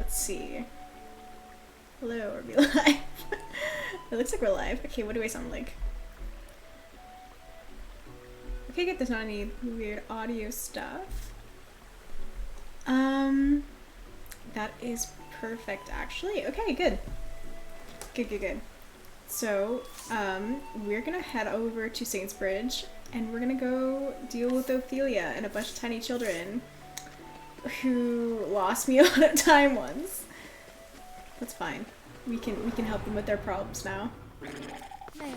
Let's see. Hello, are we live? It looks like we're live. Okay, what do I sound like? Okay, good. There's not any weird audio stuff. That is perfect, actually. Okay, good. Good. So, we're gonna head over to Saintsbridge, and we're gonna go deal with Ophelia and a bunch of tiny children who lost me a lot of time once. That's fine. We can help them with their problems now. May I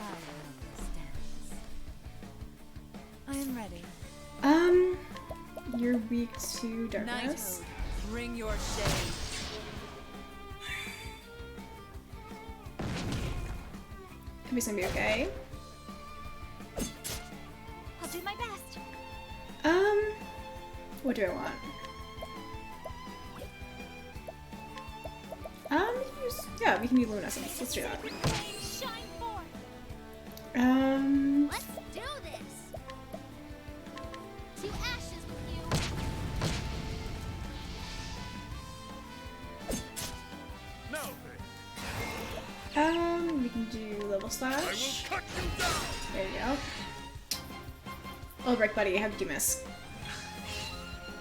I am ready. You're weak to darkness. Knighthood, bring your shade. Everything's gonna be okay. I'll do my best. What do I want? Yeah, we can do luminescence. Let's do that. Shine forth. Let's do this. To ashes with you. We can do level slash. I will cut you down. There you go. Oh, Brick Buddy, how did you miss?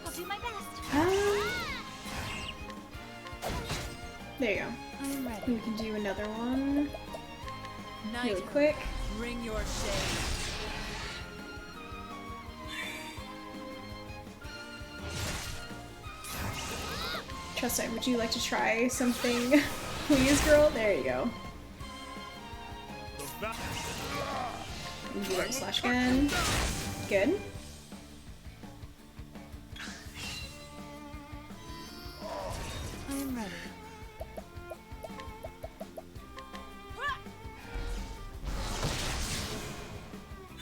I'll do my best. There you go. I'm ready. And we can do another one really Knighthood, quick. bring your shade. Trust would you like to try something? Please, girl? There you go. We can do level slash again. Good. I'm ready.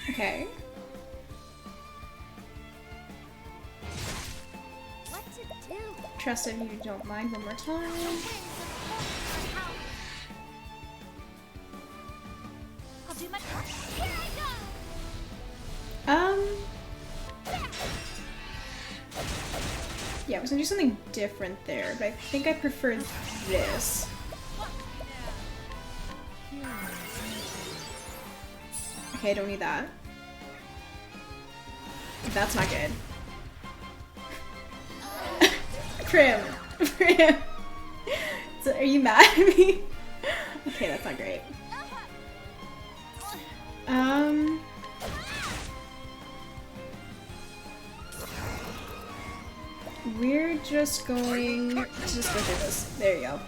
Okay. What to do? Trust if you don't mind one more time. I'll do my best. Here I go. Yeah, I was gonna do something different there, but I think I prefer this. Okay, I don't need that. That's not good. Prim! So, are you mad at me? Okay, that's not great. We're just going to just go through this. There you go.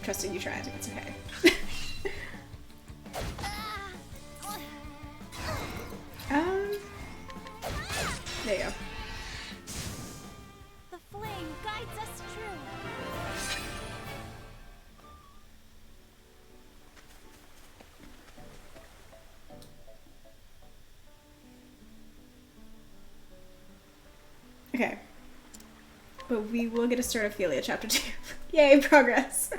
Trusting you tried. It's okay. There you go. The flame guides us true. Okay. But we will get a start of Ophelia chapter 2. Yay, progress!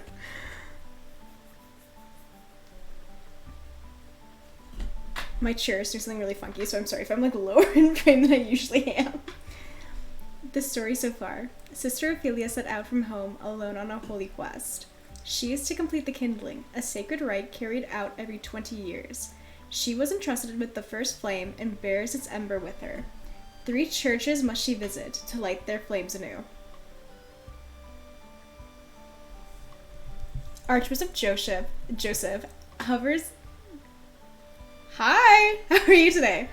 My chair is doing something really funky, so I'm sorry if I'm like lower in frame than I usually am. The story so far. Sister Ophelia set out from home alone on a holy quest. She is to complete the kindling, a sacred rite carried out every 20 years. She was entrusted with the first flame and bears its ember with her. 3 churches must she visit to light their flames anew. Archbishop Joseph hovers. Hi! How are you today?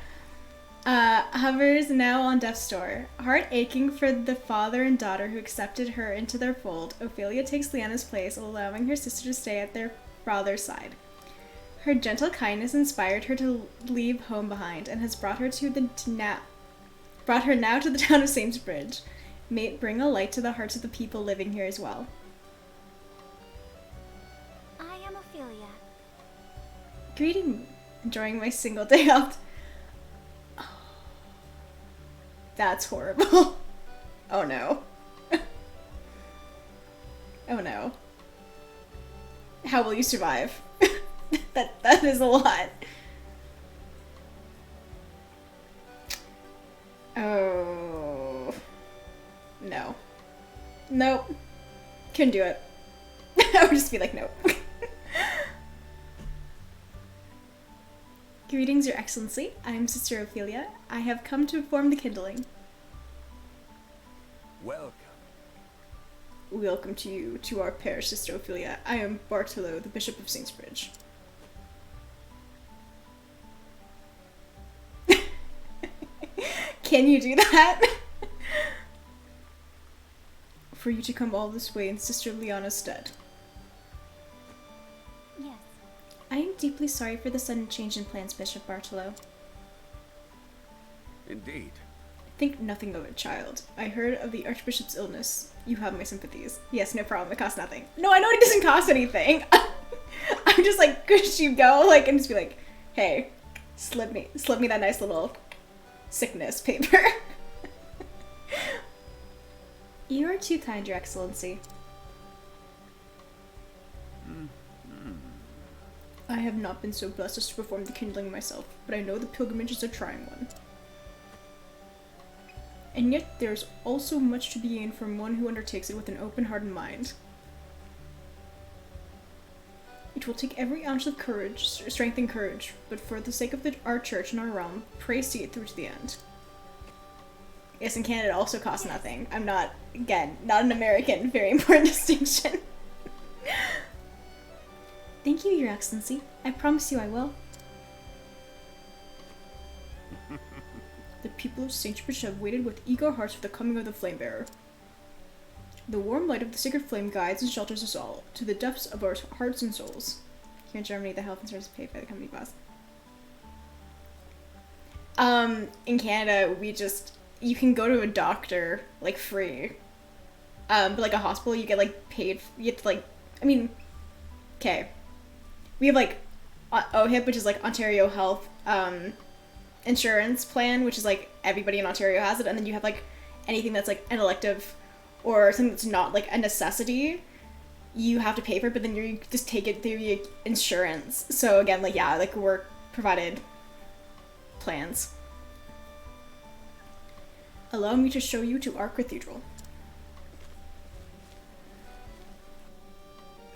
Hovers now on death's door. Heart aching for the father and daughter who accepted her into their fold, Ophelia takes Leanna's place, allowing her sister to stay at their father's side. Her gentle kindness inspired her to leave home behind and has brought her now to the town of Saintsbridge. May it bring a light to the hearts of the people living here as well. I am Ophelia. Greeting. Enjoying my single day off. Oh, that's horrible. Oh no. Oh no. How will you survive? That is a lot. Oh. No. Nope. Couldn't do it. I would just be like, nope. Greetings, Your Excellency. I am Sister Ophelia. I have come to perform the kindling. Welcome. Welcome to you, to our parish, Sister Ophelia. I am Bartolo, the Bishop of Saintsbridge. Can you do that? For you to come all this way in Sister Liana's stead. Yes. I am deeply sorry for the sudden change in plans, Bishop Bartolo. Indeed. Think nothing of it, child. I heard of the Archbishop's illness. You have my sympathies. Yes, no problem. It costs nothing. No, I know it doesn't cost anything. I'm just like, could you go? Like, and just be like, hey, slip me that nice little sickness paper. You are too kind, Your Excellency. I have not been so blessed as to perform the kindling myself, but I know the pilgrimage is a trying one. And yet there's also much to be gained from one who undertakes it with an open heart and mind. It will take every ounce of courage, strength and courage, but for the sake of our church and our realm, pray see it through to the end. Yes, in Canada it also costs nothing. I'm not, again, not an American, very important distinction. Thank you, Your Excellency. I promise you I will. The people of Saintsbridge have waited with eager hearts for the coming of the Flamebearer. The warm light of the sacred flame guides and shelters us all, to the depths of our hearts and souls. Here in Germany, the health insurance is paid by the company boss. In Canada, you can go to a doctor, like, free. But, like, a hospital, you get, like, paid, you have to, like, I mean, okay. We have, like, OHIP, which is, like, Ontario Health, insurance plan, which is like everybody in Ontario has it, and then you have like anything that's like an elective or something that's not like a necessity, you have to pay for it, but then you just take it through your insurance. So again, like, yeah, like work provided plans. Allow me to show you to our cathedral.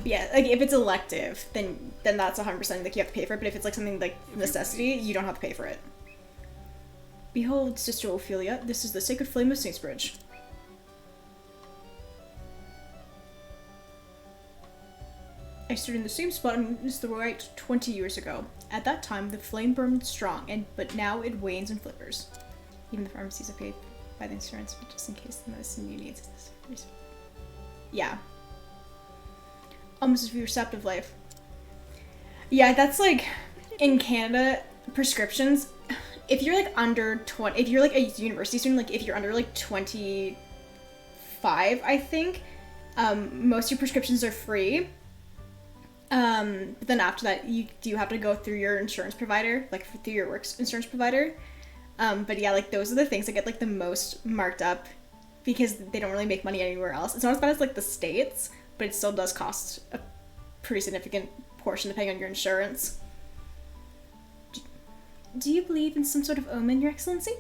Yeah, like if it's elective, then that's 100% like you have to pay for it, but if it's like something like necessity, you don't have to pay for it. Behold, Sister Ophelia, this is the sacred flame of Saintsbridge. I stood in the same spot and witnessed the rite 20 years ago. At that time, the flame burned strong, but now it wanes and flickers. Even the pharmacies are paid by the insurance, but just in case the medicine you need is... Yeah. Almost as your receptive life. Yeah, that's like, in Canada, prescriptions... If you're like under 20, if you're like a university student, like if you're under like 25, I think, most of your prescriptions are free. But then after that, you do have to go through your insurance provider, like through your work's insurance provider. But yeah, like those are the things that get like the most marked up because they don't really make money anywhere else. It's not as bad as like the States, but it still does cost a pretty significant portion depending on your insurance. Do you believe in some sort of omen, Your Excellency?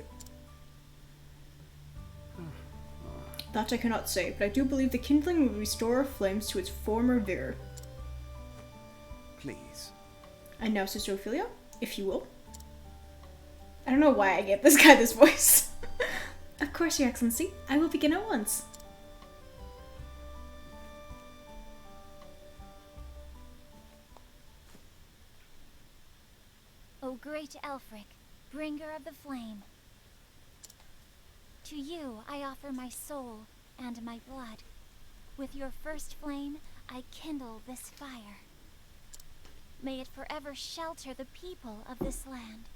That I cannot say, but I do believe the kindling will restore our flames to its former vigor. Please. And now, Sister Ophelia, if you will. I don't know why I gave this guy this voice. Of course, Your Excellency. I will begin at once. O great Elfric, bringer of the flame, to you I offer my soul and my blood. With your first flame, I kindle this fire. May it forever shelter the people of this land.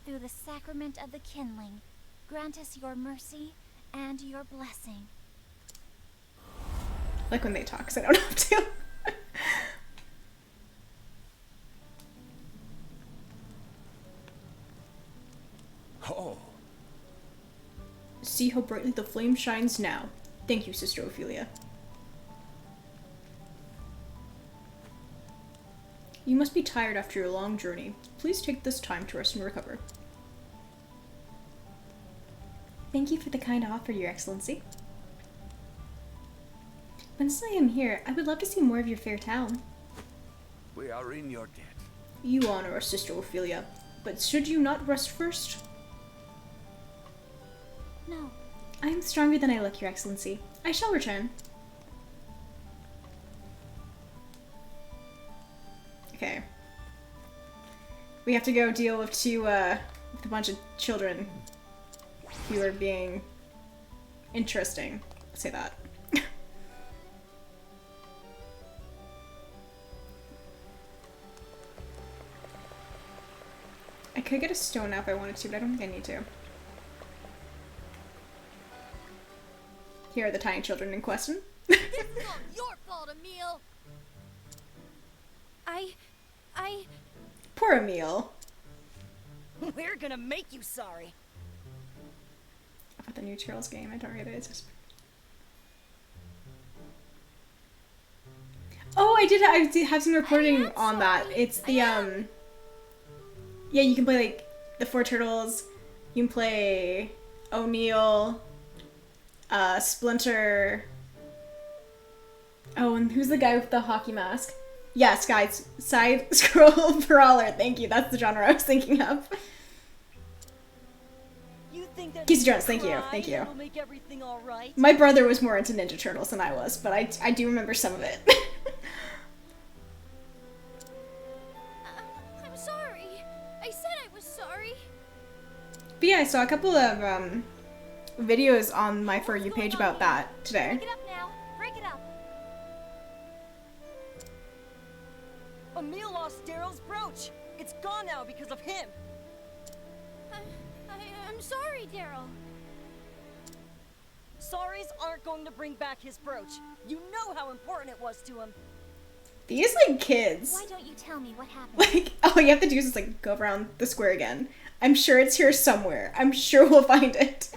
Through the sacrament of the kindling, grant us your mercy and your blessing. Like when they talk, because I don't have to. Oh. See how brightly the flame shines now. Thank you, Sister Ophelia. You must be tired after your long journey. Please take this time to rest and recover. Thank you for the kind offer, Your Excellency. Once I am here, I would love to see more of your fair town. We are in your debt. You honor our sister Ophelia, but should you not rest first? No. I am stronger than I look, Your Excellency. I shall return. Okay. We have to go deal with with a bunch of children who are being interesting. Let's say that. I could get a stone now if I wanted to, but I don't think I need to. Here are the tiny children in question. This is all your fault, Emil. Poor Emil. We're gonna make you sorry. About the new Turtles game, I don't get it. It's just... Oh, I did have some reporting on that. It's the yeah, you can play like the 4 turtles. You can play O'Neil, Splinter. Oh, and who's the guy with the hockey mask? Yes, guys, side scroll brawler. Thank you. That's the genre I was thinking of. You think that Casey Jones, thank you, thank you. It'll make everything all right? My brother was more into Ninja Turtles than I was, but I do remember some of it. I'm sorry. I said I was sorry. But yeah, I saw a couple of videos on my For You page about that today. Break it up now. Break it up. Emil lost Daryl's brooch. It's gone now because of him. I'm sorry, Daryl. Sorries aren't going to bring back his brooch. You know how important it was to him. These like kids. Why don't you tell me what happened? Like, all you have to do is just like go around the square again. I'm sure it's here somewhere. I'm sure we'll find it.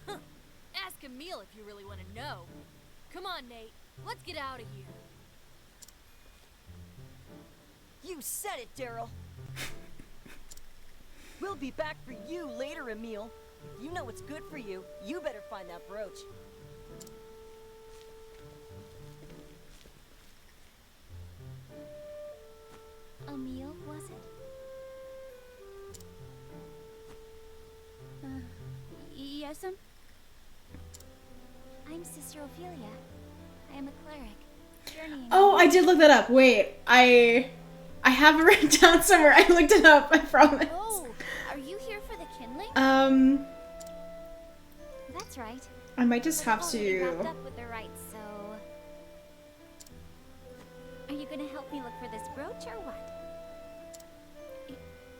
Ask Emil if you really want to know. Come on, Nate. Let's get out of here. You said it, Daryl. We'll be back for you later, Emil. If you know what's good for you, you better find that brooch. Emil, was it? Yes'm? I'm Sister Ophelia. I am a cleric. Journeying. Oh, I did look that up. Wait, I have it written down somewhere. I looked it up, I promise. Oh, are you here for the kindling? That's right. I might just have Already to... wrapped up with the rites, so... Are you gonna help me look for this brooch or what?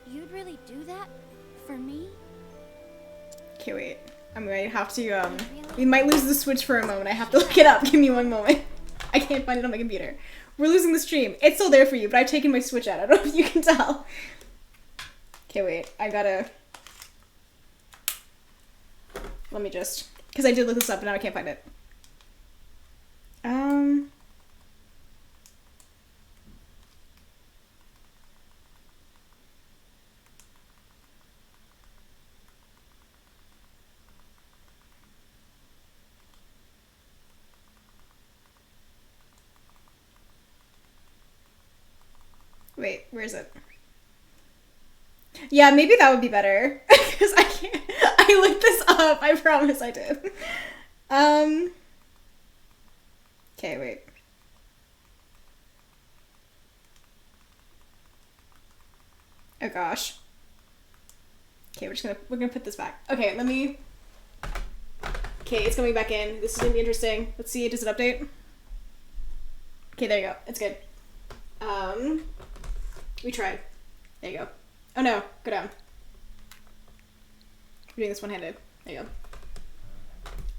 You'd really do that? For me? Okay, wait. I might have to, we might lose the Switch for a moment. I have to look it up. Give me one moment. I can't find it on my computer. We're losing the stream. It's still there for you, but I've taken my Switch out. I don't know if you can tell. Okay, wait. I gotta... Let me just... Because I did look this up, and now I can't find it. Wait, where is it? Yeah, maybe that would be better. Because I can't... I looked this up. I promise I did. Okay, wait. Oh gosh. Okay, we're gonna put this back. Okay, let me... Okay, it's coming back in. This is gonna be interesting. Let's see, does it update? Okay, there you go. It's good. We tried. There you go. Oh no, go down. We're doing this one-handed. There you go.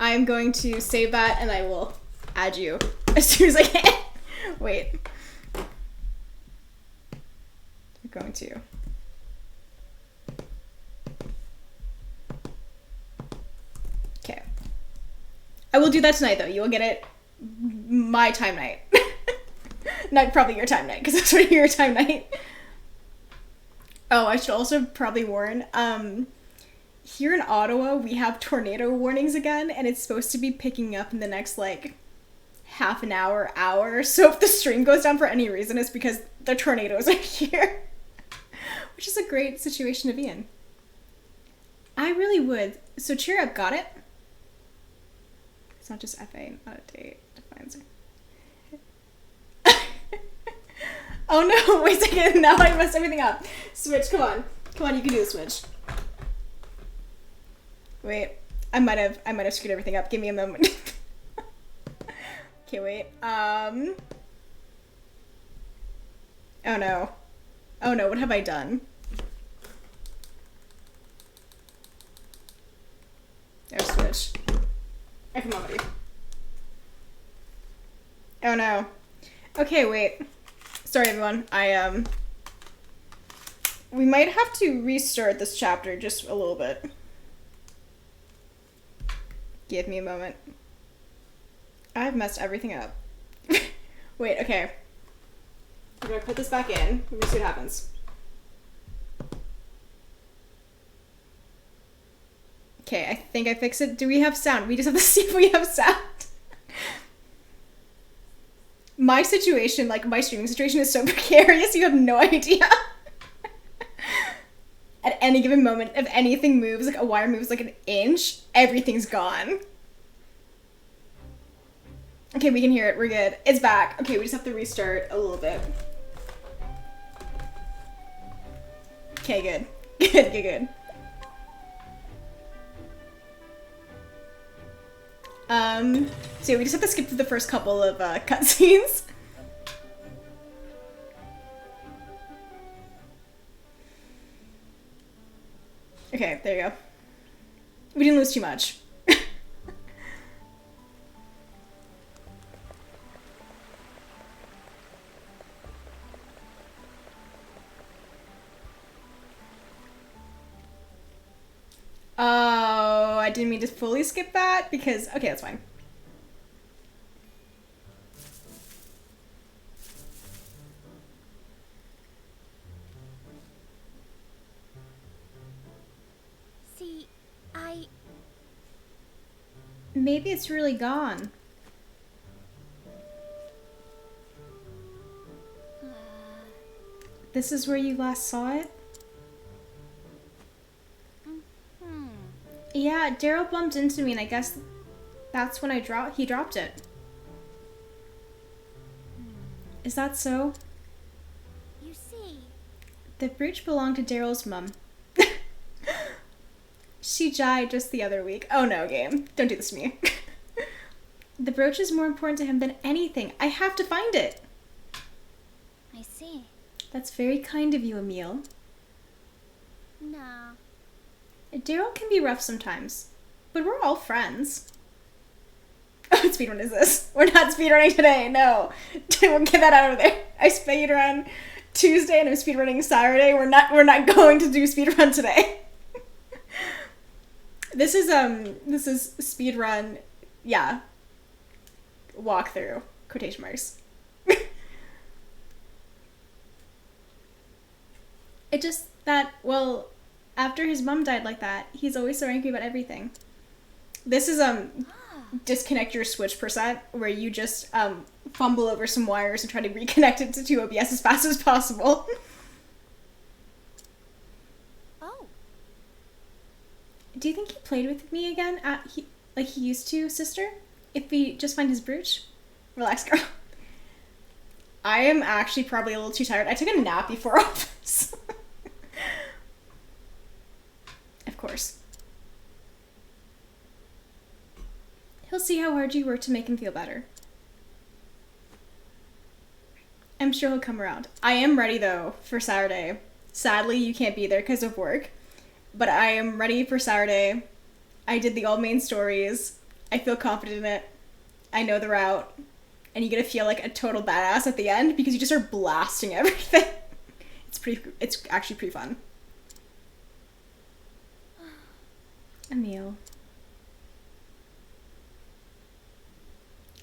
I'm going to save that and I will add you as soon as I can. Wait. I'm going to. Okay. I will do that tonight though. You will get it my time night. Not probably your time night, because that's already your time night. Oh, I should also probably warn, here in Ottawa, we have tornado warnings again, and it's supposed to be picking up in the next, like, half an hour. So if the stream goes down for any reason, it's because the tornadoes are here. Which is a great situation to be in. I really would. So cheer up, got it? It's not just FA, not a date. Defines it. Oh no, wait a second, now I messed everything up. Switch, come on. Come on, you can do the switch. Wait, I might have screwed everything up. Give me a moment. Okay, wait. Oh no. Oh no, what have I done? There's switch. Oh, come on, buddy. Oh no. Okay, wait. Sorry, everyone. We might have to restart this chapter just a little bit. Give me a moment. I've messed everything up. Wait, okay. I'm gonna put this back in. We're gonna see what happens. Okay, I think I fixed it. Do we have sound? We just have to see if we have sound. My situation, like my streaming situation, is so precarious, you have no idea. At any given moment, if anything moves, like a wire moves like an inch, everything's gone. Okay, we can hear it. We're good. It's back. Okay, we just have to restart a little bit. Okay, good. Good. So yeah, we just have to skip through the first couple of cutscenes. Okay, there you go. We didn't lose too much. Oh, I didn't mean to fully skip that because, okay, that's fine. See, Maybe it's really gone. This is where you last saw it? Yeah, Daryl bumped into me and I guess that's when he dropped it. Is that so? You see, The brooch belonged to Daryl's mum. She died just the other week. Oh no, game. Don't do this to me. The brooch is more important to him than anything. I have to find it. I see. That's very kind of you, Emile. Nah. Daryl can be rough sometimes, but we're all friends. Oh, what speedrun is this? We're not speedrunning today, no. We'll get that out of there. I speedrun Tuesday and I'm speedrunning Saturday. We're not going to do speedrun today. This is speedrun, yeah. Walkthrough, quotation marks. It just that, well, after his mom died like that, he's always so angry about everything. This is disconnect your Switch %, where you just fumble over some wires and try to reconnect it to OBS as fast as possible. Oh. Do you think he played with me again like he used to, sister? If we just find his brooch? Relax, girl. I am actually probably a little too tired. I took a nap before all this. Of course. He'll see how hard you work to make him feel better. I'm sure he'll come around. I am ready, though, for Saturday. Sadly, you can't be there because of work. But I am ready for Saturday. I did the all main stories. I feel confident in it. I know the route. And you get to feel like a total badass at the end because you just are blasting everything. It's actually pretty fun. Emile.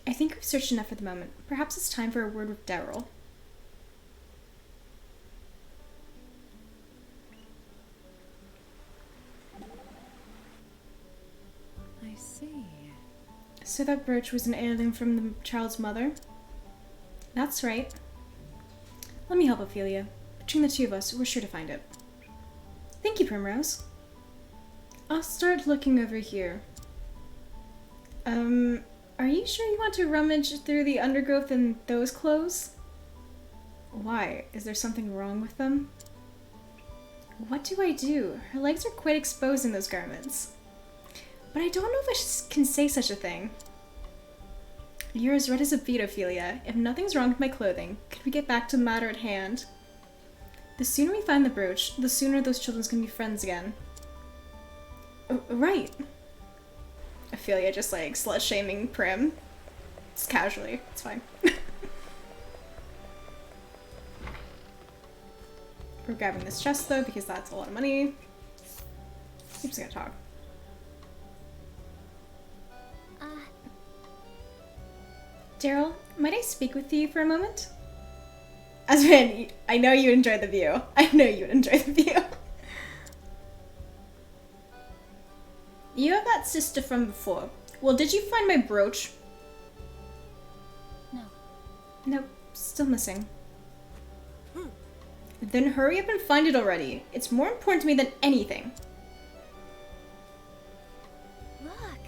I think we've searched enough for the moment. Perhaps it's time for a word with Daryl. So that brooch was an heirloom from the child's mother? That's right. Let me help Ophelia. Between the two of us, we're sure to find it. Thank you, Primrose. I'll start looking over here. Are you sure you want to rummage through the undergrowth in those clothes? Why? Is there something wrong with them? What do I do? Her legs are quite exposed in those garments. But I don't know if I can say such a thing. You're as red as a beet, Ophelia. If nothing's wrong with my clothing, could we get back to the matter at hand? The sooner we find the brooch, the sooner those children can be friends again. Oh, right. Ophelia just like slut-shaming Prim. Just casually. It's fine. We're grabbing this chest though because that's a lot of money. I'm just gonna talk. Daryl, might I speak with you for a moment? Aspen, I know you enjoy the view. I know you would enjoy the view. You have that sister from before. Well, did you find my brooch? No. Nope, still missing. Then hurry up and find it already. It's more important to me than anything. Look.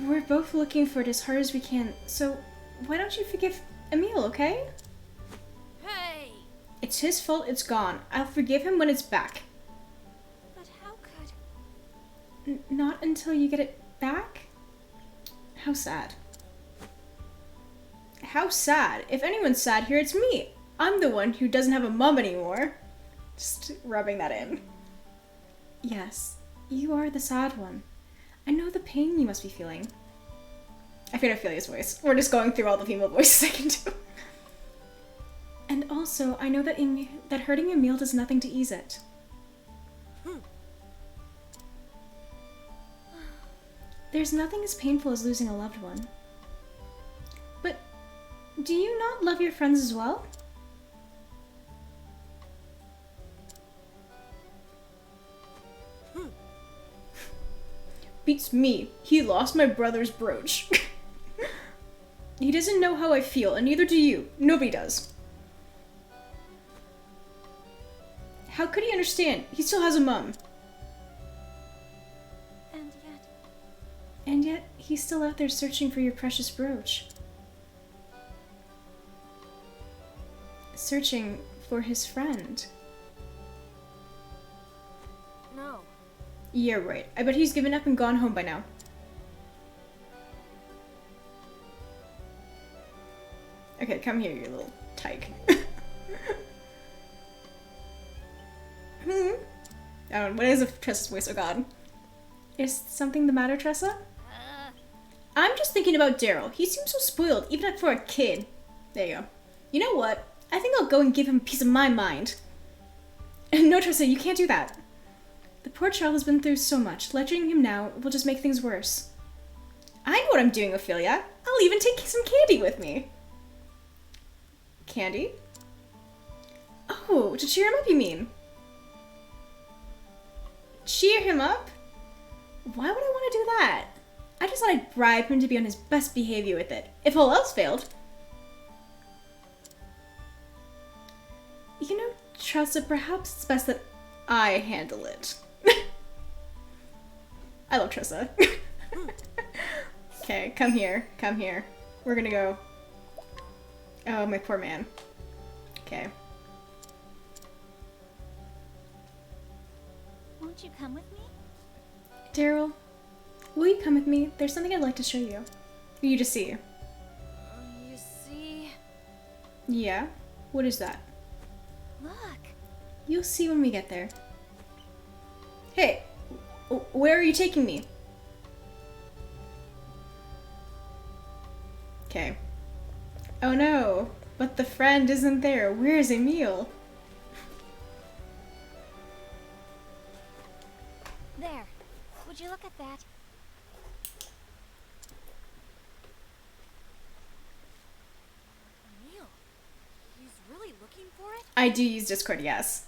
We're both looking for it as hard as we can, so why don't you forgive Emil, okay? Hey! It's his fault it's gone. I'll forgive him when it's back. But how could... Not until you get it back? How sad. How sad? If anyone's sad here, it's me. I'm the one who doesn't have a mom anymore. Just rubbing that in. Yes, you are the sad one. I know the pain you must be feeling. I forget Ophelia's voice. We're just going through all the female voices I can do. And also, I know that that hurting Emil does nothing to ease it. There's nothing as painful as losing a loved one. But do you not love your friends as well? Beats me. He lost my brother's brooch. He doesn't know how I feel, and neither do you. Nobody does. How could he understand? He still has a mum. And yet, he's still out there searching for your precious brooch. Searching for his friend. No. Yeah, right. I bet he's given up and gone home by now. Okay, come here, you little tyke. What is Tressa's voice? Oh god. Is something the matter, Tressa? I'm just thinking about Daryl. He seems so spoiled, even for a kid. There you go. You know what? I think I'll go and give him a piece of my mind. No, Tressa, you can't do that. The poor child has been through so much. Lecturing him now will just make things worse. I know what I'm doing, Ophelia. I'll even take some candy with me. Candy? Oh, to cheer him up, you mean? Cheer him up? Why would I want to do that? I just thought I'd bribe him to be on his best behavior with it, if all else failed. You know, Tressa, perhaps it's best that I handle it. I love Tressa. Okay, come here, come here. We're gonna go. Oh, my poor man. Okay. Won't you come with me? Daryl, will you come with me? There's something I'd like to show you. You just see. You see? Yeah? What is that? Look. You'll see when we get there. Hey, where are you taking me? Okay. Oh no, but the friend isn't there. Where's Emil? There. Would you look at that? Emil. He's really looking for it? I do use Discord, yes.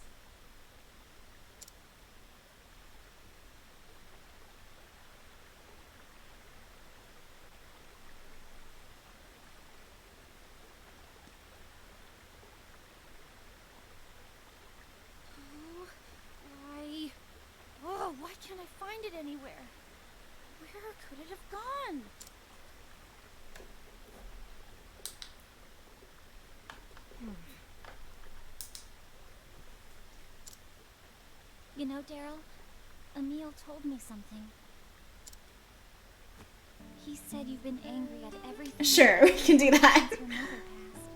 could it have gone? You know, Daryl, Emil told me something. He said you've been angry at everything. Sure, we can do that. Since your mother passed.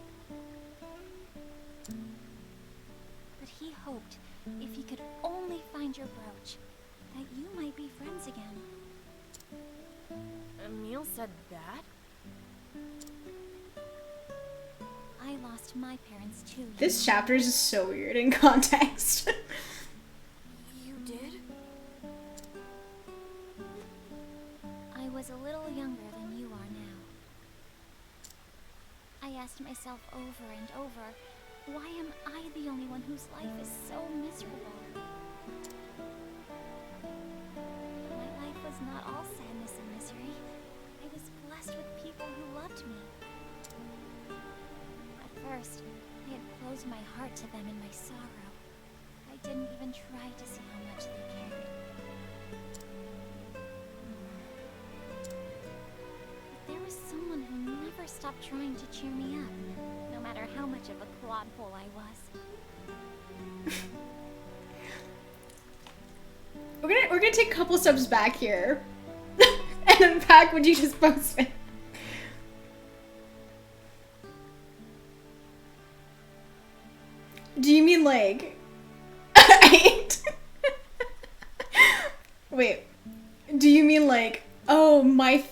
But he hoped if he could only find your brooch, that you might be friends again. Emil said that? I lost my parents too. This chapter is just so weird in context. You did? I was a little younger than you are now. I asked myself over and over, why am I the only one whose life is so miserable? My life was not all sadness and misery. I was blessed with people who loved me. At first, I had closed my heart to them in my sorrow. I didn't even try to see how much they cared. There was someone who never stopped trying to cheer me up, no matter how much of a clodpole I was. We're gonna take a couple steps back here. And unpack what you just posted. Do you mean like Wait. Do you mean like, oh, my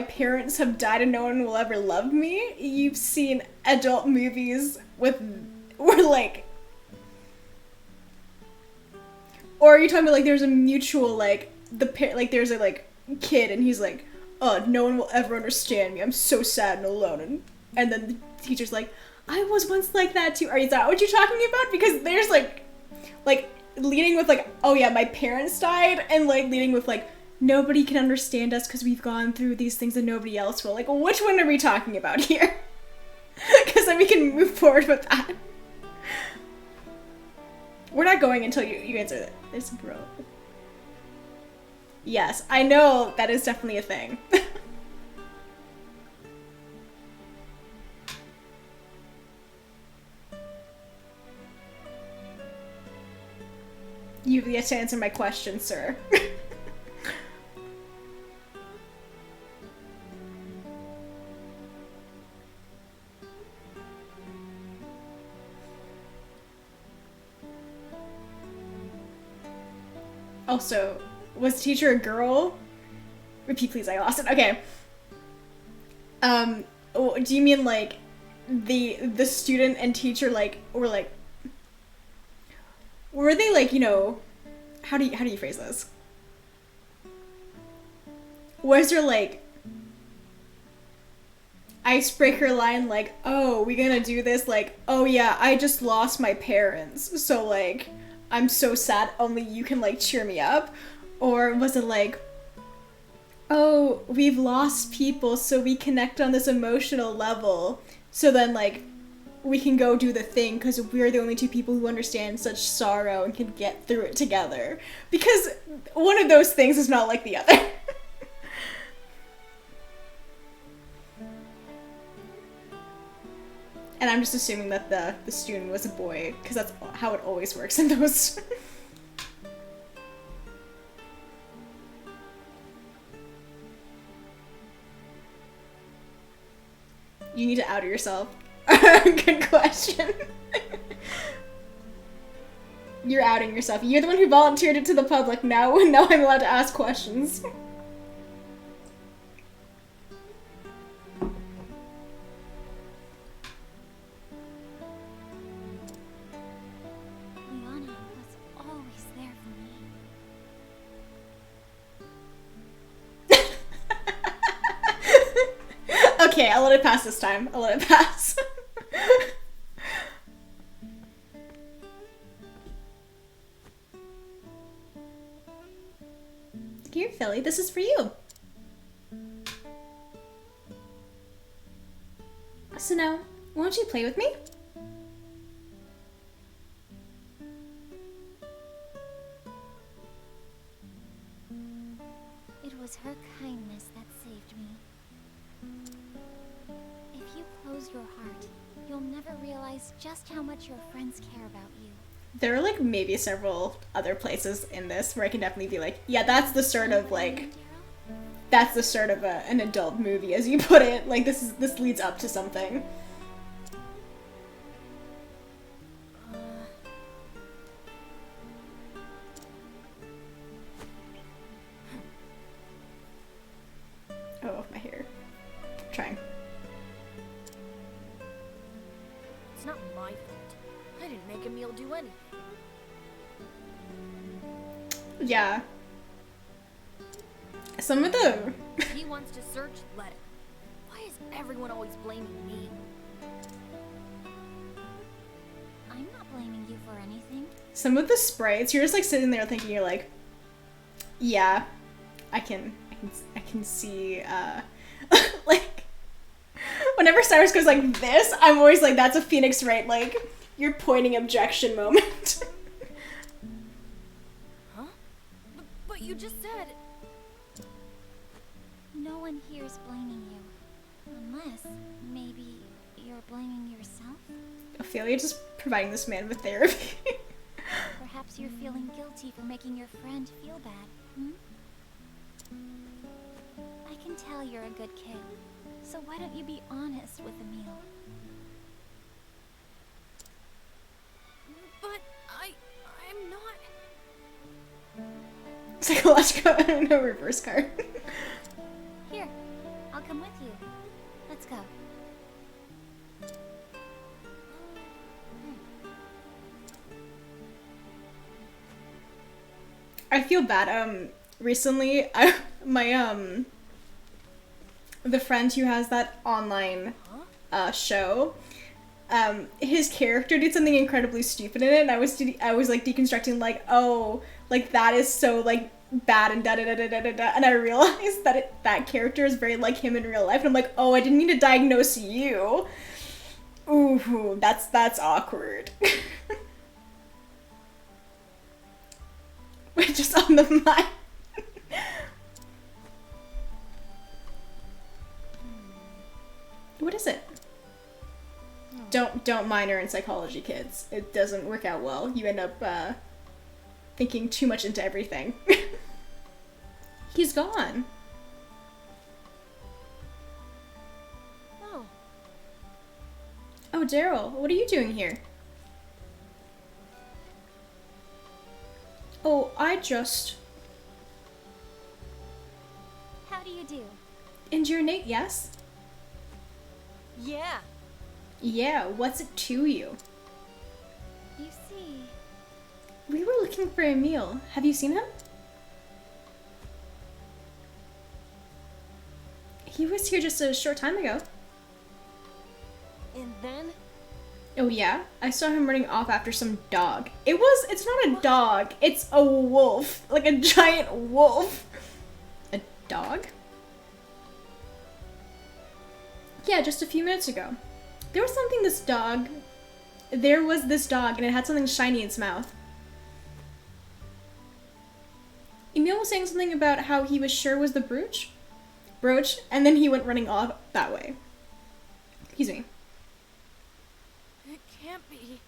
parents have died and no one will ever love me? You've seen adult movies where like, or are you talking about like there's a mutual like like there's a like kid and he's like, oh, no one will ever understand me. I'm so sad and alone, and then the teacher's like, I was once like that too. Is that what you're talking about? Because there's like leading with like, oh yeah, my parents died, and like leading with like, nobody can understand us because we've gone through these things that nobody else will. Like, which one are we talking about here? Because then we can move forward with that. We're not going until you answer that. It's bro. Yes, I know that is definitely a thing. You've yet to answer my question, sir. Also, was the teacher a girl? Repeat, please. I lost it. Okay. Do you mean like the student and teacher like were like? Were they like, you know? How do you phrase this? Was there like icebreaker line like, oh, we gonna do this? Like, oh yeah, I just lost my parents, so like, I'm so sad, only you can like cheer me up? Or was it like, oh, we've lost people, so we connect on this emotional level, so then like we can go do the thing because we're the only two people who understand such sorrow and can get through it together? Because one of those things is not like the other. And I'm just assuming that the student was a boy, because that's how it always works in those. You need to out yourself. Good question. You're outing yourself. You're the one who volunteered it to the public. Now I'm allowed to ask questions. Liana was always there for me. Okay, I'll let it pass this time. I'll let it pass. Here, Philly, this is for you. So now, won't you play with me? It was her kindness that saved me. If you close your heart, you'll never realize just how much your friends care about you. There are like maybe several other places in this where I can definitely be like, yeah, that's the start of like, that's the start of an adult movie, as you put it. Like this leads up to something. Oh, my hair. Trying. It's not my fault. I didn't make Emil do anything. Yeah. Some of the... If he wants to search, let him. Why is everyone always blaming me? I'm not blaming you for anything. Some of the sprites, you're just like sitting there thinking, you're like, yeah, I can see, like, whenever Cyrus goes like this, I'm always like, that's a Phoenix Wright, like, you're pointing objection moment. Huh? But you just said... No one here is blaming you. Unless, maybe, you're blaming yourself? Ophelia just providing this man with therapy. Perhaps you're feeling guilty for making your friend feel bad, hmm? I can tell you're a good kid, so why don't you be honest with Emil? But I'm not... Psychological, I don't know, reverse card. Here, I'll come with you. Let's go. I feel bad. Recently, the friend who has that online show, his character did something incredibly stupid in it, and I was like deconstructing, like, oh, like that is so like bad and da da da da da da, and I realized that that character is very like him in real life, and I'm like, oh, I didn't need to diagnose you. Ooh, that's awkward. We're just on the mic. What is it? Don't minor in psychology, kids. It doesn't work out well. You end up thinking too much into everything. He's gone. Oh. Oh, Daryl, what are you doing here? Oh, I just... How do you do? And you're Nate, yes? Yeah. Yeah, what's it to you? You see... We were looking for Emil. Have you seen him? He was here just a short time ago. And then? Oh yeah? I saw him running off after some dog. It's not a dog, it's a wolf. Like a giant wolf. A dog? Yeah, just a few minutes ago. There was this dog and it had something shiny in its mouth. Emil was saying something about how he was sure it was the brooch, and then he went running off that way. Excuse me. It can't be.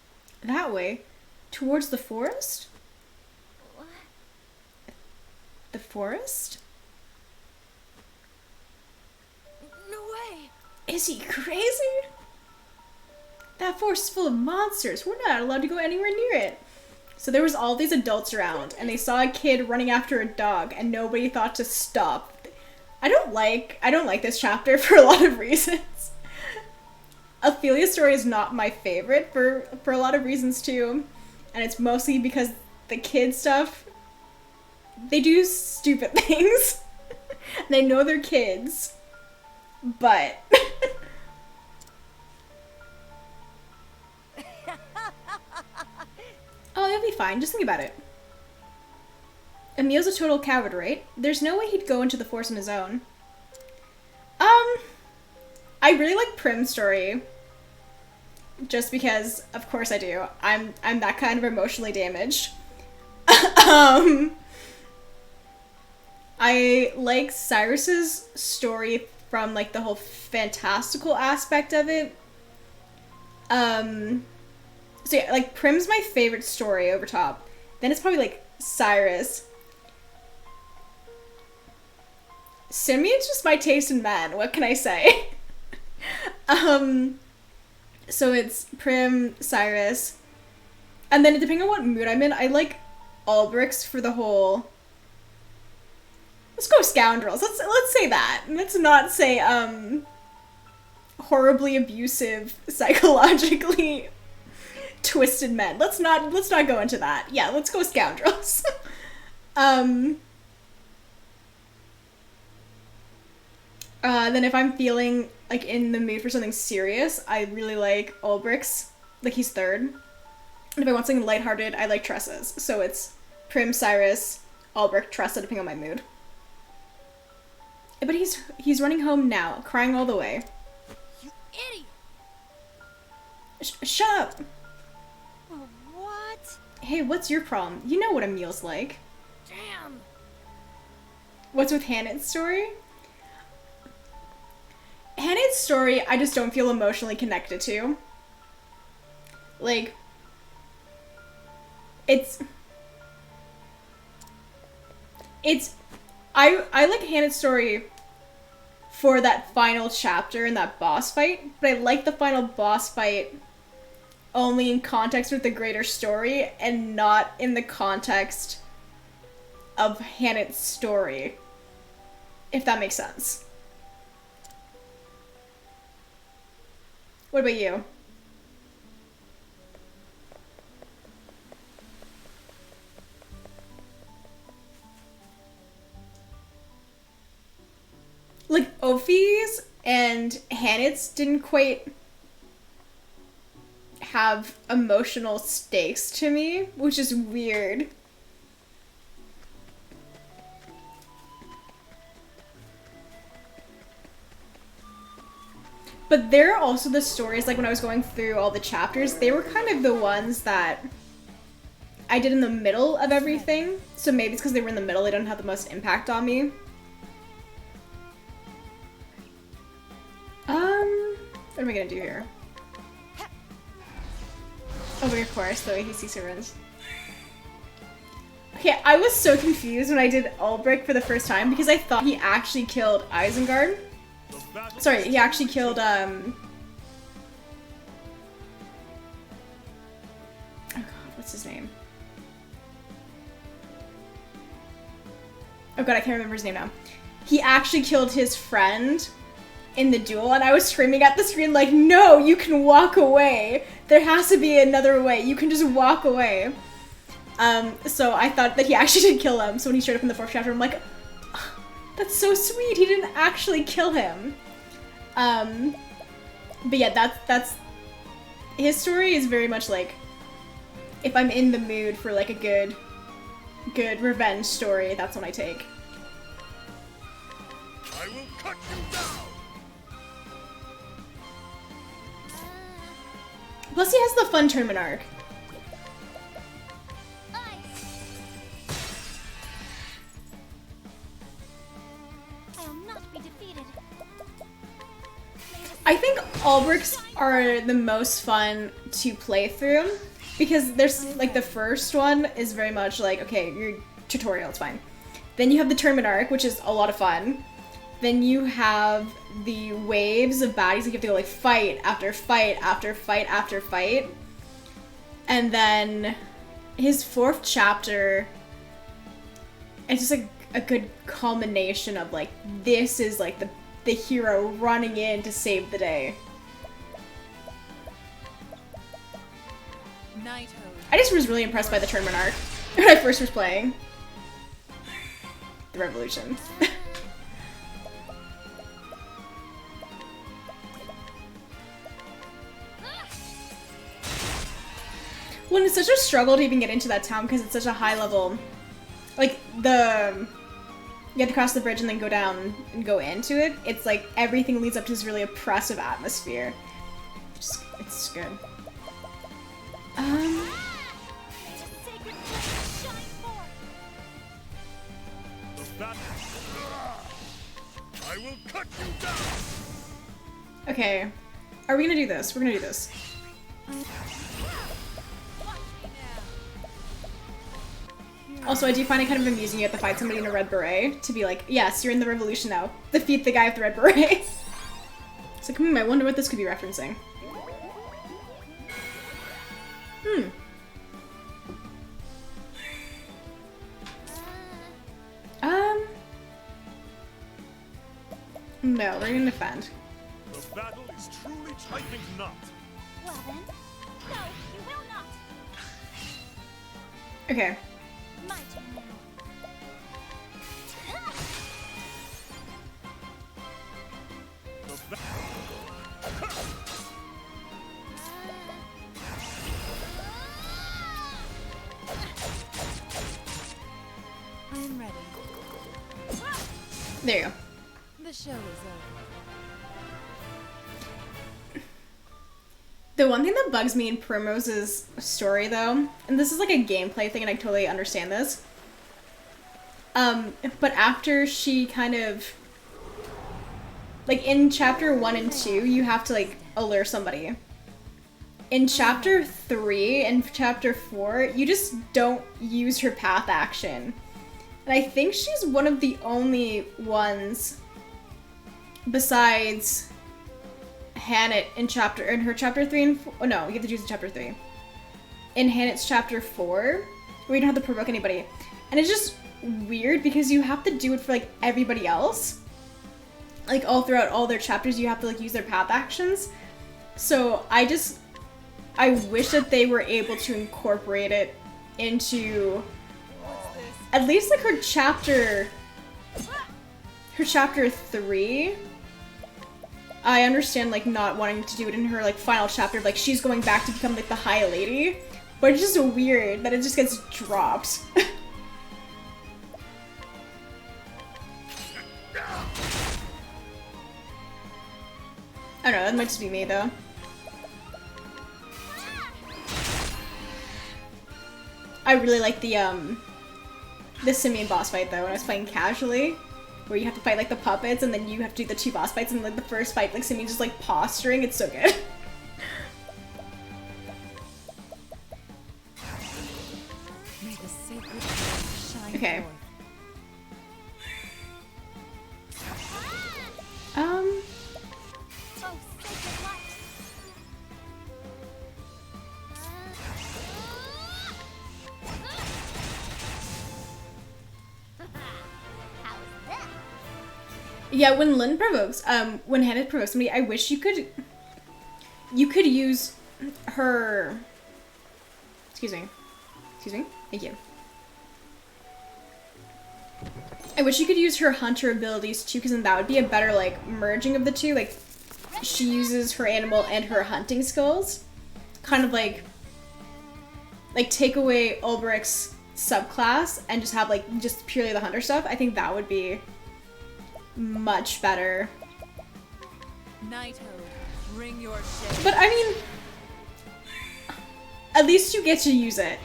That way? Towards the forest? What? The forest? No way. Is he crazy? That forest is full of monsters. We're not allowed to go anywhere near it. So there was all these adults around, and they saw a kid running after a dog, and nobody thought to stop. I don't like this chapter for a lot of reasons. Ophelia's story is not my favorite for a lot of reasons too, and it's mostly because the kid stuff, they do stupid things. And I know they're kids, but oh, it'll be fine. Just think about it. Emil's a total coward, right? There's no way he'd go into the force on his own. I really like Prim's story. Just because, of course I do. I'm that kind of emotionally damaged. I like Cyrus's story from like the whole fantastical aspect of it. So yeah, like Prim's my favorite story over top. Then it's probably like Cyrus. Simeon's just my taste in men. What can I say? So it's Prim, Cyrus, and then depending on what mood I'm in, I like Albrix for the whole. Let's go scoundrels. Let's say that. Let's not say horribly abusive, psychologically twisted men. Let's not go into that. Yeah, let's go scoundrels. Then if I'm feeling like in the mood for something serious, I really like Ulbrich's. Like he's third. And if I want something lighthearted, I like Tressa's. So it's Prim, Cyrus, Ulbrich, Tressa, depending on my mood. But he's running home now, crying all the way. You idiot! Shut up! Oh, what? Hey, what's your problem? You know what Emil's like. Damn! What's with Hannah's story? Hannah's story, I just don't feel emotionally connected to. Like, I like Hannah's story for that final chapter and that boss fight, but I like the final boss fight only in context with the greater story and not in the context of Hannah's story, if that makes sense. What about you? Like, Ophi's and Hannah's didn't quite have emotional stakes to me, which is weird. But there are also the stories, like when I was going through all the chapters, they were kind of the ones that I did in the middle of everything. So maybe it's because they were in the middle, they don't have the most impact on me. What am I gonna do here? Oh, of course, the way he sees runs. Okay, I was so confused when I did Ulbrich for the first time because I thought he actually killed Isengard. Sorry, he actually killed, oh god, what's his name? Oh god, I can't remember his name now. He actually killed his friend in the duel, and I was screaming at the screen like, no, you can walk away. There has to be another way. You can just walk away. So I thought that he actually did kill him, so when he showed up in the 4th chapter, I'm like, oh, that's so sweet, he didn't actually kill him. But yeah, that's his story is very much like, if I'm in the mood for like a good revenge story, that's what I take. I will cut you down. Plus he has the fun tournament arc. I'll not be defeated. I think Ulbrichs are the most fun to play through because there's like the first one is very much like, okay, your tutorial, it's fine. Then you have the tournament arc, which is a lot of fun. Then you have the waves of baddies, like you have to go like fight after fight after fight after fight. And then his 4th chapter, it's just like a good culmination of like, this is like the hero running in to save the day. I just was really impressed by the tournament arc when I first was playing. The Revolution. Well, it's such a struggle to even get into that town because it's such a high level. Like, you have to cross the bridge and then go down and go into it. It's like everything leads up to this really oppressive atmosphere. It's good. Okay. Are we gonna do this? We're gonna do this. Also, I do find it kind of amusing you have to fight somebody in a red beret to be like, yes, you're in the revolution now. Defeat the guy with the red beret. It's like, I wonder what this could be referencing. No, we're gonna defend. The battle is truly typing not. Well then, no, you will not. Okay. My turn now. The I'm ready. There you go. The show is over. The one thing that bugs me in Primose's story, though, and this is like a gameplay thing, and I totally understand this, but after she kind of, like, in chapter 1 and 2, you have to, like, allure somebody. In chapter 3 and chapter 4, you just don't use her path action. And I think she's one of the only ones besides Hannah in her chapter 3 and 4. Oh no, you have to choose in chapter 3. In Hannah's chapter 4, where you don't have to provoke anybody. And it's just weird because you have to do it for like everybody else. Like all throughout all their chapters, you have to like use their path actions. So I wish that they were able to incorporate it into at least like her chapter 3. I understand like not wanting to do it in her like final chapter, like she's going back to become like the High Lady, but it's just weird that it just gets dropped. I don't know, that might just be me though. I really like the Simeon boss fight though when I was playing casually, where you have to fight like the puppets and then you have to do the 2 boss fights, and like the first fight like Simeon's just like posturing. It's so good. May the sacred flame shine Okay. forth. Oh, sacred light. How's that? Yeah, when Lynn provokes, when Hannah provokes somebody, I wish you could use her, excuse me, thank you. I wish you could use her hunter abilities too, because then that would be a better, like, merging of the two, like, she uses her animal and her hunting skills, kind of like take away Ulbricht's subclass and just have, like, just purely the hunter stuff. I think that would be much better. Nighthode, bring your shade. But I mean, at least you get to use it.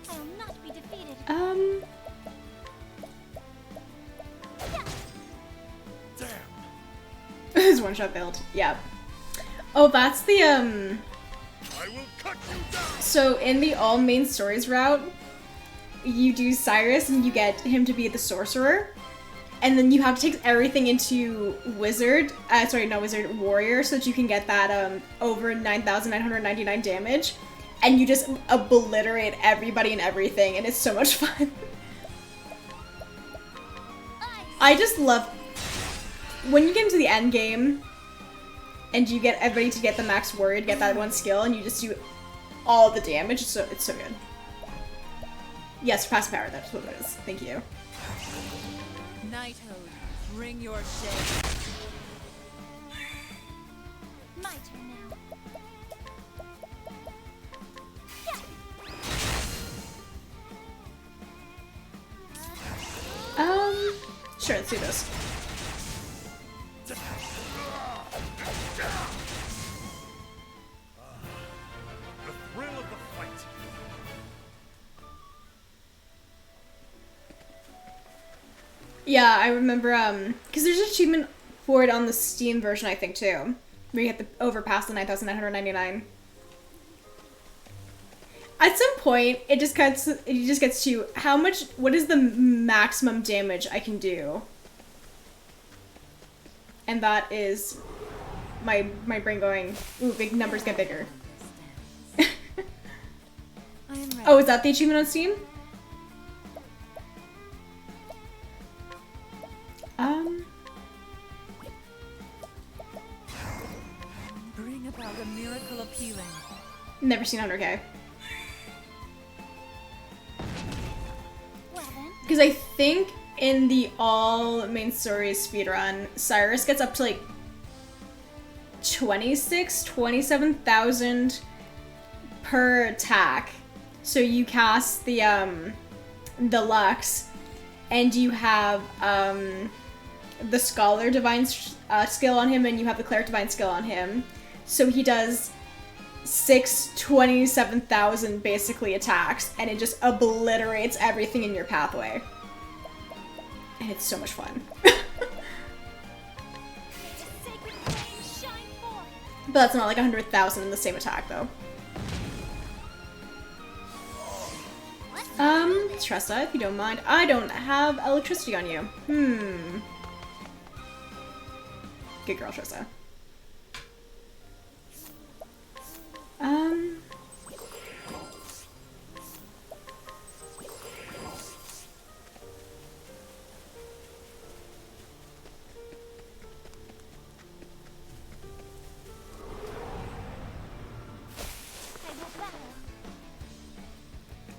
I will not be defeated. damn. His one-shot failed. Yeah. Oh, that's the I will cut you down. so in the all main stories route, you do Cyrus and you get him to be the sorcerer. And then you have to take everything into warrior so that you can get that over 9,999 damage. And you just obliterate everybody and everything, and it's so much fun. I just love when you get into the end game and you get everybody to get the max warrior to get that one skill, and you just do all the damage. It's so good. Yes, pass power. That's what it is. Thank you. Nighthode, bring your shade. My turn now. Sure. Let's do this. The thrill of the fight. Yeah, I remember, because there's an achievement for it on the Steam version, I think, too. Where you have to overpass the 9,999. At some point, it just gets to what is the maximum damage I can do? And that is my brain going, ooh, big numbers get bigger. Oh, is that the achievement on Steam? Bring about a miracle of healing. Never seen 100K. Well then, Because I think in the all main story speedrun, Cyrus gets up to like 27,000 per attack. So you cast the Lux, and you have the Scholar Divine skill on him, and you have the Cleric Divine skill on him. So he does 27,000 basically attacks, and it just obliterates everything in your pathway. And it's so much fun. sacred flame shine forth. But that's not like 100,000 in the same attack, though. Tressa, if you don't mind. I don't have electricity on you. Good girl, Tressa. I will battle.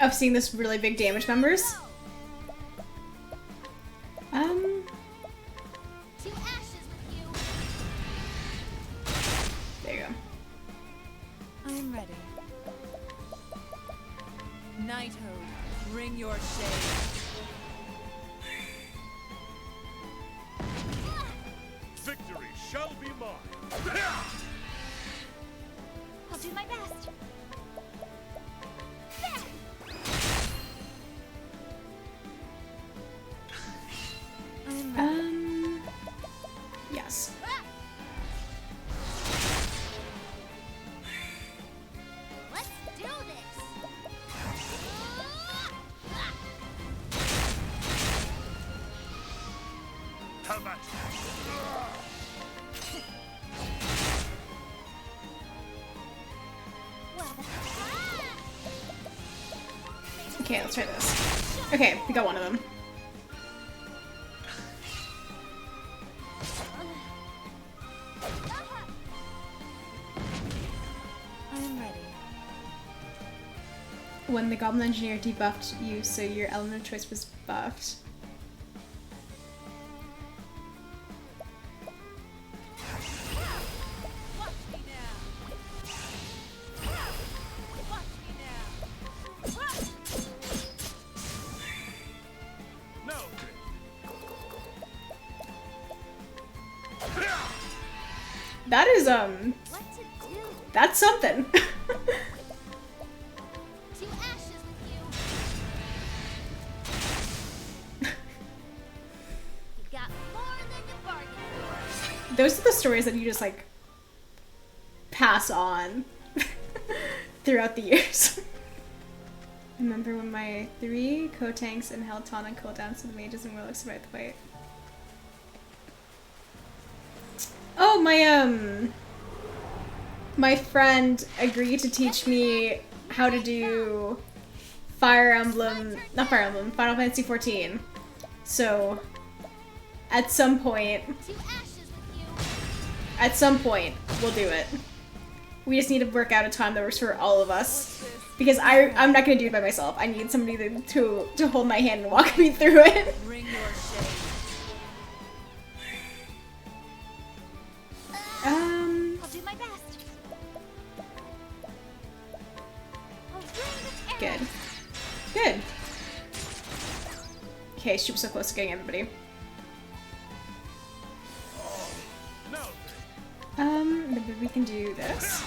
Of seeing this really big damage numbers. To ashes with you. There you go. I'm ready. Knighthood, bring your shade. Victory shall be mine. I'll do my best. I'm ready. Yes. Let's do this. Have at it. Well then. Okay, let's try this. Okay, we got one of them. I'm ready. When the Goblin Engineer debuffed you, so your element of choice was buffed. Watch me now. Watch me now. Now That is, What to do? that's something. To ashes with you. You got more than you bargained for. Those are the stories that you just, like, pass on throughout the years. Remember when my 3 co-tanks and held Taunt on cooldowns so the mages and warlocks survived the fight? Oh, my friend agreed to teach me how to do Final Fantasy 14. So, at some point, To ashes with you. we'll do it. We just need to work out a time that works for all of us. Because I'm not gonna do it by myself. I need somebody to hold my hand and walk me through it. Bring your shade. I'll do my best. I'll bring the Good. Good. Okay, she was so close to getting everybody. Now Maybe we can do this.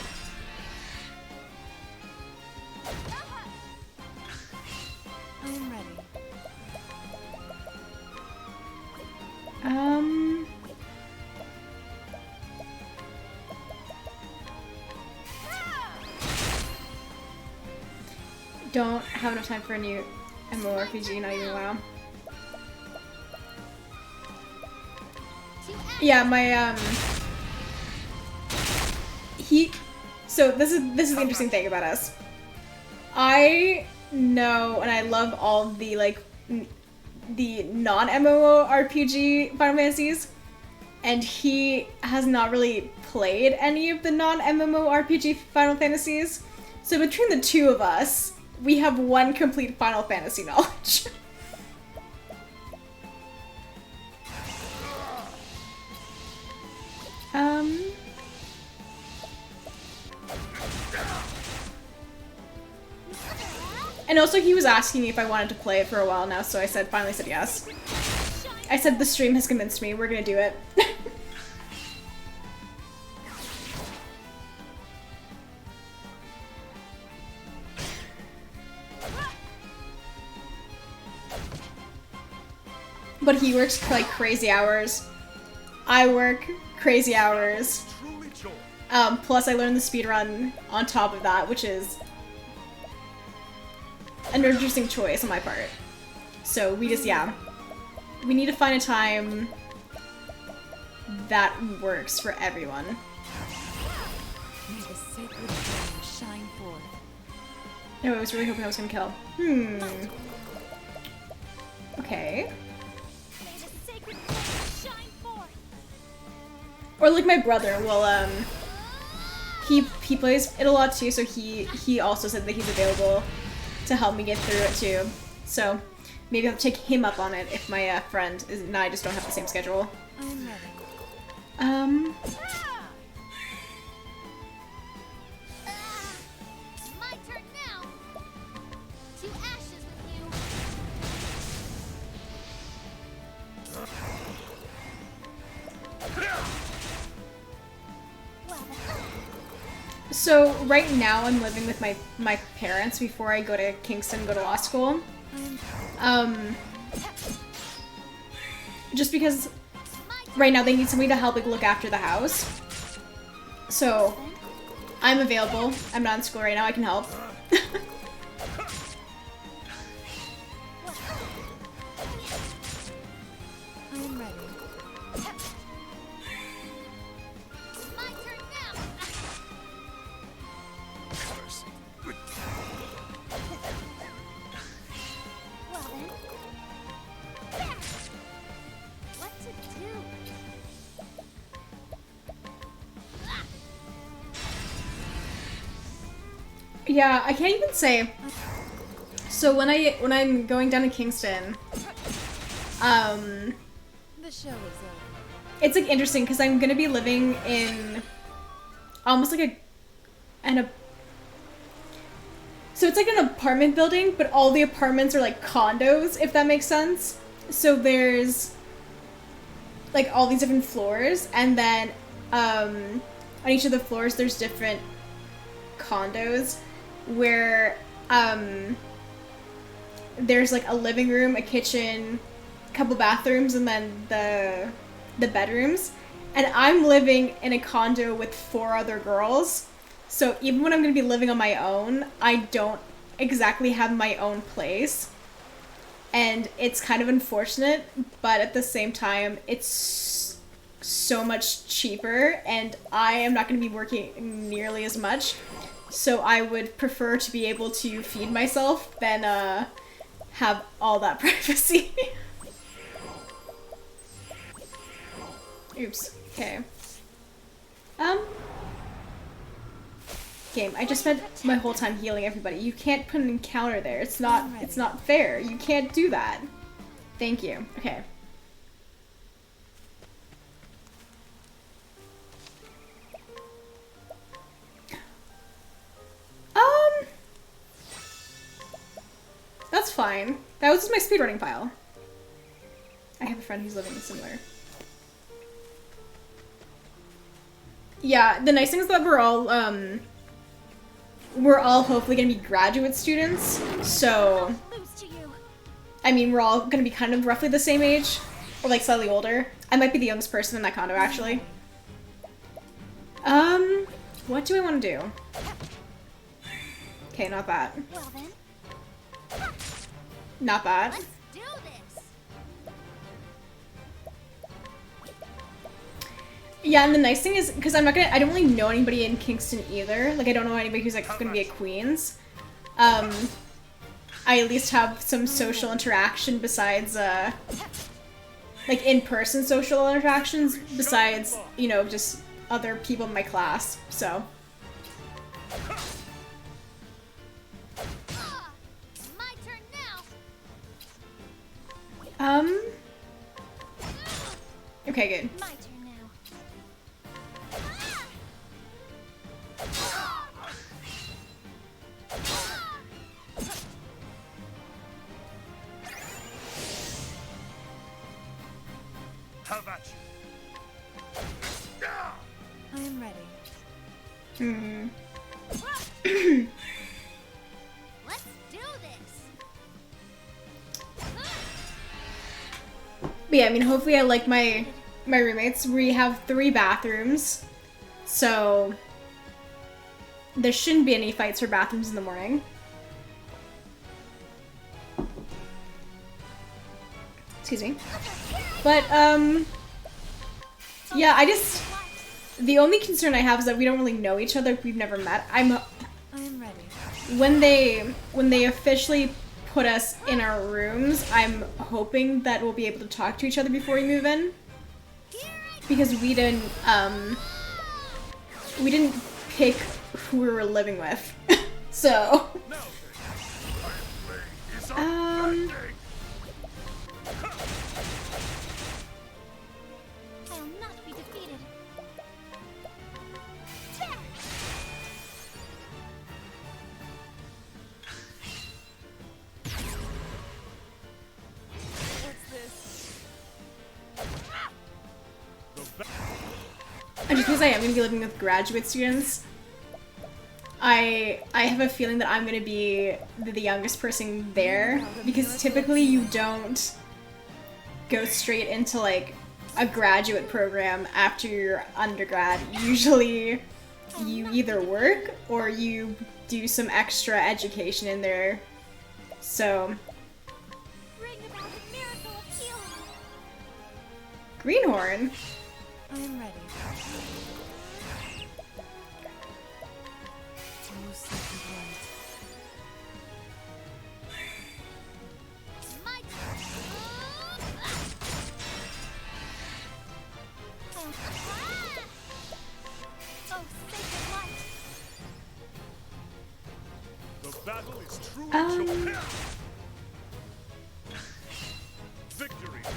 I'm ready. Um... Don't have enough time for a new MMORPG, not even WoW. Yeah, my, so this is the interesting thing about us. I know and I love all the, like, the non-MMORPG Final Fantasies, and he has not really played any of the non-MMORPG Final Fantasies. So between the two of us, we have one complete Final Fantasy knowledge. And also he was asking me if I wanted to play it for a while now, so I finally said yes. I said the stream has convinced me, we're gonna do it. But he works like crazy hours. I work crazy hours. Truly joy. Plus I learned the speedrun on top of that, which is an interesting choice on my part. So we just, yeah. We need to find a time that works for everyone. May the sacred flame shine forth. No, I was really hoping I was gonna kill. Okay. May the sacred flame shine forth. Or like my brother will, he plays it a lot too, so he also said that he's available to help me get through it too. So maybe I'll take him up on it if my friend and I just don't have the same schedule. I'm ready. My turn now. To ashes with you. So right now I'm living with my parents before I go to Kingston, go to law school. Just because right now they need somebody to help like look after the house. So I'm available. I'm not in school right now, I can help. I'm ready. My turn now. Well then. There. What to do? Yeah, I can't even say. So when I'm going down to Kingston, The show is over. it's like interesting because I'm gonna be living in almost like so it's like an apartment building, but all the apartments are like condos, if that makes sense. So there's like all these different floors, and then on each of the floors there's different condos where there's like a living room, a kitchen, a couple bathrooms, and then the bedrooms. And I'm living in a condo with 4 other girls. So even when I'm going to be living on my own, I don't exactly have my own place. And it's kind of unfortunate, but at the same time, it's so much cheaper, and I am not going to be working nearly as much. So I would prefer to be able to feed myself than have all that privacy. Oops. Okay. Game. I just spent my whole time healing everybody. You can't put an encounter there. It's not fair. You can't do that. Thank you. Okay. That's fine. That was just my speedrunning file. I have a friend who's living similar. Yeah, the nice thing is that we're all hopefully gonna be graduate students, so Lose to you. I mean we're all gonna be kind of roughly the same age. or like slightly older. I might be the youngest person in that condo, actually. What do I want to do? Okay, not that. Well then, Not that. Let's do this. Yeah, and the nice thing is, because I don't really know anybody in Kingston either. Like, I don't know anybody who's, like, gonna be at Queens. I at least have some social interaction besides, like, in-person social interactions besides, you know, just other people in my class, so. My turn now. Okay, good. my turn now. Have at you. I am ready. Let's do this. But yeah, I mean, hopefully I like my roommates. We have 3 bathrooms, so there shouldn't be any fights for bathrooms in the morning. Excuse me. But, yeah, the only concern I have is that we don't really know each other. We've never met. I am ready. When they officially put us in our rooms, I'm hoping that we'll be able to talk to each other before we move in. Because we didn't pick who we were living with. So, I will not be defeated. and just because I am going to be living with graduate students, I have a feeling that I'm going to be the youngest person there, because typically you don't go straight into like a graduate program after your undergrad. Usually you either work or you do some extra education in there. So, Bring about the miracle of healing. Greenhorn. I am ready. Oh, sacred light. My turn. Oh, sacred light. The battle is truly Um, victory. I...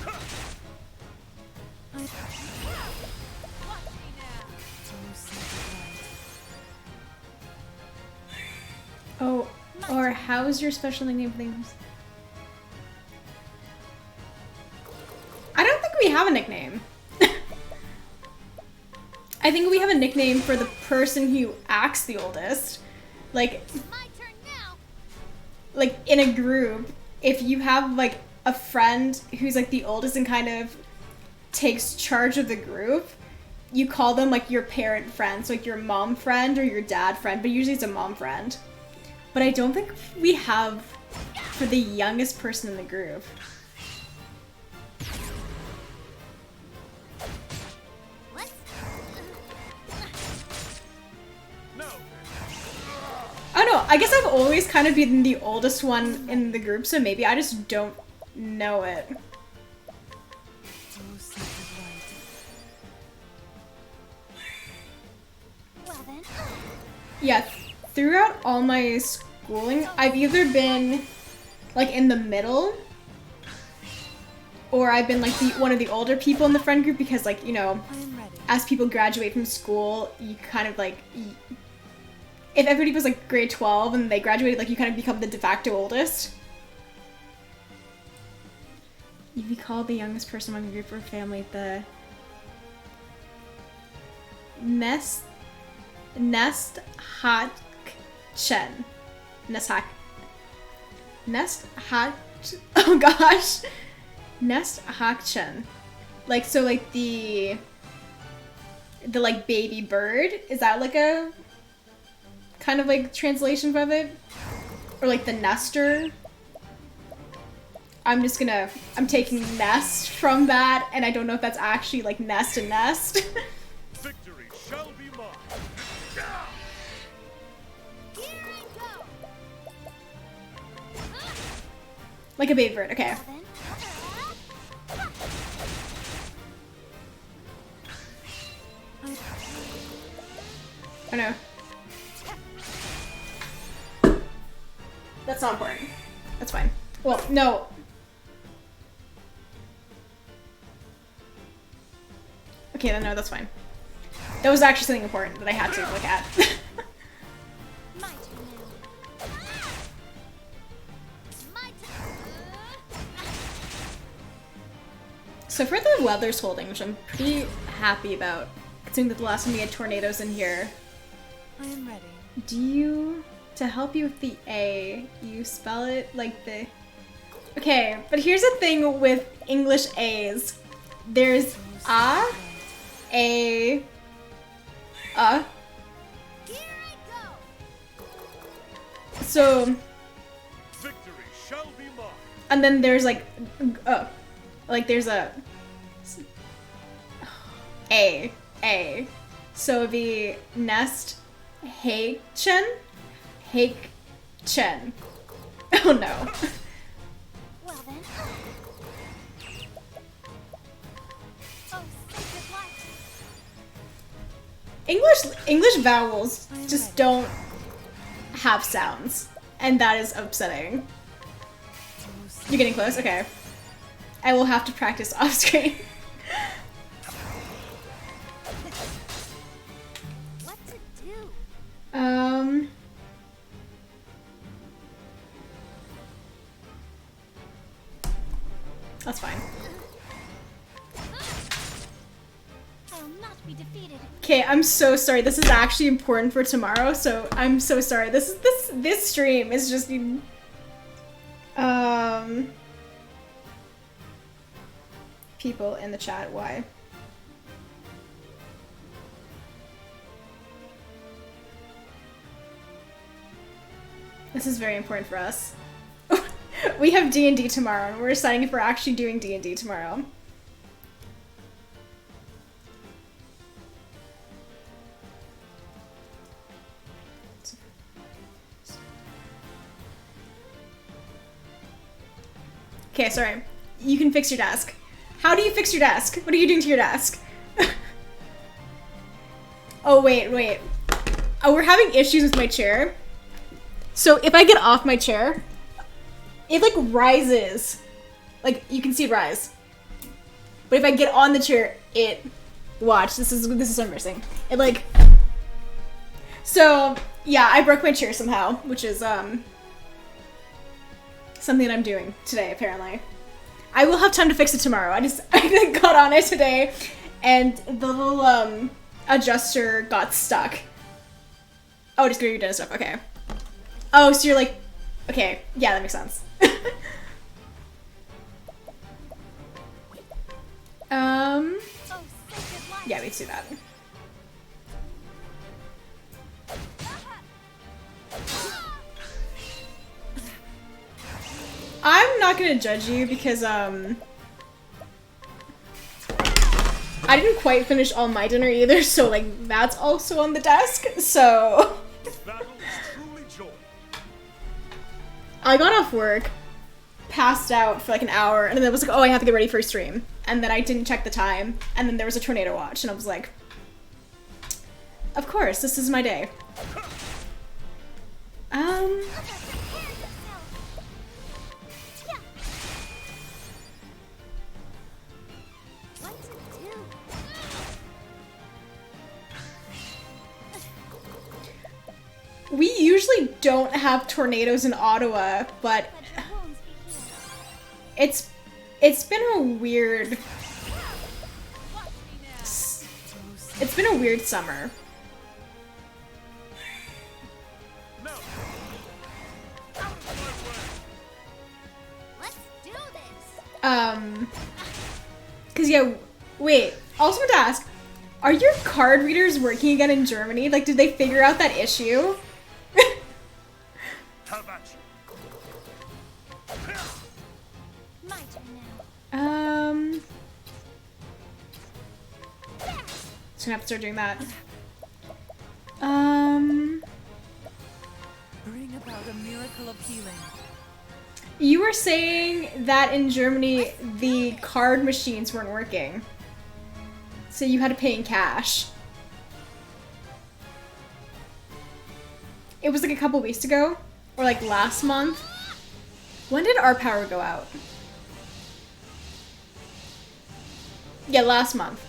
Watch me now. Oh, sacred light. Oh, or how's your special nickname things? I don't think we have a nickname. I think we have a nickname for the person who acts the oldest. Like, My turn now. like in a group, if you have like a friend who's like the oldest and kind of takes charge of the group, you call them like your parent friend, so like your mom friend or your dad friend, but usually it's a mom friend. But I don't think we have for the youngest person in the group. Let's. No. I don't know, I guess I've always kind of been the oldest one in the group, so maybe I just don't know it. Oh, sacred light. Well then, Yeah, throughout all my schooling, I've either been like in the middle, or I've been like one of the older people in the friend group, because like, you know, I am ready. as people graduate from school, you kind of like, if everybody was like grade 12 and they graduated, like you kind of become the de facto oldest. You'd be called the youngest person among your group or family, the Nest Hot Chen. Nest Hot. Oh gosh. Nest Hakchen. Like, so like the like baby bird, is that like a kind of like translation of it? Or like the nester? I'm taking nest from that, and I don't know if that's actually like nest and nest. Victory shall be mine. Here I go. Like a baby bird, okay. Well then, Oh no. That's not important. That's fine. Well, no. Okay, then no, that's fine. That was actually something important that I had to look at. my turn now. My turn. So for the weather's holding, which I'm pretty happy about, considering that the last time we had tornadoes in here, I am ready. do you, to help you with the A, you spell it like the... Okay, but here's the thing with English A's. There's A, Here I go. so, Victory shall be mine. and then there's like there's a A. So it'd be nest Haken. Oh no. Well then. Oh, sacred light. English vowels I'm just ready. don't have sounds, and that is upsetting. You're getting close? Okay. I will have to practice off screen. What to do? That's fine. I'll not be defeated. Okay, I'm so sorry. This is actually important for tomorrow, so I'm so sorry. This stream is just people in the chat, why? This is very important for us. We have D&D tomorrow, and we're deciding if we're actually doing D&D tomorrow. Okay, sorry. You can fix your desk. How do you fix your desk? What are you doing to your desk? Oh, wait. Oh, we're having issues with my chair. So if I get off my chair, it like rises. Like you can see it rise. But if I get on the chair, watch, this is so embarrassing. It like, so yeah, I broke my chair somehow, which is something that I'm doing today, apparently. I will have time to fix it tomorrow. I got on it today, and the little adjuster got stuck. Oh, just go to your data stuff. Okay. Oh, so you're like, okay, yeah, that makes sense. Oh, sacred light. Yeah, we can do that. I'm not gonna judge you because I didn't quite finish all my dinner either, so like that's also on the desk. So This battle is truly joy. I got off work, passed out for like an hour, and then I was like, oh, I have to get ready for a stream. And then I didn't check the time, and then there was a tornado watch, and I was like, of course, this is my day. What to do? We usually don't have tornadoes in Ottawa, but Let your wounds be healed. it's been a weird summer. No. Out of my way. Let's do this. yeah, wait. Also want to ask, are your card readers working again in Germany? Like, did they figure out that issue? Have at you. My turn now. Just gonna have to start doing that. Bring about a miracle of healing. You were saying that in Germany, the card machines weren't working. So you had to pay in cash. It was like a couple weeks ago, or like last month. When did our power go out? Yeah, last month.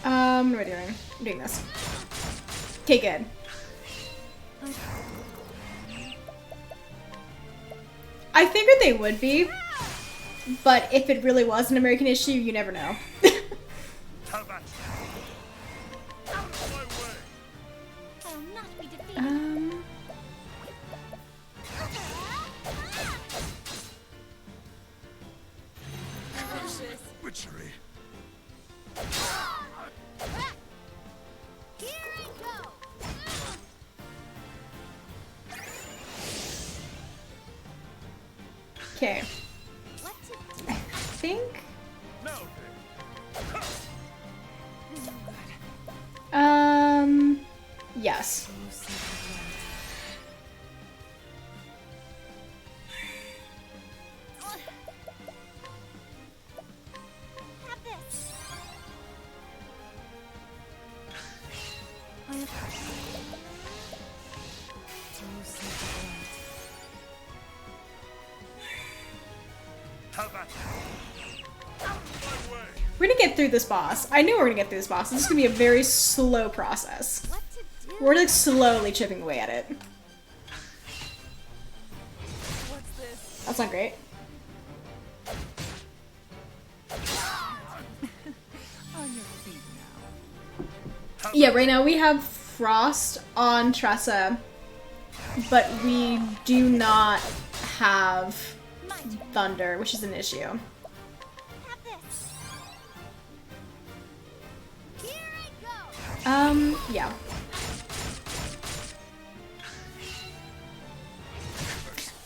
What am I doing? I'm doing this. Okay, good. I figured they would be, but if it really was an American issue, you never know. Have at you. Out of my way. I will not be defeated. Witchery. Here I go. Okay, What to do? I think. Now Yes. Have this. have at you. Out of my way. We're gonna get through this boss. I knew we were gonna get through this boss. This is gonna be a very slow process. What to do? We're like slowly chipping away at it. What's this? That's not great. On your feet now. Yeah, right now we have Frost on Tressa, but we do not have My turn. Thunder, which is an issue. Have this. Here I go. Yeah.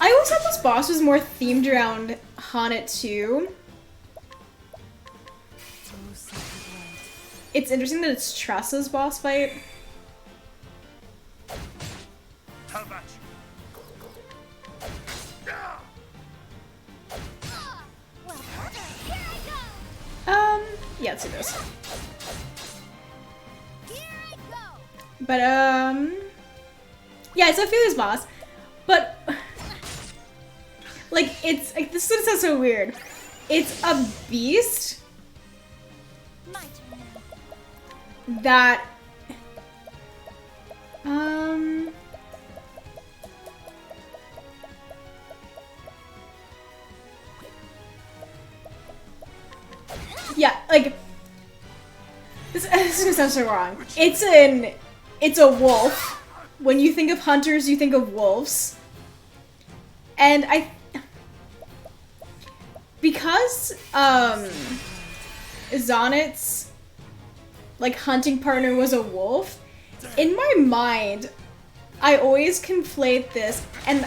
I always thought this boss was more themed around Haunted too. It's interesting that it's Tressa's boss fight. Have at you. Well, Here I go. Yeah, let's do this. Here I go. But, yeah, it's a Philly's boss, but, like, it's, like, this is gonna sound so weird. It's a beast my turn now. that, yeah, like, this is gonna sound so wrong. It's a wolf. When you think of hunters, you think of wolves. And because, Zonnet's, like, hunting partner was a wolf, in my mind, I always conflate this and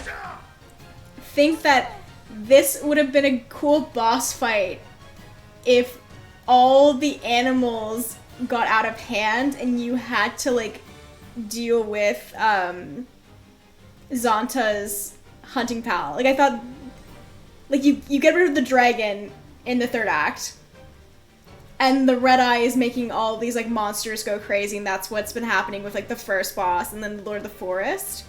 think that this would have been a cool boss fight if all the animals got out of hand and you had to, like, deal with Zonta's hunting pal. Like, I thought, like, you get rid of the dragon in the third act, and the red eye is making all these, like, monsters go crazy, and that's what's been happening with, like, the first boss and then the Lord of the Forest.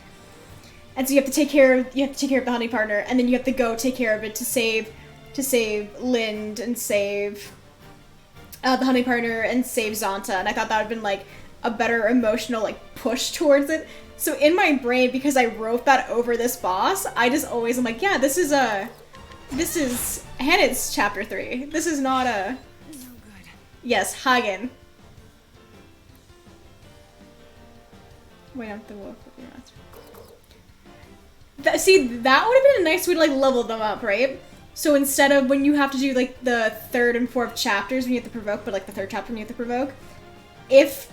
And so you have to take care of the hunting partner, and then you have to go take care of it to save Lind and save the hunting partner and save Zonta. And I thought that would have been, like, a better emotional, like, push towards it. So in my brain, because I wrote that over this boss, I just always am like, yeah, this is Hannah's chapter 3. This is not a... No good. Yes, Hagen. Wait, I'm the wolf with your master. See, that would have been a nice way to like level them up, right? So instead of when you have to do like the 3rd and 4th chapters when you have to provoke, but like the 3rd chapter when you have to provoke, if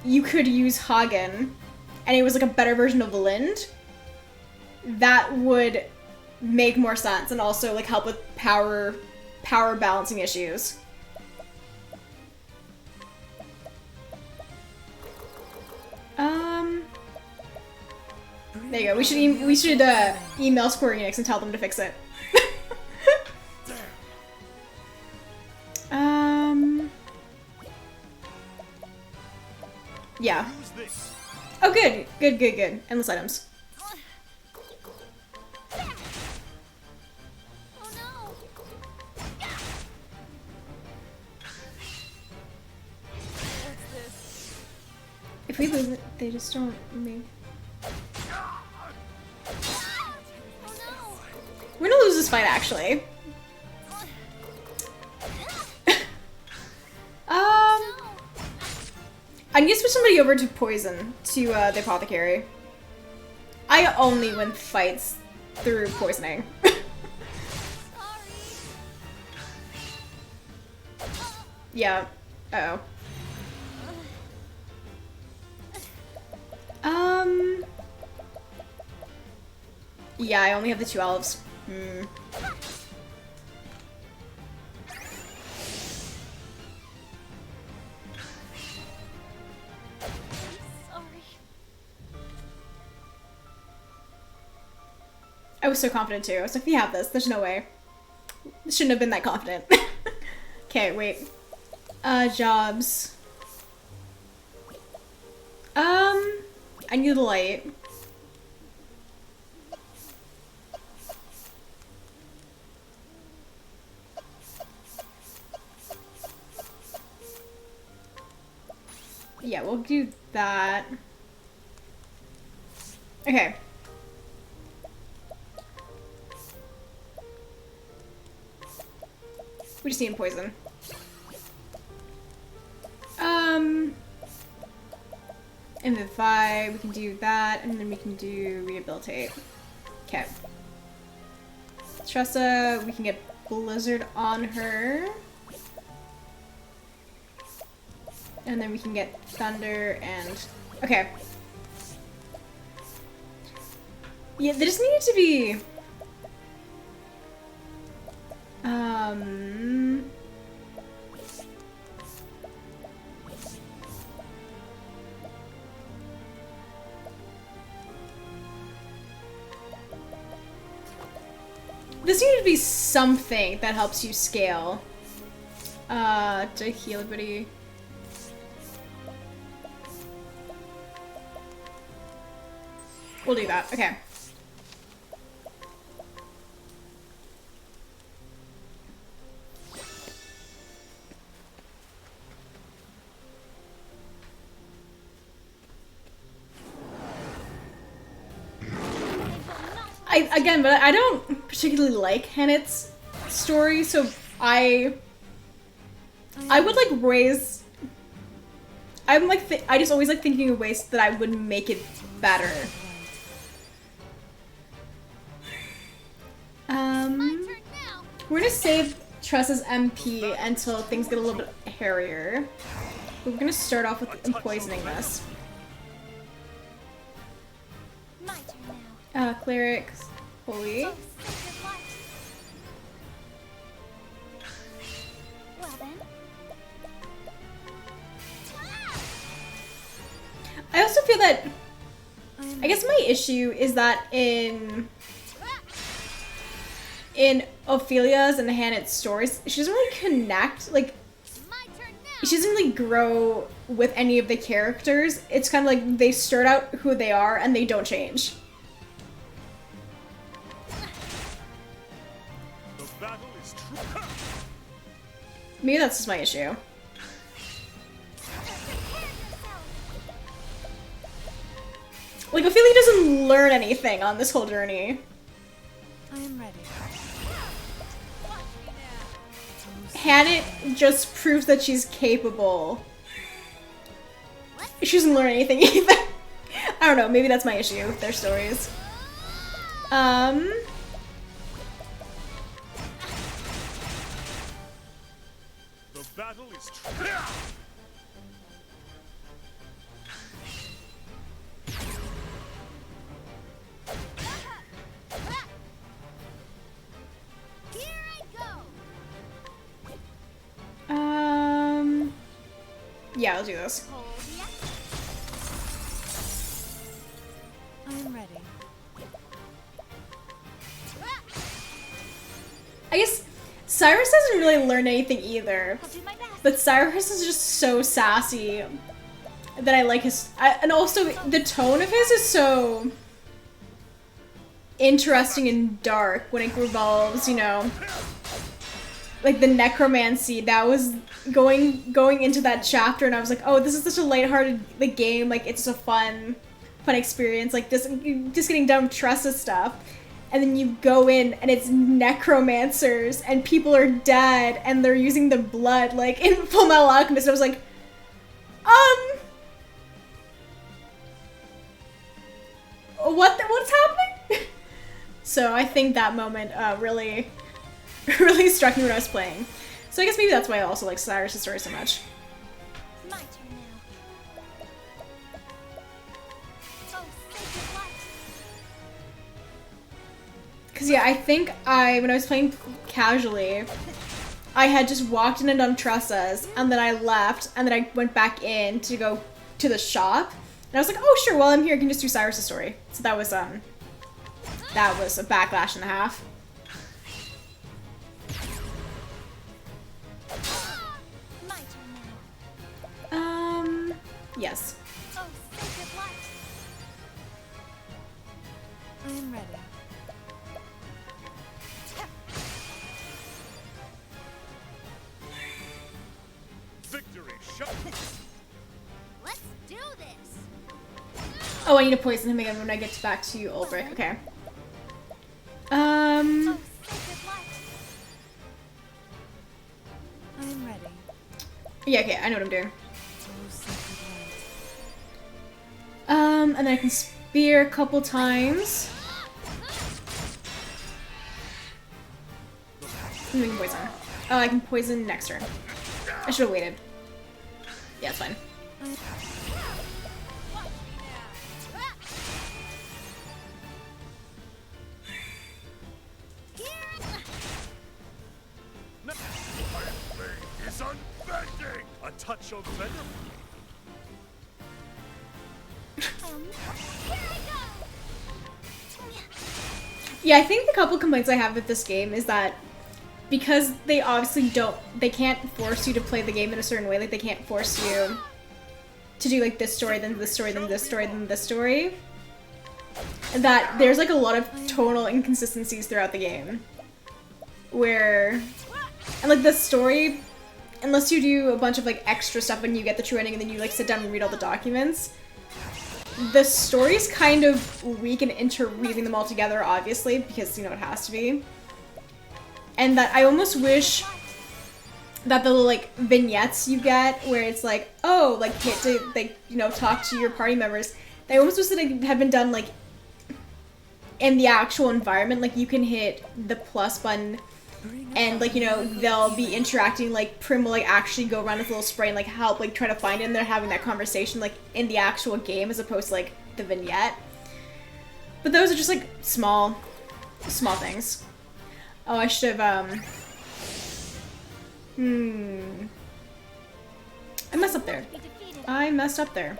you could use Hagen and it was like a better version of Lind, that would make more sense and also like help with power balancing issues. There you go. We should email Square Enix and tell them to fix it. Yeah. Use this. Oh, good. Endless items. Oh no! What's this? If we lose it, they just don't make... Oh no! We're gonna lose this fight, actually. I need to switch somebody over to poison, to the apothecary. I only win fights through poisoning. Yeah. Uh-oh. Yeah, I only have the 2 olives. Sorry. I was so confident too. I was like, we have this. There's no way. Shouldn't have been that confident. Okay, wait. Jobs. I need a light. Yeah, we'll do that. Okay. We just need poison. And then 5, we can do that, and then we can do rehabilitate. Okay. Tressa, we can get Blizzard on her. And then we can get Thunder and... Okay. Yeah, they just needed to be... This needed to be something that helps you scale. To heal everybody. We'll do that. Okay. But I don't particularly like Hennet's story, so I would like raise. I'm like I just always like thinking of ways that I would make it better. We're gonna save Tressa's MP until things get a little bit hairier. But we're gonna start off with poisoning this. My turn now. Cleric, holy. Oh, sacred light. Well then. I also feel that, I guess my issue is that in Ophelia's and Hannah's stories, she doesn't really connect, like, My turn now. she doesn't really grow with any of the characters. It's kind of like they start out who they are and they don't change. The battle is true. Maybe that's just my issue. Like, Ophelia doesn't learn anything on this whole journey. I am ready. Hannah just proves that she's capable. She doesn't learn anything either. I don't know, maybe that's my issue with their stories. The battle is Here I go. Yeah, I'll do this. Hold ya. I'm ready. I guess Cyrus doesn't really learn anything either, I'll do my best. but Cyrus is just so sassy that I like his, and also the tone of his is so interesting and dark when it revolves, you know, like the necromancy that was going into that chapter, and I was like, oh, this is such a lighthearted like game, like it's just a fun experience, like just getting done with Tressa stuff. And then you go in and it's necromancers and people are dead and they're using the blood like in Full Metal Alchemist. I was like, what's happening? So I think that moment really struck me when I was playing. So I guess maybe that's why I also like Cyrus' story so much. My turn now. Oh, sacred light. Cause yeah, I think when I was playing casually, I had just walked in and done Tressa's, and then I left, and then I went back in to go to the shop, and I was like, oh sure, while I'm here, I can just do Cyrus' story. So that was a backlash and a half. My turn now. Yes. Oh, sacred light. I'm ready. victory shot. Let's do this. Oh, I need to poison him again when I get back to Ulbrich. Okay. Oh, sacred light. I'm ready. Yeah, okay, I know what I'm doing. Oh, sacred light. And then I can spear a couple times. And then we can poison. Oh, I can poison next turn. I should have waited. Yeah, it's fine. My blade is unbending. A touch of venom. Yeah, I think the couple complaints I have with this game is that because they obviously they can't force you to play the game in a certain way, like they can't force you to do like this story, then this story, then this story, then this story, that there's like a lot of tonal inconsistencies throughout the game. Where, and like the story, unless you do a bunch of like extra stuff when you get the true ending and then you like sit down and read all the documents, the story's kind of weak in interweaving them all together, obviously, because, you know, it has to be. And that I almost wish that the little, like, vignettes you get, where it's like, oh, like, hit to, like, you know, talk to your party members, they almost wish that it had been done, like, in the actual environment. Like, you can hit the plus button, and, like, you know, they'll be interacting, like, Prim will, like, actually go around with a little spray and, like, help, like, try to find it, and they're having that conversation, like, in the actual game, as opposed to, like, the vignette. But those are just, like, small things. Oh, I should have, I messed up there. I messed up there.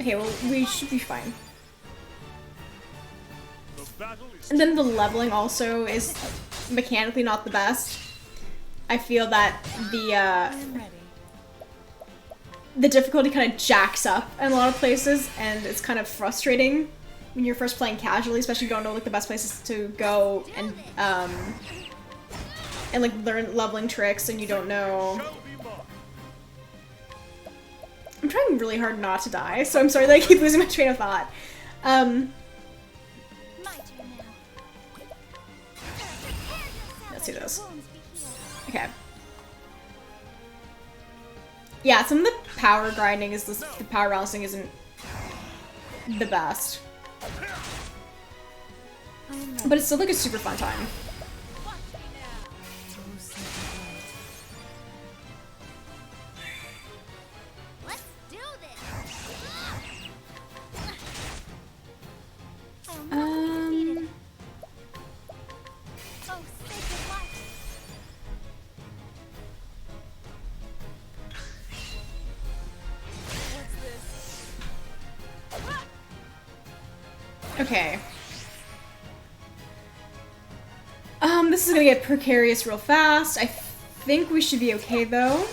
Okay, well, we should be fine. The battle is And then the leveling also is mechanically not the best. I feel that I'm ready. the difficulty kind of jacks up in a lot of places, and it's kind of frustrating when you're first playing casually, especially if you don't know like the best places to go and like learn leveling tricks, and you don't know. shall be mine. I'm trying really hard not to die, so I'm sorry that I keep losing my train of thought. My turn now. Let's do this. Wounds be healed. Okay. Yeah, some of the power grinding is the power balancing isn't the best. But it's still like a super fun time. Let's do this. I'll not be defeated. Oh, sacred light. Okay. This is gonna get precarious real fast. I think we should be okay though.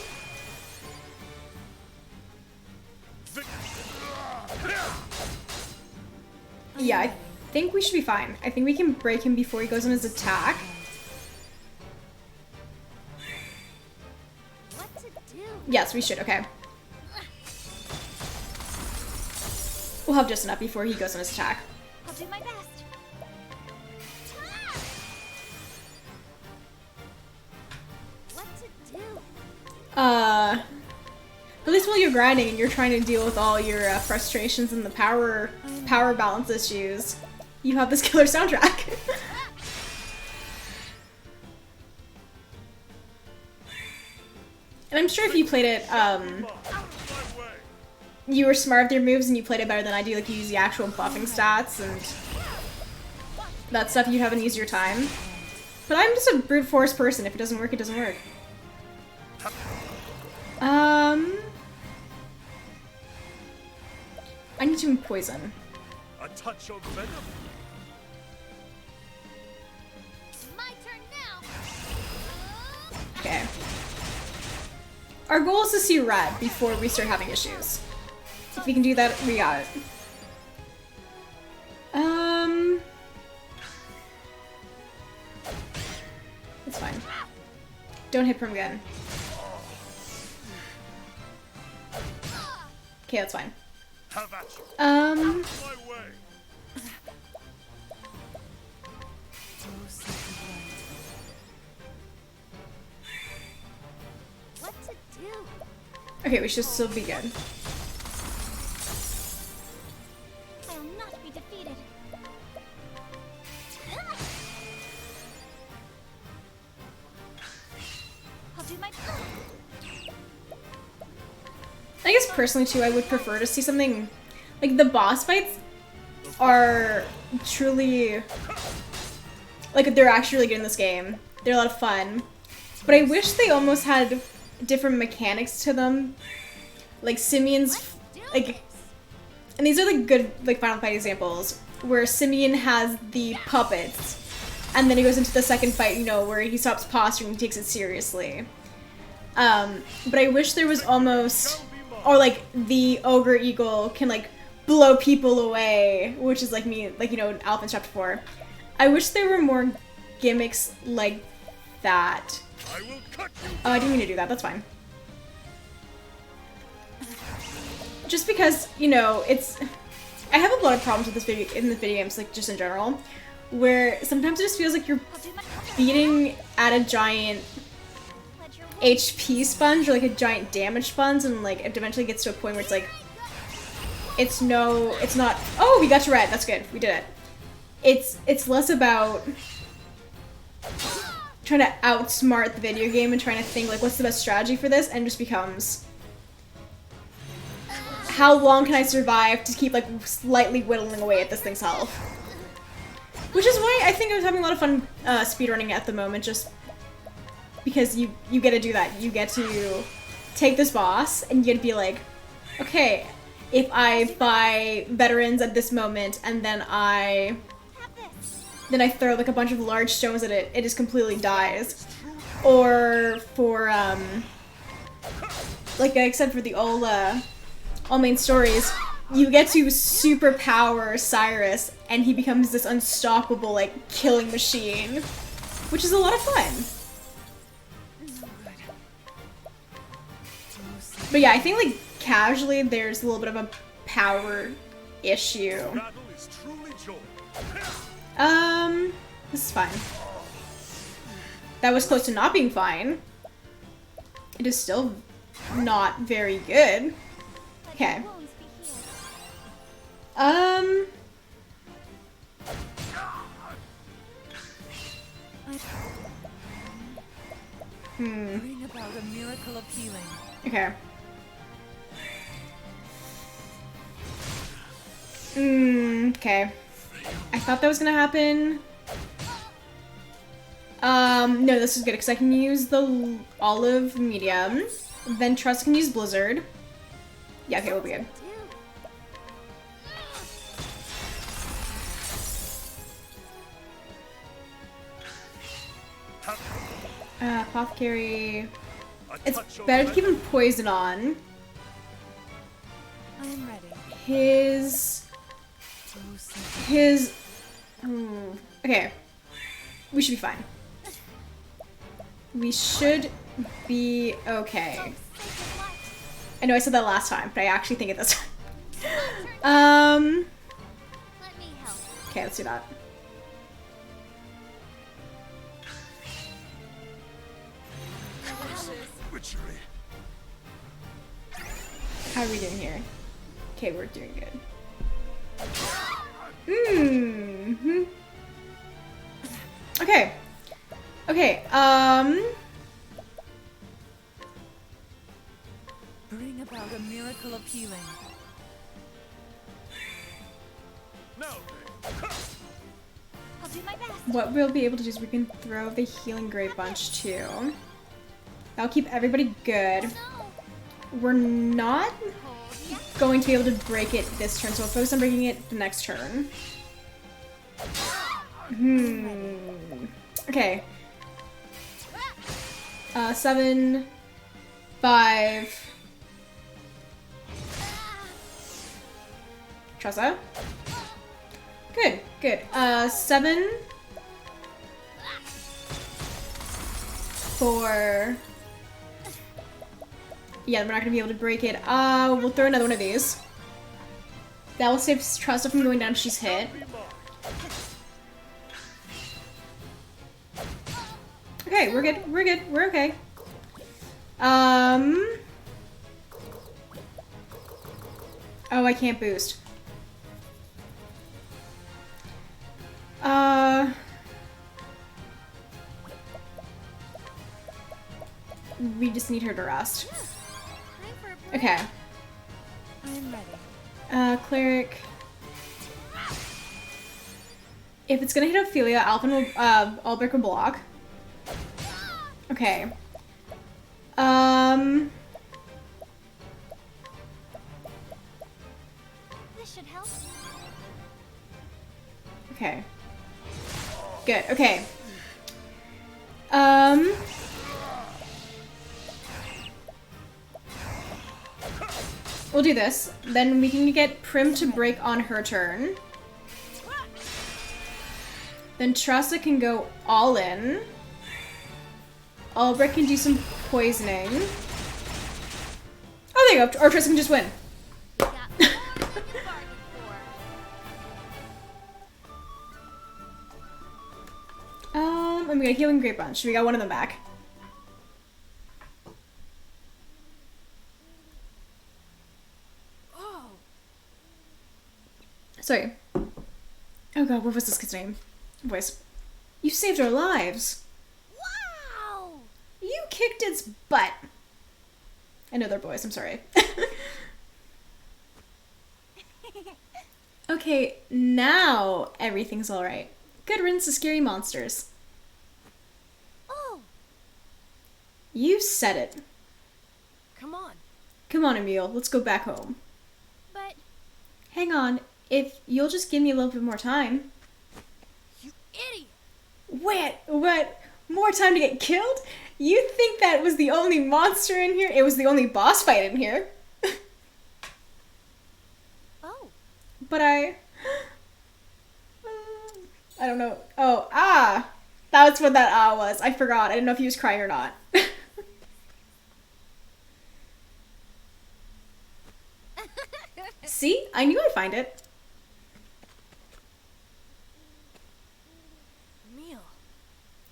Yeah, I think we should be fine. I think we can break him before he goes on his attack. What to do? Yes, we should, okay. We'll have just enough before he goes on his attack. I'll do my best. What to do? At least while you're grinding and you're trying to deal with all your frustrations and the power balance issues, you have this killer soundtrack. And I'm sure if you played it, you were smart with your moves and you played it better than I do, like you use the actual buffing stats and that stuff, you'd have an easier time. But I'm just a brute force person. If it doesn't work, it doesn't work. I need to poison. A touch of venom. My turn now. Okay. Our goal is to see red before we start having issues. If we can do that, we got it. It's fine. Don't hit Prim again. Okay, that's fine. Have at you. Um, My way. What to do? okay, we should still be good. I'll not be defeated. I'll do my best. I guess personally too, I would prefer to see something like the boss fights are truly like they're actually really good in this game. They're a lot of fun, but I wish they almost had different mechanics to them, like Simeon's like, and these are like good like Final Fight examples where Simeon has the puppets, and then he goes into the second fight, you know, where he stops posturing and takes it seriously. But I wish there was almost, or like the Ogre Eagle can like blow people away, which is like me, like, you know, in Alpha in Chapter 4. I wish there were more gimmicks like that. I will cut you. Oh, I didn't mean to do that, that's fine. Just because, you know, it's, I have a lot of problems with this video, in the video games, like just in general, where sometimes it just feels like you're I'll do my best. beating at a giant Let your will HP sponge or like a giant damage sponge, and like it eventually gets to a point where it's like it's not, oh, we got to red, that's good, we did it. It's less about trying to outsmart the video game and trying to think like what's the best strategy for this, and just becomes how long can I survive to keep like slightly whittling away at this thing's health. Which is why I think I was having a lot of fun speedrunning at the moment, just because you get to do that. You get to take this boss and you get to be like, okay, if I buy veterans at this moment and then I throw like a bunch of large stones at it, it just completely dies. Or for like I said, for the all main stories, you get to superpower Cyrus and he becomes this unstoppable like killing machine, which is a lot of fun. But yeah, I think like casually there's a little bit of a power issue. Battle is truly joy. This is fine. That was close to not being fine. It is still not very good. Okay. wounds be healed. Bring about a miracle of healing. Okay. Okay. I thought that was gonna happen. No, this is good because I can use the olive medium. Then Trust can use Blizzard. Yeah, okay, we'll be good. Apothecary. It's better to keep him poison on. I am ready. His. Okay. We should be fine. We should be okay. I know I said that last time, but I actually think it this time. Let me help. Okay, let's do that. Witchery. How are we doing here? Okay, we're doing good. Okay. Okay, Bring about a miracle of healing. No. I'll do my best. what we'll be able to do is we can throw the healing great bunch too. That'll keep everybody good. We're not going to be able to break it this turn, so we'll focus on breaking it the next turn. Okay. 7, 5. Tressa? Good, good. 7. 4. Yeah, we're not gonna be able to break it. We'll throw another one of these. That will save Tressa from going down if she's hit. Okay, we're good, we're good, we're okay. Oh, I can't boost. We just need her to rest. Okay. I am ready. Cleric. If it's gonna hit Ophelia, Alvin will, Albrecht will block. Okay. This should help. Okay. Good, okay. We'll do this. Then we can get Prim to break on her turn. Then Tressa can go all in. Albrecht can do some poisoning. Oh, there you go. Or Tressa can just win. Got more than you bargained for. And we got a healing great bunch. We got one of them back. Oh, Sorry. Oh god, what was this kid's name? Voice. You saved our lives. wow! You kicked its butt. I know they're boys, I'm sorry. Okay, now everything's alright. Good riddance to scary monsters. Oh, You said it. come on. Come on, Emil, let's go back home. But Hang on, if you'll just give me a little bit more time. you idiot! What? More time to get killed? You think that was the only monster in here? It was the only boss fight in here. Oh, But I don't know. Oh, ah! That's what that ah was. I forgot. I didn't know if he was crying or not. See? I knew I'd find it. Emil.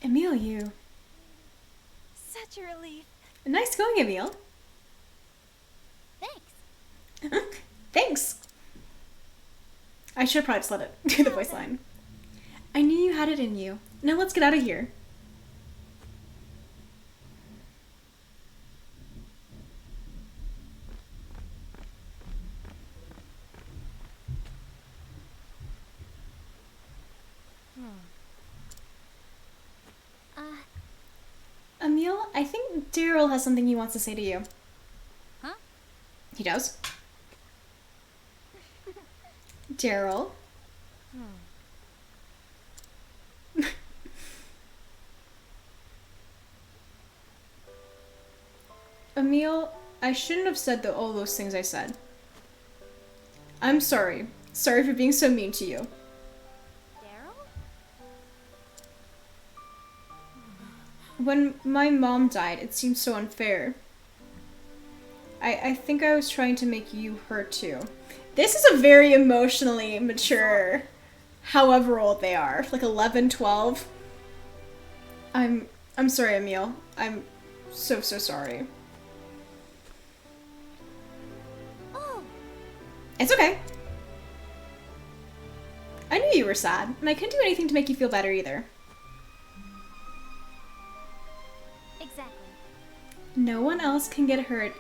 Emil, you. Such a relief. Nice going, Emil. Thanks. Thanks. I should probably just let it do the voice line. I knew you had it in you. Now let's get out of here. I think Daryl has something he wants to say to you. Huh? He does? Daryl? Emil, I shouldn't have said all those things I said. I'm sorry. Sorry for being so mean to you. Daryl? When my mom died, it seemed so unfair. I think I was trying to make you hurt too. This is a very emotionally mature, however old they are. Like 11, 12. I'm sorry, Emil. I'm so sorry. Oh, It's okay. I knew you were sad, and I couldn't do anything to make you feel better either. exactly. No one else can get hurt.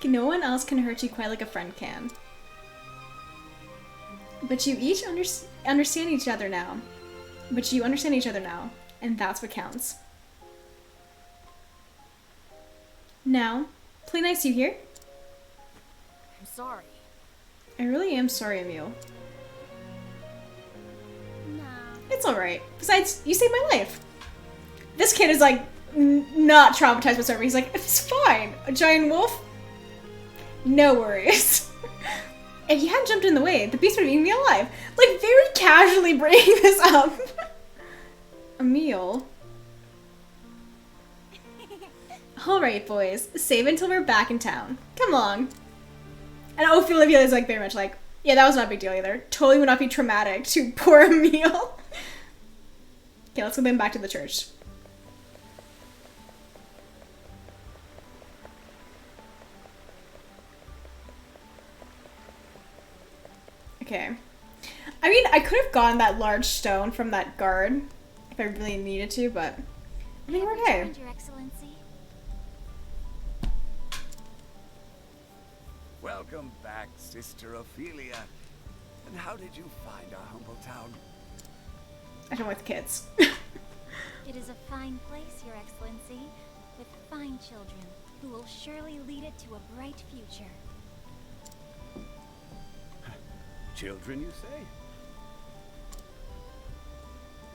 No one else can hurt you quite like a friend can. But you each understand each other now. But you understand each other now, and that's what counts. Now, play nice, you hear? I'm sorry. I really am sorry, Emil. Nah. It's alright. Besides, you saved my life. This kid is like, not traumatized whatsoever. He's like, it's fine. A giant wolf? No worries. If you hadn't jumped in the way, the beast would have eaten me alive. Like, very casually bringing this up. Emil. Alright, boys. Save until we're back in town. Come along. And Ophelia is like very much like, yeah, that was not a big deal either. Totally would not be traumatic to poor Emil. Okay, let's go then back to the church. Okay. I mean, I could have gotten that large stone from that guard if I really needed to, but I think we're okay. Your Excellency. Welcome back, Sister Ophelia. And how did you find our humble town? I don't like kids. It is a fine place, Your Excellency, with fine children who will surely lead it to a bright future. Children, you say?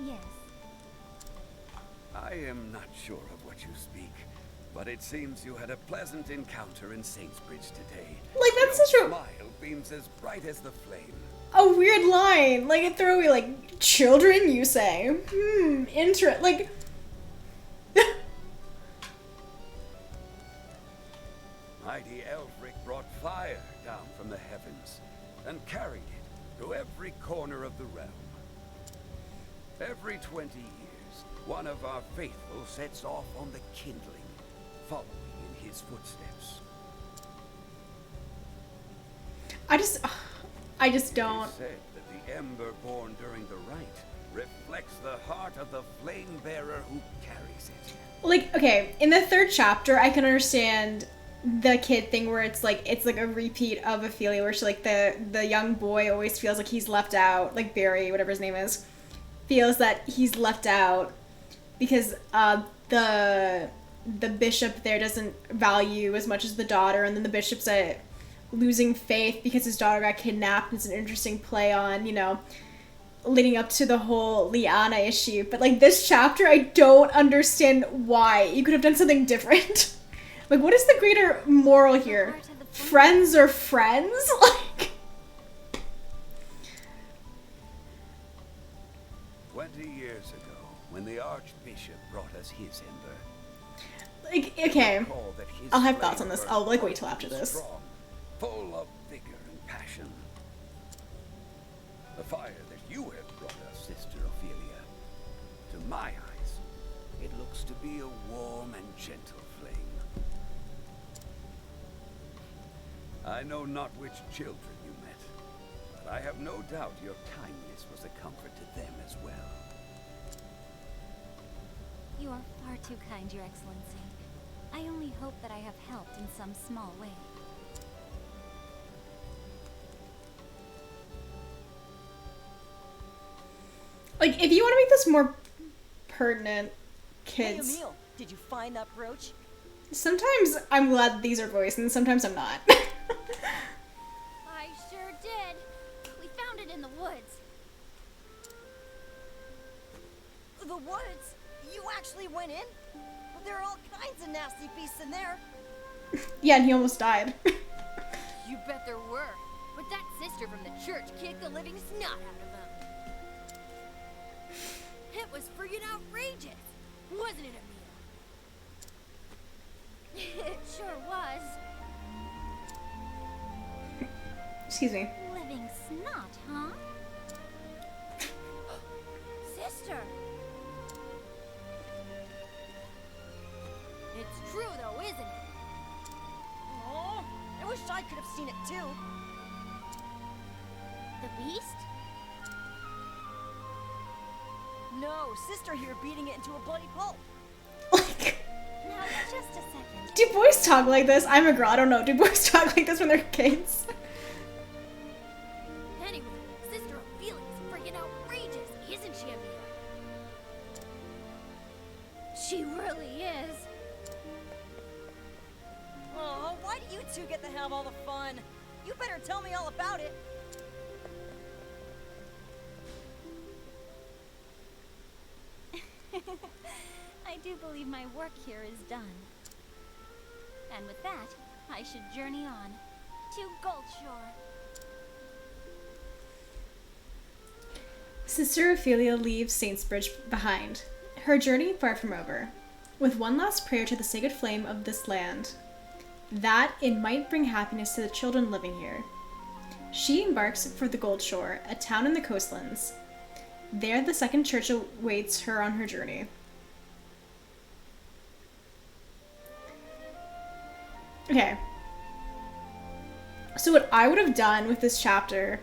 Yes. I am not sure of what you speak, but it seems you had a pleasant encounter in Saintsbridge today. Like, that's Your such a smile beams as bright as the flame. weird line. Like, it threw me like, children, you say? Like... Mighty Elfric brought fire down from the heavens and carried it to every corner of the realm. Every 20 years, one of our faithful sets off on the kindling, following in his footsteps. I just don't. It is said that the ember born during the rite reflects the heart of the flame bearer who carries it. Like, okay, in the third chapter, I can understand the kid thing where it's like a repeat of Ophelia, where she, like, the young boy always feels like he's left out, like Barry, whatever his name is, feels that he's left out because the bishop there doesn't value as much as the daughter, and then the bishop's losing faith because his daughter got kidnapped. It's an interesting play on, you know, leading up to the whole Liana issue. But, like, this chapter, I don't understand why. You could have done something different. Like, what is the greater moral here? Friends are friends? Like... 20 years ago, when the Archbishop brought us his ember, Like, okay. recall that his I'll have flame thoughts on this. burned I'll, like, wait bright till after and this. strong, full of vigor and passion. The fire that you have brought us, Sister Ophelia, to my eyes, it looks to be a warm and gentle flame. I know not which children you met, but I have no doubt your kindness was a comfort to them as well. You are far too kind, Your Excellency. I only hope that I have helped in some small way. Like, if you want to make this more pertinent, Hey, kids... Emil, did you find that brooch? Sometimes I'm glad these are voiced, and sometimes I'm not. I sure did. We found it in the woods. The woods? You actually went in? But there are all kinds of nasty beasts in there. Yeah, and he almost died. You bet there were. But that sister from the church kicked the living snot out of them. It was friggin' outrageous, wasn't it, Emil? It sure was. Excuse me. Living snot, huh? Sister! It's true though, isn't it? Oh, I wish I could have seen it too. The beast? No, sister here beating it into a bloody pulp. Like, Now, just a second. do boys talk like this? I'm a girl, I don't know. Do boys talk like this when they're kids? Anyway, Sister Ophelia's friggin' outrageous, isn't she, Emil? She really is. Oh, why do you two get to have all the fun? You better tell me all about it. I do believe my work here is done. And with that, I should journey on to Goldshore. Sister Ophelia leaves Saintsbridge behind, her journey far from over, with one last prayer to the sacred flame of this land, that it might bring happiness to the children living here. She embarks for the Goldshore, a town in the coastlands. There, the second church awaits her on her journey. Okay. So what I would have done with this chapter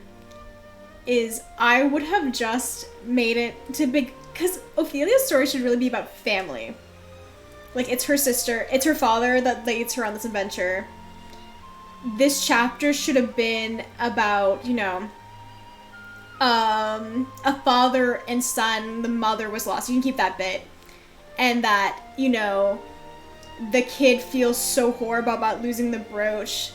is I would have just made it to big, because Ophelia's story should really be about family. Like, it's her sister, it's her father that leads her on this adventure. This chapter should have been about, you know, a father and son, the mother was lost. You can keep that bit. And that, you know, the kid feels so horrible about losing the brooch.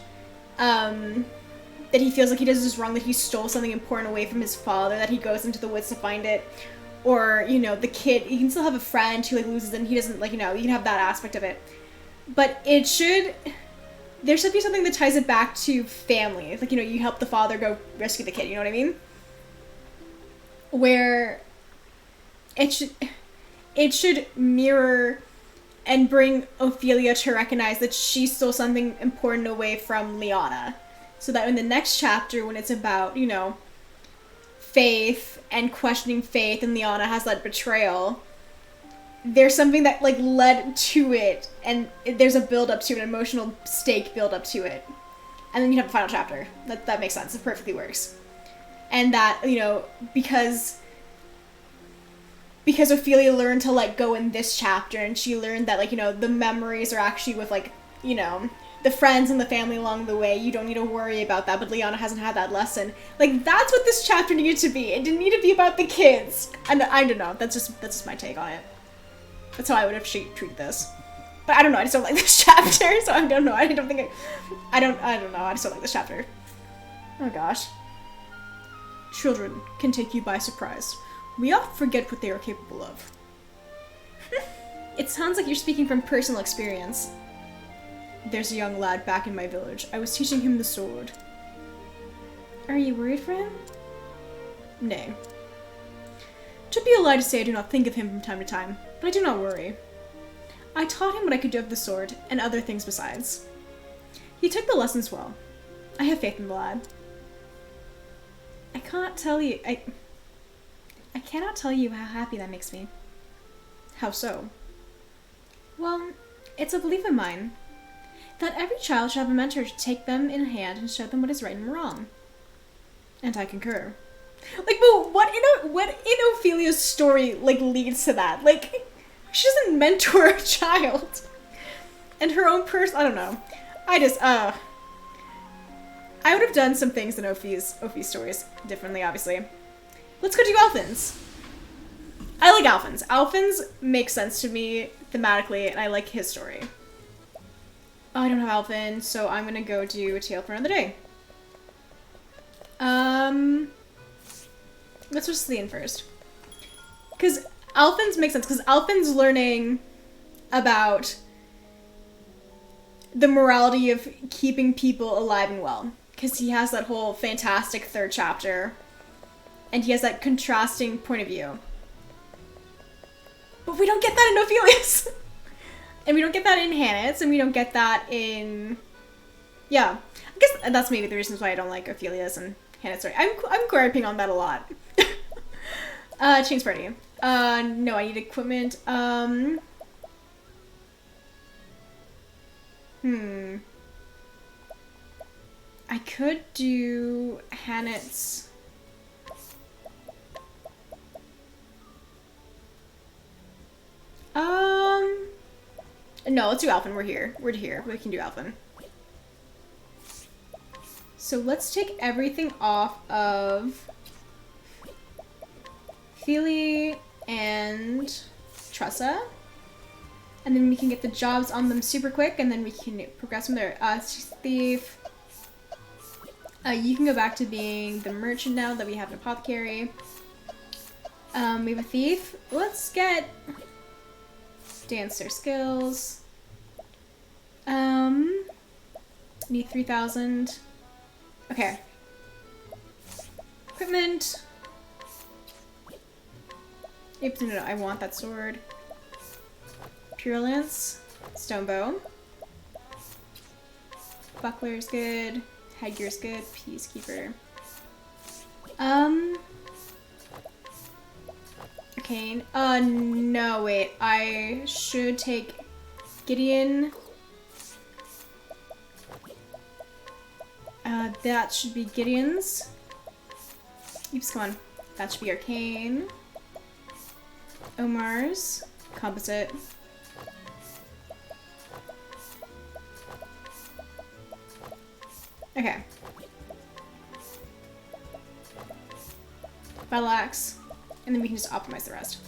That he feels like he does this wrong, that he stole something important away from his father, that he goes into the woods to find it. Or, you know, the kid, you can still have a friend who, like, loses it and he doesn't, like, you know, you can have that aspect of it. But it should, there should be something that ties it back to family. Like, you know, you help the father go rescue the kid, you know what I mean? Where it should mirror and bring Ophelia to recognize that she stole something important away from Liana. So that in the next chapter, when it's about, you know, faith and questioning faith, and Liana has that betrayal, there's something that, like, led to it, and there's a build-up to it, an emotional stake build-up to it. And then you have the final chapter. That makes sense. It perfectly works. And that, you know, because Ophelia learned to let go in this chapter, and she learned that, like, you know, the memories are actually with, like, you know, the friends and the family along the way. You don't need to worry about that, but Liana hasn't had that lesson. Like, that's what this chapter needed to be. It didn't need to be about the kids. And I don't know. That's just my take on it. That's how I would have treated this. But I don't know. I just don't like this chapter, so I don't know. I don't know. I just don't like this chapter. Oh gosh. Children can take you by surprise. We often forget what they are capable of. It sounds like you're speaking from personal experience. There's a young lad back in my village. I was teaching him the sword. Are you worried for him? Nay. To be a lie to say I do not think of him from time to time, but I do not worry. I taught him what I could do with the sword, and other things besides. He took the lessons well. I have faith in the lad. I cannot tell you how happy that makes me. How so? Well, it's a belief of mine that every child should have a mentor to take them in hand and show them what is right and wrong. And I concur. Like, but what in Ophelia's story, like, leads to that? Like, she doesn't mentor a child. And her own person, I don't know. I would have done some things in Ophi's stories differently, obviously. Let's go do Alphins. I like Alphins. Alphins make sense to me thematically, and I like his story. Oh, I don't have Alvin, so I'm gonna go do A Tale for Another Day. Let's just Leon first. Because Alvin's makes sense, because Alvin's learning about the morality of keeping people alive and well. Because he has that whole fantastic third chapter. And he has that contrasting point of view. But we don't get that in Ophelia's. And we don't get that in Hannah's, and we don't get that in... Yeah. I guess that's maybe the reasons why I don't like Ophelia's and Hannah's story. I'm griping on that a lot. Chains Party. No, I need equipment. I could do Hannah's... No, let's do Alvin. We're here. We're here. We can do Alvin. So let's take everything off of Feely and Tressa. And then we can get the jobs on them super quick, and then we can progress from there. Thief. You can go back to being the merchant now that we have an apothecary. We have a thief. Let's get dancer skills. Need 3,000. Okay. Equipment. Oops, no, I want that sword. Pure Lance. Stone bow. Buckler's good. Headgear's good. Peacekeeper. Arcane. No, wait. I should take Gideon. That should be Gideon's. Oops, come on. That should be Arcane. Omar's. Composite. Okay. Battle Axe. And then we can just optimize the rest.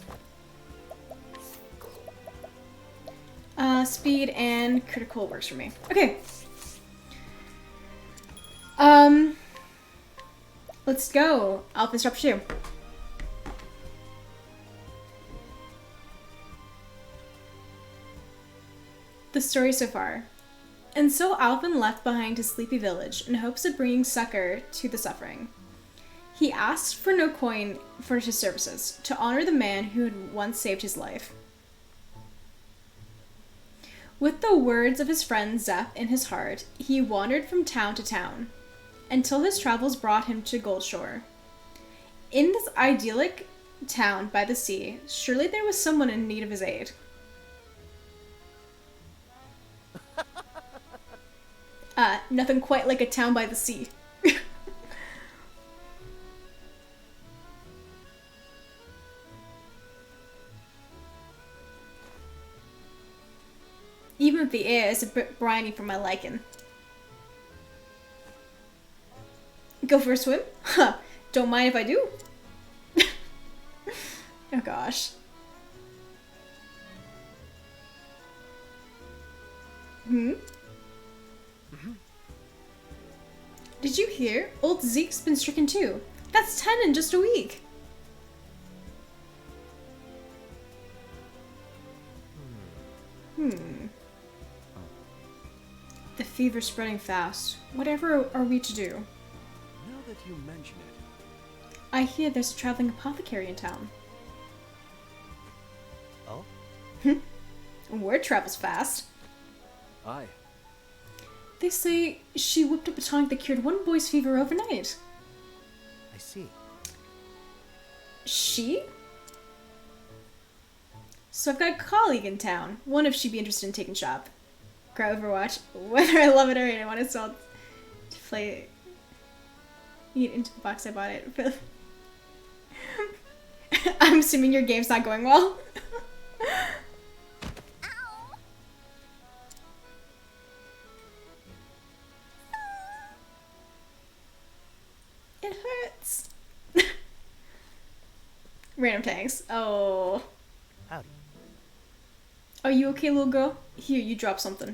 Speed and critical works for me. Okay. Let's go. Alpha Chapter 2. The story so far. And so Alvin left behind his sleepy village in hopes of bringing succor to the suffering. He asked for no coin for his services, to honor the man who had once saved his life. With the words of his friend Zeph in his heart, he wandered from town to town, until his travels brought him to Goldshore. In this idyllic town by the sea, surely there was someone in need of his aid. Nothing quite like a town by the sea. Even if the air is a bit briny for my liking. Go for a swim? Huh. Don't mind if I do. Oh gosh. Did you hear? Old Zeke's been stricken too. That's 10 in just a week. The fever's spreading fast. Whatever are we to do? Now that you mention it. I hear there's a traveling apothecary in town. Oh? Word travels fast. Aye. They say she whipped up a tonic that cured one boy's fever overnight. I see. She? So I've got a colleague in town. Wonder if she'd be interested in taking shop. Grow Overwatch. Whether I love it or hate it, I want to sell to play it into the box I bought it. I'm assuming your game's not going well. It hurts. Random tanks. Oh. Howdy. Are you okay, little girl? Here, you drop something.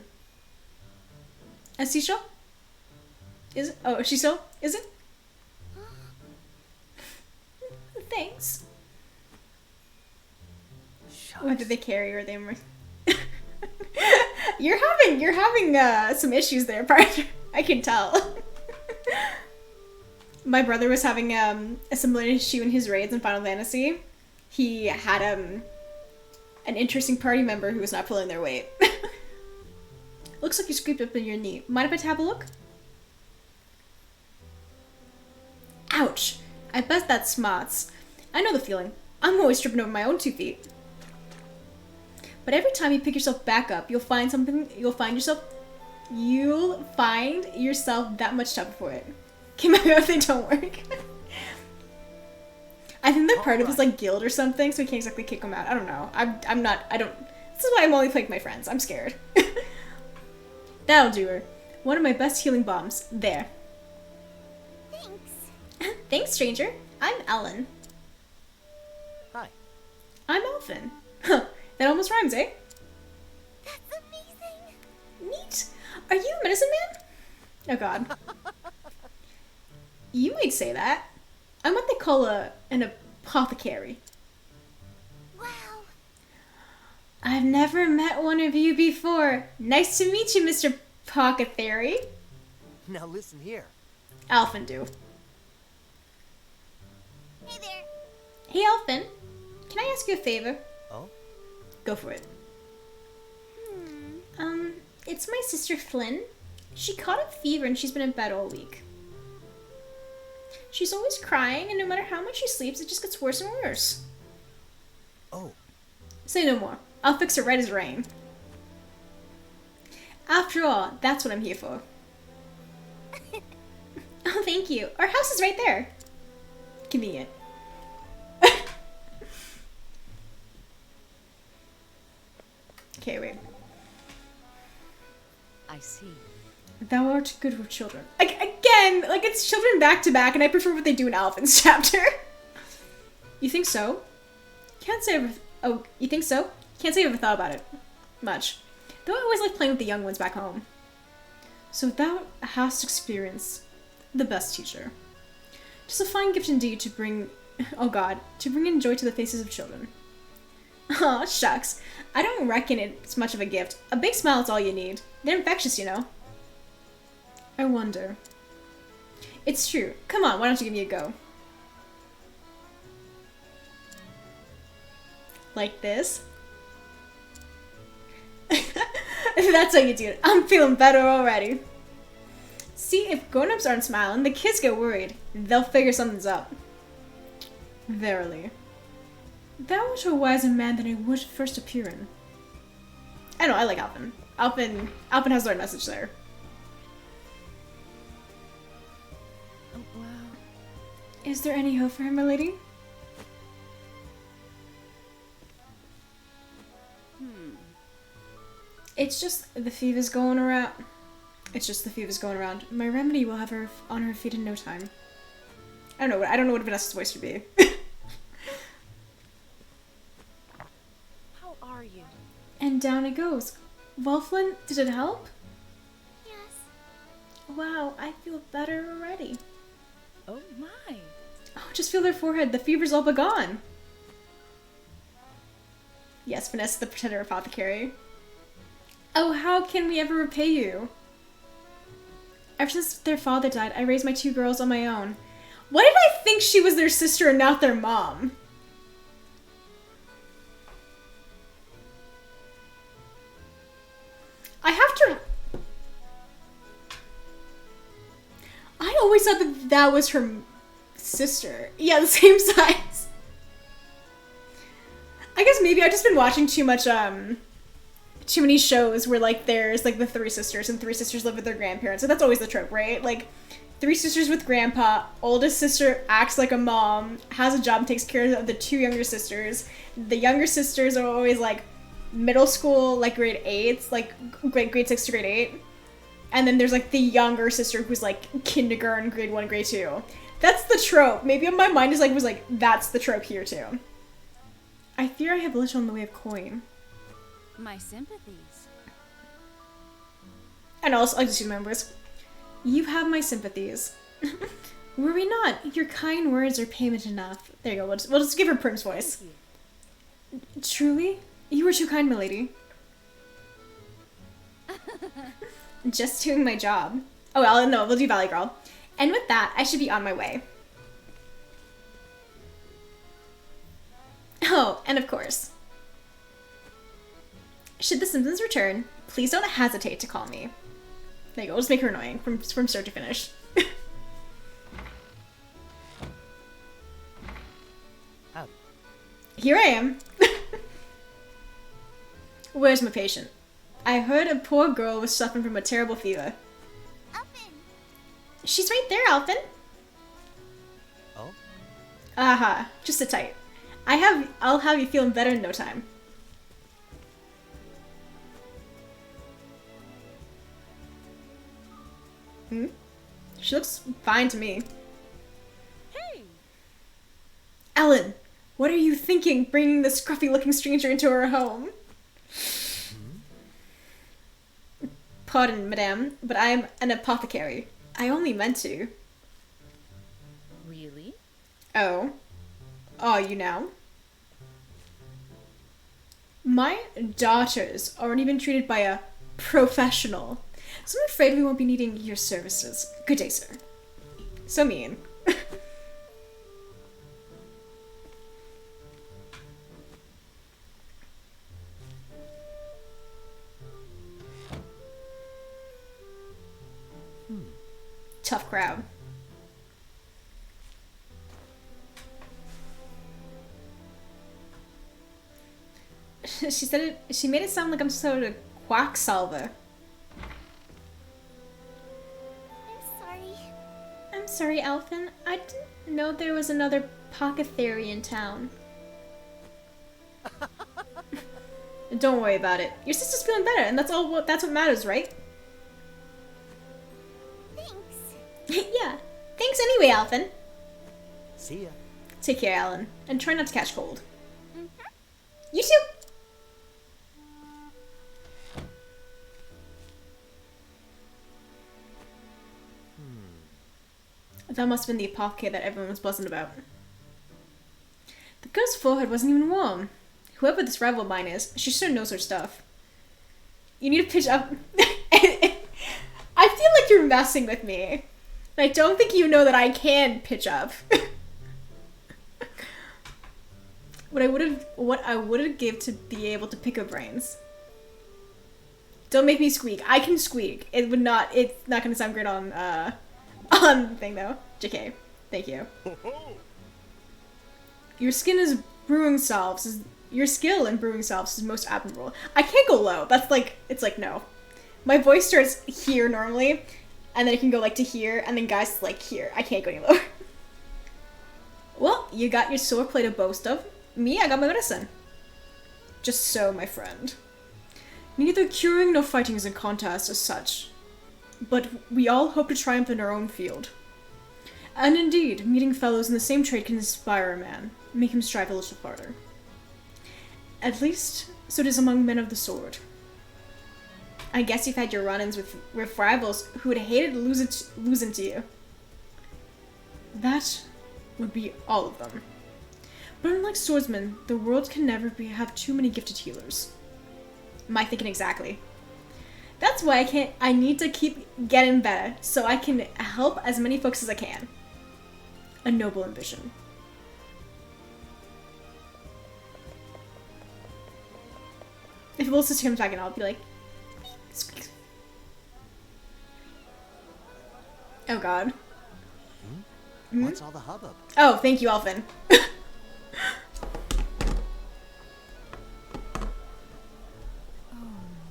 A seashell? Is it? Oh, she still? Is it? Thanks. What did they carry or they were... You're having some issues there, partner. I can tell. My brother was having a similar issue in his raids in Final Fantasy. He had an interesting party member who was not pulling their weight. Looks like you scraped up in your knee. Mind if I have a look? Ouch. I bet that's smarts. I know the feeling. I'm always tripping over my own 2 feet. But every time you pick yourself back up, you'll find yourself that much tougher for it. Okay, maybe if they don't work. I think they're part of his like guild or something, so we can't exactly kick them out. I don't know. This is why I'm only playing with my friends. I'm scared. That'll do her. One of my best healing bombs. There. Thanks. Thanks, stranger. I'm Ellen. Hi. I'm Elfin. Huh. That almost rhymes, eh? That's amazing. Neat. Are you a medicine man? Oh god. You might say that. I'm what they call an apothecary. Wow. I've never met one of you before. Nice to meet you, Mr. Apothecary. Now listen here. Alphin do. Hey there. Hey, Alphin. Can I ask you a favor? Oh? Go for it. It's my sister Flynn. She caught a fever and she's been in bed all week. She's always crying, and no matter how much she sleeps, it just gets worse and worse. Oh. Say no more. I'll fix her right as rain. After all, that's what I'm here for. Oh, thank you. Our house is right there. Convenient. Okay, wait. I see. Thou art good with children. Again, like it's children back to back, and I prefer what they do in Alvin's chapter. You think so? Can't say you think so? Can't say I've ever thought about it much. Though I always like playing with the young ones back home. So thou hast experience, the best teacher. 'Tis a fine gift indeed to bring, oh God, to bring in joy to the faces of children. Aw, shucks. I don't reckon it's much of a gift. A big smile is all you need. They're infectious, you know. I wonder. It's true. Come on, why don't you give me a go? Like this? That's how you do it. I'm feeling better already. See, if grown-ups aren't smiling, the kids get worried. They'll figure something's up. Verily. Thou art a wiser man than I would first appear in. I know, I like Alpin. Alpin has the right message there. Oh, wow. Is there any hope for him, my lady? It's just the fever's going around. My remedy will have her on her feet in no time. I don't know what Vanessa's voice would be. How are you? And down it goes. Well, Flynn, did it help? Yes. Wow, I feel better already. Oh my. Oh, just feel their forehead. The fever's all but gone. Yes, Vanessa, the pretender apothecary. Oh, how can we ever repay you? Ever since their father died, I raised my 2 girls on my own. Why did I think she was their sister and not their mom? I always thought that was her sister. Yeah, the same size. I guess maybe I've just been watching too many shows where like there's like the 3 sisters and 3 sisters live with their grandparents. So that's always the trope, right? Like 3 sisters with grandpa, oldest sister acts like a mom, has a job and takes care of the 2 younger sisters. The younger sisters are always like middle school, like grade 8s, like grade 6 to grade 8. And then there's like the younger sister who's like kindergarten, grade 1, grade 2. That's the trope. Maybe my mind is was like, that's the trope here too. I fear I have little in the way of coin. My sympathies. I And also, I'll just use my own voice. You have my sympathies. Worry not. Your kind words are payment enough. There you go. We'll just give her Prim's voice. Truly? You were too kind, milady. Just doing my job. Oh, well, no, we'll do Valley Girl. And with that, I should be on my way. Oh, and of course, should the Simpsons return, please don't hesitate to call me. There you go, we'll just make her annoying from start to finish. Howdy. Here I am. Where's my patient? I heard a poor girl was suffering from a terrible fever. Elfin! She's right there, Alphin. Oh? Aha, just sit tight. I'll have you feeling better in no time. She looks fine to me. Hey! Ellen, what are you thinking bringing this scruffy-looking stranger into our home? Pardon, madame, but I'm an apothecary. I only meant to. Really? Oh. Are you now? My daughter's already been treated by a professional, so I'm afraid we won't be needing your services. Good day, sir. So mean. Tough crowd. She made it sound like I'm sort of quacksalver. I'm sorry. I'm sorry, Alphin. I didn't know there was another apothecary in town. Don't worry about it. Your sister's feeling better, and that's what matters, right? Thanks. Yeah. Thanks anyway, Alphin. See ya. Take care, Alan, and try not to catch cold. Mm-hmm. You too. That must have been the apothecary that everyone was buzzing about. The girl's forehead wasn't even warm. Whoever this rival of mine is, she sure knows her stuff. You need to pitch up. I feel like you're messing with me. I don't think you know that I can pitch up. What I would have give to be able to pick her brains. Don't make me squeak. I can squeak. It's not gonna sound great on the thing though. JK. Thank you. Your skill in brewing salves is most admirable. I can't go low. That's like, it's like no. My voice starts here normally, and then it can go like to here, and then guys like here. I can't go any lower. Well, you got your sore plate to boast of. Me, I got my medicine. Just so, my friend. Neither curing nor fighting is a contest as such, but we all hope to triumph in our own field. And indeed, meeting fellows in the same trade can inspire a man, make him strive a little harder. At least, so it is among men of the sword. I guess you've had your run-ins with rivals who would have hated losing to you. That would be all of them. But unlike swordsmen, the world can never have too many gifted healers. Am I thinking exactly? That's why I need to keep getting better, so I can help as many folks as I can. A noble ambition. If little sister comes back in, I'll be like, squeak. Oh god. What's all the hubbub? Oh, thank you, Elfin.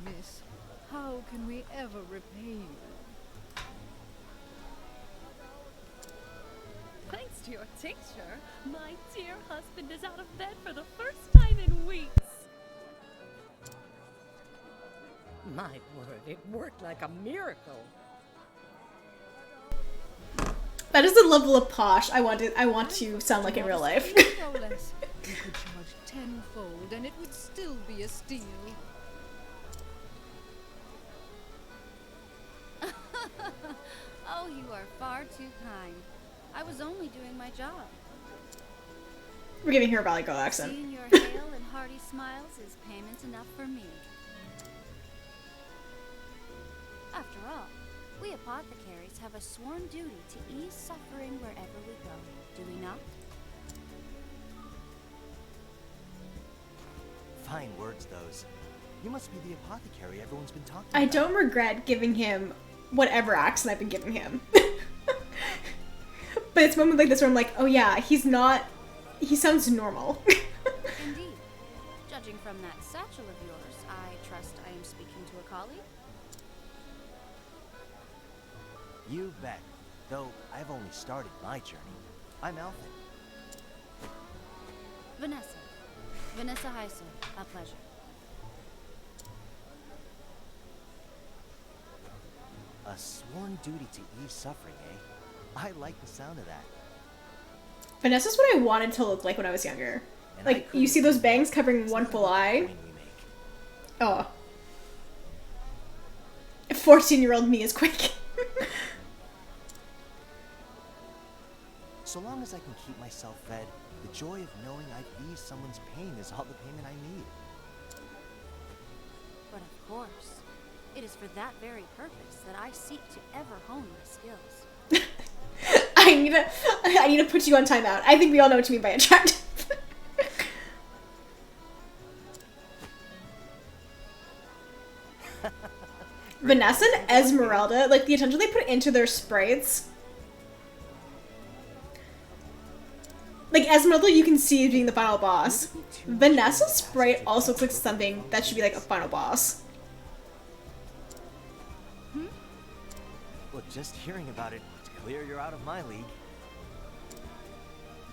Miss, how can we ever repay you? Thanks to your tincture, my dear husband is out of bed for the first time in weeks. My word, it worked like a miracle. That is the level of posh I want to sound like in real life. No less. You could charge tenfold, and it would still be a steal. are far too kind. I was only doing my job. We're giving her a Valley Girl accent. Seeing your hale and hearty smiles is payment enough for me. After all, we apothecaries have a sworn duty to ease suffering wherever we go, do we not? Fine words, those. You must be the apothecary everyone's been talking I about. don't regret giving him whatever accent I've been giving him. But it's moments like this where I'm like, oh yeah, he sounds normal. Indeed. Judging from that satchel of yours, I trust I am speaking to a colleague? You bet. Though I've only started my journey. I'm Alphen. Vanessa. Vanessa Heiser. A pleasure. A sworn duty to ease suffering, eh? I like the sound of that. Vanessa's what I wanted to look like when I was younger. And I Like, couldn't you see those agree bangs more. covering It's one not full about the eye? point we make. Oh. 14-year-old me is quick. So long as I can keep myself fed, the joy of knowing I've eased someone's pain is all the payment I need. But of course, it is for that very purpose that I seek to ever hone my skills. I need to put you on timeout. I think we all know what you mean by attractive. Vanessa and Esmeralda, like the attention they put into their sprites. Like Esmeralda, you can see as being the final boss. Vanessa's sprite also looks like something that should be like a final boss. Well, just hearing about it, it's clear you're out of my league.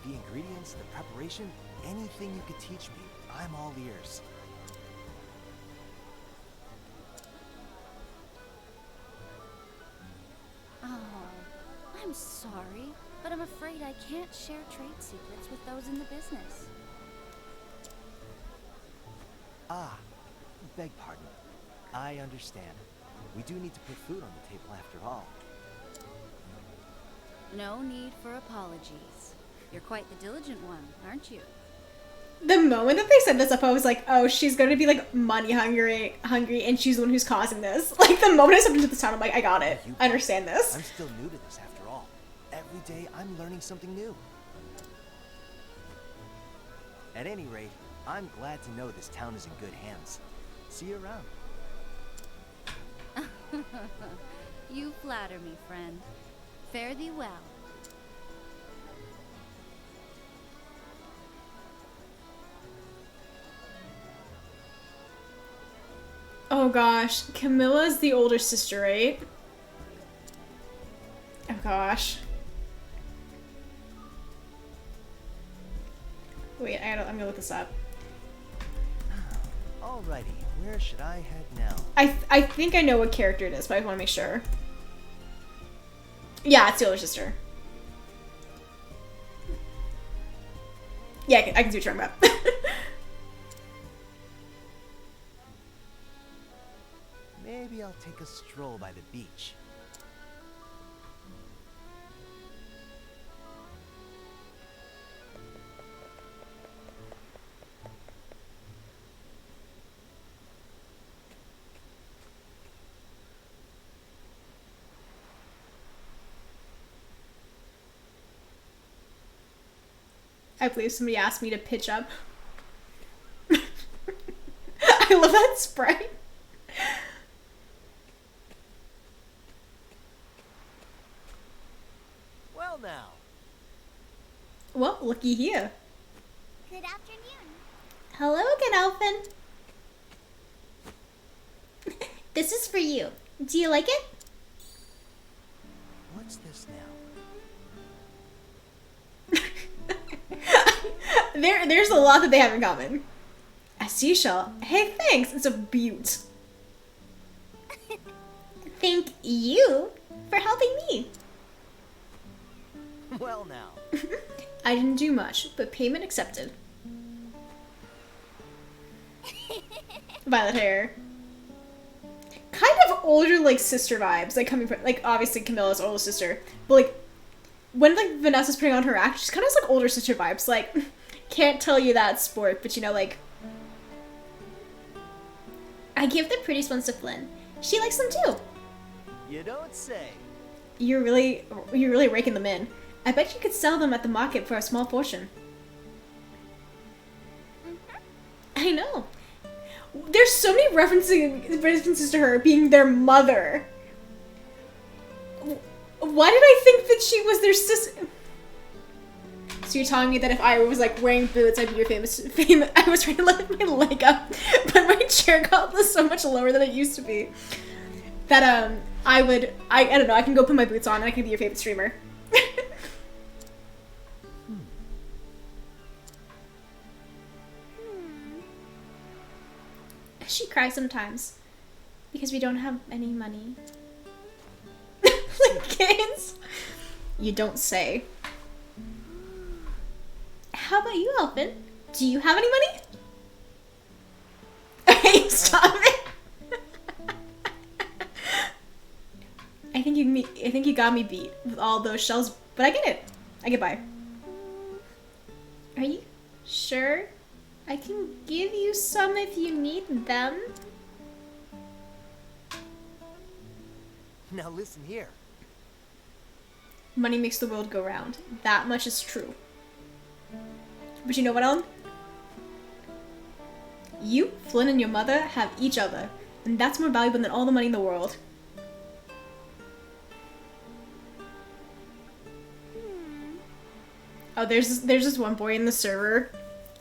The ingredients, the preparation, anything you could teach me, I'm all ears. Oh, I'm sorry, but I'm afraid I can't share trade secrets with those in the business. Ah, beg pardon. I understand. We do need to put food on the table after all. No need for apologies. You're quite the diligent one, aren't you? The moment that they set this up, I was like, oh, she's gonna be like money hungry, and she's the one who's causing this. Like the moment I stepped into this town, I'm like, I got it. I understand this. I'm still new to this after all. Every day I'm learning something new. At any rate, I'm glad to know this town is in good hands. See you around. You flatter me, friend. Fare thee well. Oh gosh, Camilla's the older sister, right? Oh gosh. Wait, I'm gonna look this up. Alrighty, where should I head now? I think I know what character it is, but I want to make sure. Yeah, it's the older sister. Yeah, I can see what you're talking about. Maybe I'll take a stroll by the beach. I believe somebody asked me to pitch up. I love that sprite. Well now. Well, looky here. Good afternoon. Hello again, Elfin. This is for you. Do you like it? What's this now? There's a lot that they have in common. A seashell. Hey, thanks. It's a beaut. Thank you for helping me. Well now. I didn't do much, but payment accepted. Violet hair. Kind of older, like, sister vibes, like, coming from, like, obviously Camilla's older sister, but, like, when, like, Vanessa's putting on her act, she's kind of like older sister vibes, like, can't tell you that sport, but, you know, like, I give the prettiest ones to Flynn. She likes them too. You don't say. You're really raking them in. I bet you could sell them at the market for a small fortune. I know. There's so many references to her being their mother. Why did I think that she was their sister? So you're telling me that if I was like wearing boots, I'd be your famous. I was trying to lift my leg up, but my chair got so much lower than it used to be. That I don't know. I can go put my boots on and I can be your favorite streamer. She cries sometimes because we don't have any money. Like kids. You don't say. How about you, Elfin? Do you have any money? Okay, stop it. I think you got me beat with all those shells, but I get it. I get by. Are you sure? I can give you some if you need them. Now listen here. Money makes the world go round. That much is true. But you know what, Ellen? You, Flynn, and your mother have each other, and that's more valuable than all the money in the world. Oh, there's this one boy in the server,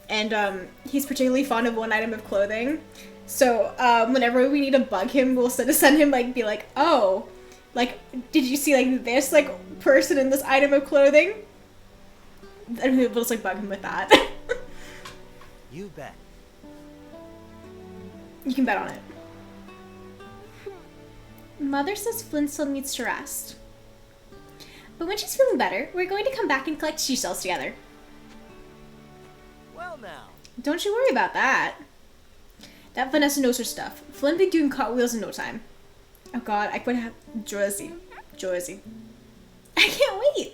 and he's particularly fond of one item of clothing. So whenever we need to bug him, we'll send him be like, oh, like, did you see like this like person in this item of clothing? And we'll just like bug him with that. You bet. You can bet on it. Mother says Flynn still needs to rest. But when she's feeling better, we're going to come back and collect seashells together. Well now. Don't you worry about that. That Vanessa knows her stuff. Flynn be doing cartwheels in no time. Oh god, I could have Josie. I can't wait.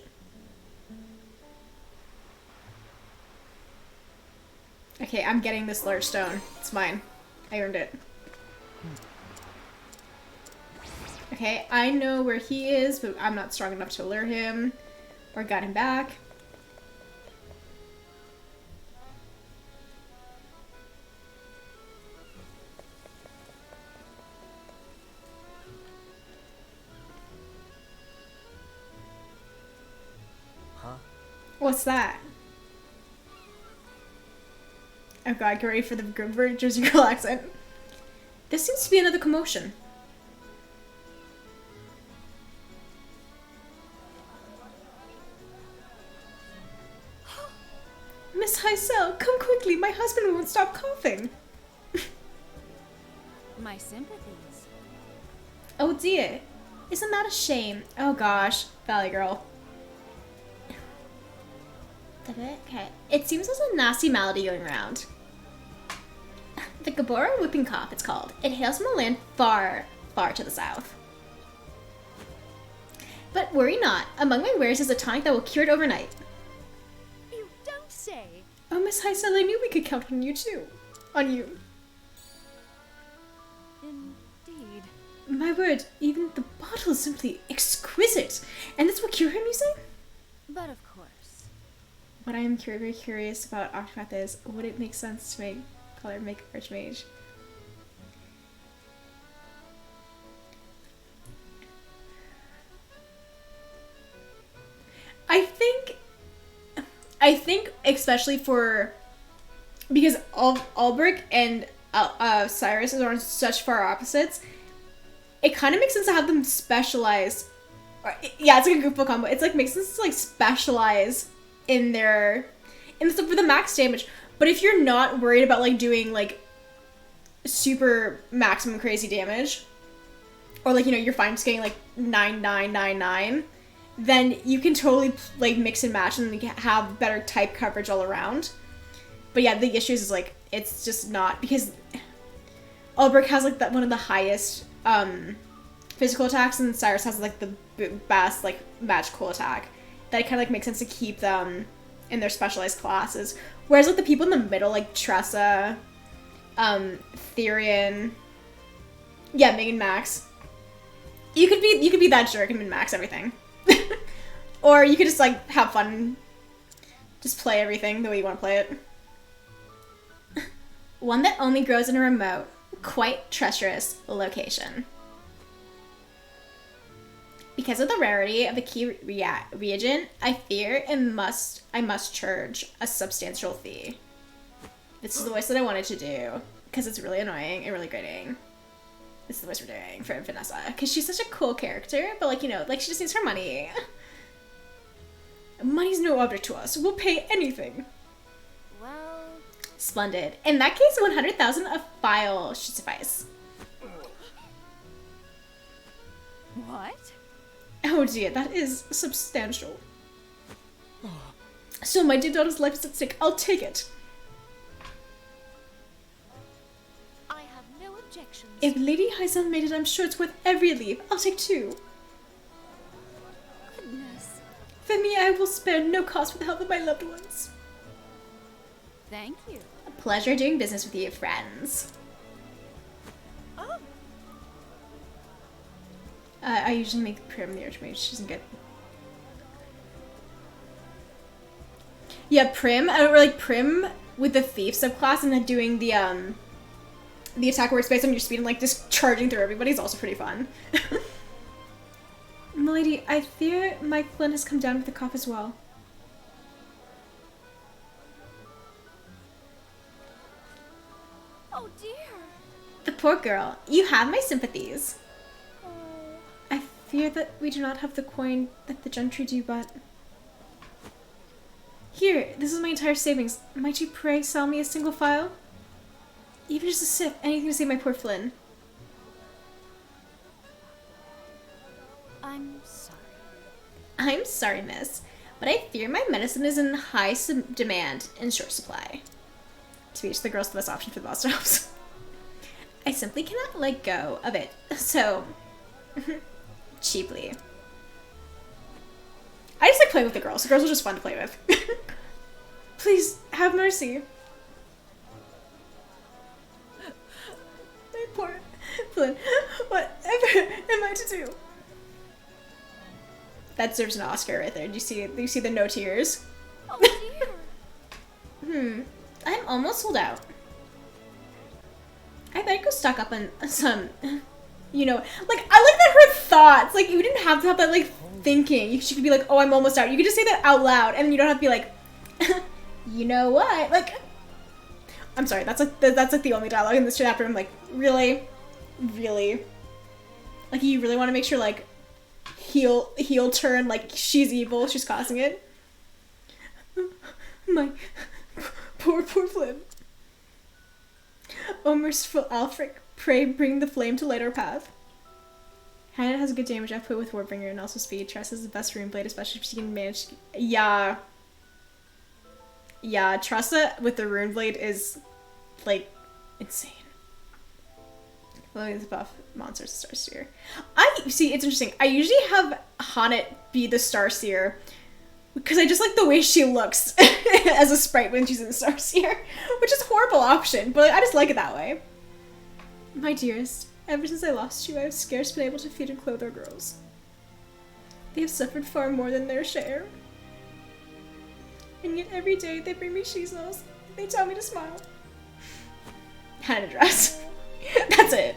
Okay, I'm getting this large stone. It's mine. I earned it. Okay, I know where he is, but I'm not strong enough to lure him or guide him back. Huh? What's that? Oh god, get ready for the Grimberg Jersey Girl accent. This seems to be another commotion. Miss Heisel, come quickly. My husband won't stop coughing. My sympathies. Oh dear. Isn't that a shame? Oh gosh. Valley Girl. Okay. It seems there's a nasty malady going around. The Gabora whooping cough, it's called. It hails from a land far, far to the south. But worry not. Among my wares is a tonic that will cure it overnight. You don't say. Oh, Miss Heisel, I knew we could count on you too. On you. Indeed. My word, even the bottle is simply exquisite. And this will cure him, you say? But of course. What I am very curious about Octopath is, would it make sense to make Archmage? I think especially because Ulbrich and Cyrus are on such far opposites, it kind of makes sense to have them specialize. Yeah, it's like a goofball combo. It's like makes sense to like specialize in the stuff with the max damage. But if you're not worried about like doing like super maximum crazy damage, or like, you know, you're fine just getting like 9999, then you can totally like mix and match and have better type coverage all around. But yeah, the issue is like it's just not, because Ulbrich has like one of the highest physical attacks, and Cyrus has like the best like magical attack. That kind of like makes sense to keep them in their specialized classes. Whereas like the people in the middle, like Tressa, Therian, yeah, Mig and Max, you could be that jerk and min-max everything. Or you could just like have fun, just play everything the way you want to play it. One that only grows in a remote, quite treacherous location. Because of the rarity of the key reagent, I fear I must charge a substantial fee. This is the voice that I wanted to do, because it's really annoying and really grating. This is the voice we're doing for Vanessa, because she's such a cool character, but like, you know, like she just needs her money. Money's no object to us. We'll pay anything. Well... Splendid. In that case, 100,000 a file should suffice. What? Oh dear, that is substantial. So my dear daughter's life is at stake. I'll take it. I have no objections. If Lady Hyson made it, I'm sure it's worth every leaf. I'll take 2. Goodness. For me, I will spare no cost for the help of my loved ones. Thank you. A pleasure doing business with you, friends. Oh. I usually make Prim the Archmage. She doesn't get... Yeah, Prim, or like Prim with the Thief subclass and then doing the attack where it's based on your speed and like just charging through everybody is also pretty fun. Milady, I fear Mike Flynn has come down with the cough as well. Oh dear. The poor girl. You have my sympathies. Oh. I fear that we do not have the coin that the gentry do, but... Here, this is my entire savings. Might you pray sell me a single file? Even just a sip, anything to save my poor Flynn. I'm sorry. I'm sorry, miss, but I fear my medicine is in high demand and short supply. To each the girl's the best option for the boss jobs. I simply cannot let go of it so cheaply. I just like playing with the girls. The girls are just fun to play with. Please, have mercy. My poor Flynn. Whatever am I to do? That deserves an Oscar right there. Do you see the no tears? Oh dear. I'm almost sold out. I better go stock up on some, you know, like, I like that her thoughts, like, you didn't have to have that, like, thinking. She could be like, oh, I'm almost out. You could just say that out loud, and you don't have to be like, you know what? Like, I'm sorry, that's like the only dialogue in this chapter. I'm like, really? Really? Like, you really want to make sure, like, heel turn, like, she's evil, she's causing it? My poor Flynn. Oh, merciful Alfric, pray bring the flame to light our path. Hannah has a good damage output with Warbringer and also speed. Tress is the best rune blade, especially if she can manage... Yeah, Tressa with the rune blade is, like, insane. Lily the buff, monsters, Starseer. See, it's interesting. I usually have Haunted be the Starseer because I just like the way she looks as a sprite when she's in Starseer, which is a horrible option, but I just like it that way. My dearest, ever since I lost you, I have scarce been able to feed and clothe our girls. They have suffered far more than their share. And yet every day they bring me shizos. They tell me to smile. Had a dress. That's it.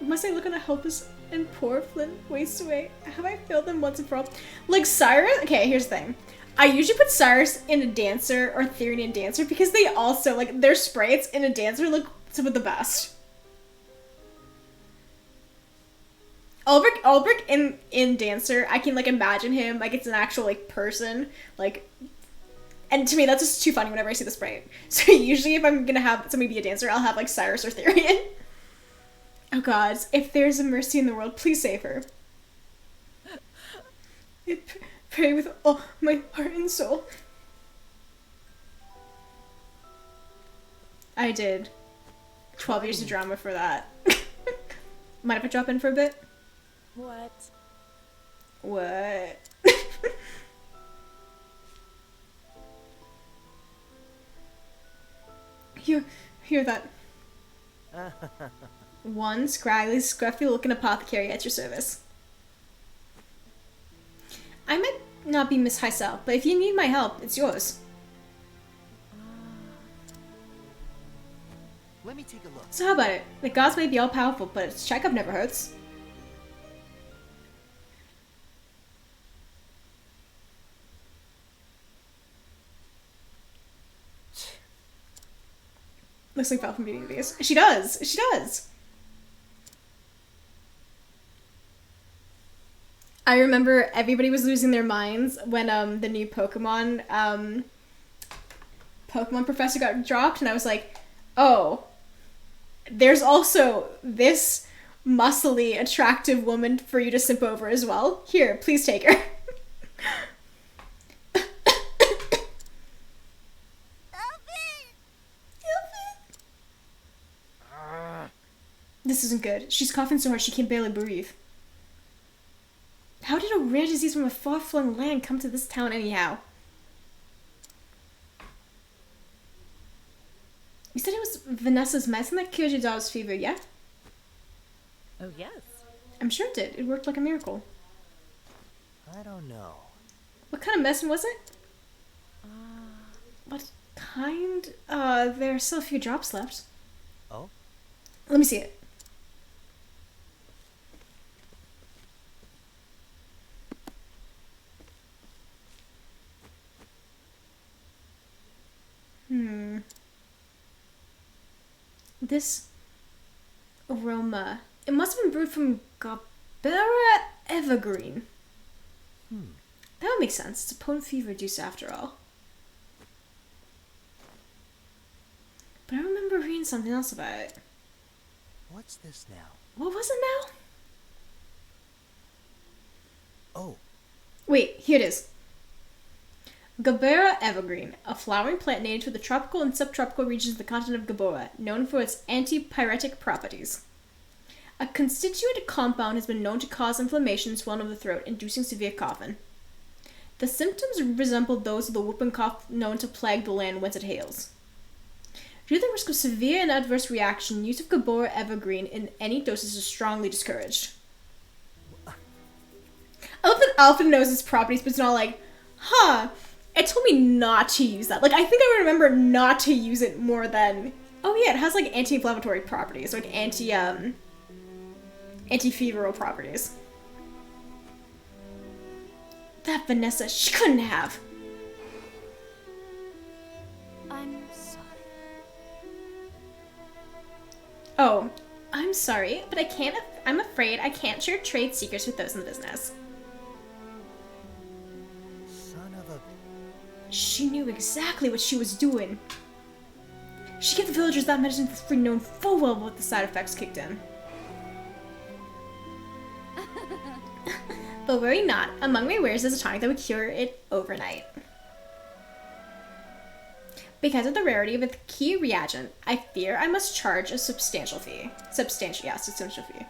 Must I look on a helpless and poor Flynn wastes away? Have I failed them once and for all? Like Cyrus? Okay, here's the thing. I usually put Cyrus in a dancer or Therian in dancer because they also, like, their sprites in a dancer look some of the best. Ulbrich in dancer, I can, like, imagine him like it's an actual, like, person, like, and to me that's just too funny whenever I see the sprite. So usually if I'm gonna have somebody be a dancer, I'll have, like, Cyrus or Therian. Oh gods, if there's a mercy in the world, please save her. I pray with all my heart and soul. I did 12 years of drama for that. Mind if I drop in for a bit? What? What? Hear that? One scraggly, scruffy-looking apothecary at your service. I might not be Miss Hysel, but if you need my help, it's yours. Let me take a look. So how about it? The gods may be all-powerful, but a checkup never hurts. Looks like Val from Beauty and the Beast. She does! She does! I remember everybody was losing their minds when the new Pokemon professor got dropped, and I was like, oh, there's also this muscly, attractive woman for you to simp over as well. Here, please take her. This isn't good. She's coughing so hard she can barely breathe. How did a rare disease from a far-flung land come to this town anyhow? You said it was Vanessa's medicine that cured your daughter's fever, yeah? Oh, yes. I'm sure it did. It worked like a miracle. I don't know. What kind of medicine was it? What kind? There are still a few drops left. Oh? Let me see it. This aroma. It must have been brewed from Gabera Evergreen. That would make sense. It's a potent fever reducer after all. But I remember reading something else about it. What's this now? What was it now? Oh, Wait, here it is. Gabera evergreen, a flowering plant native to the tropical and subtropical regions of the continent of Gabora, known for its antipyretic properties. A constituent compound has been known to cause inflammation and swelling of the throat, inducing severe coughing. The symptoms resemble those of the whooping cough known to plague the land whence it hails. Due to the risk of severe and adverse reaction, use of Gabora evergreen in any doses is strongly discouraged. I love that Alpha knows its properties, but it's not like, it told me not to use that. Like, I think I remember not to use it more than, oh yeah, it has like anti-inflammatory properties, like anti-feveral properties. That Vanessa, she couldn't have. I'm sorry. Oh, I'm sorry, but I'm afraid I can't share trade secrets with those in the business. son of a... She knew exactly what she was doing. She gave the villagers that medicine for free, knowing full well what the side effects kicked in. But worry not, among my wares is a tonic that would cure it overnight. Because of the rarity of a key reagent, I fear I must charge a substantial fee. Substantial fee.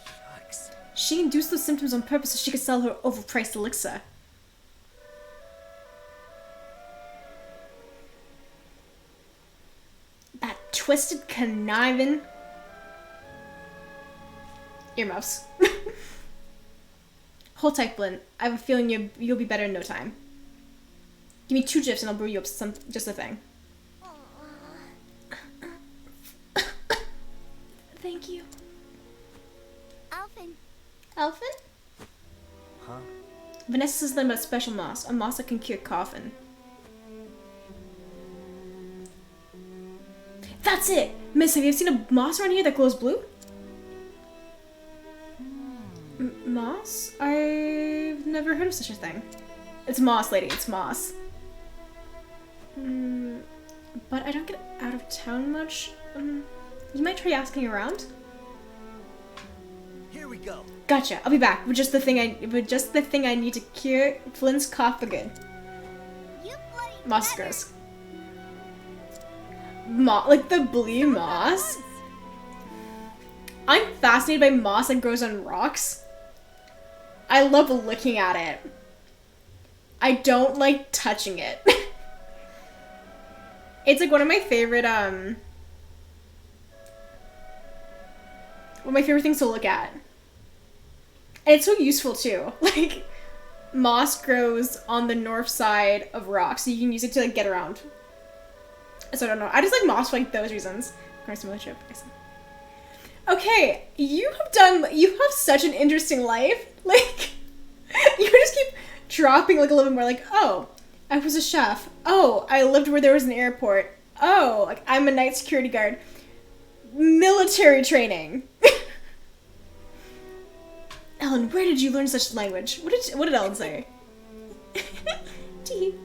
Shucks. She induced those symptoms on purpose so she could sell her overpriced elixir. That twisted, conniving... Earmuffs. Hold tight, Blinn. I have a feeling you'll be better in no time. Give me 2 gifs and I'll brew you up just a thing. Thank you. Alvin, Elfin? Huh? Vanessa says something about special moss. A moss that can cure coughing. That's it! Miss, have you ever seen a moss around here that glows blue? Moss? I've never heard of such a thing. It's moss, lady. It's moss. But I don't get out of town much. You might try asking around. Here we go. Gotcha. I'll be back with just the thing I need to cure Flynn's cough for good. you bloody Moss better. gross. Like the blue moss. I'm fascinated by moss that grows on rocks. I love looking at it. I don't like touching it. It's like one of my favorite things to look at. And it's so useful too. Like, moss grows on the north side of rocks, so you can use it to like get around. So I don't know. I just like moss for like those reasons. Okay, you have such an interesting life. Like, you just keep dropping like a little bit more. Like, oh, I was a chef. Oh, I lived where there was an airport. Oh, like I'm a night security guard. Military training. Ellen, where did you learn such language? What did Ellen say? Tee.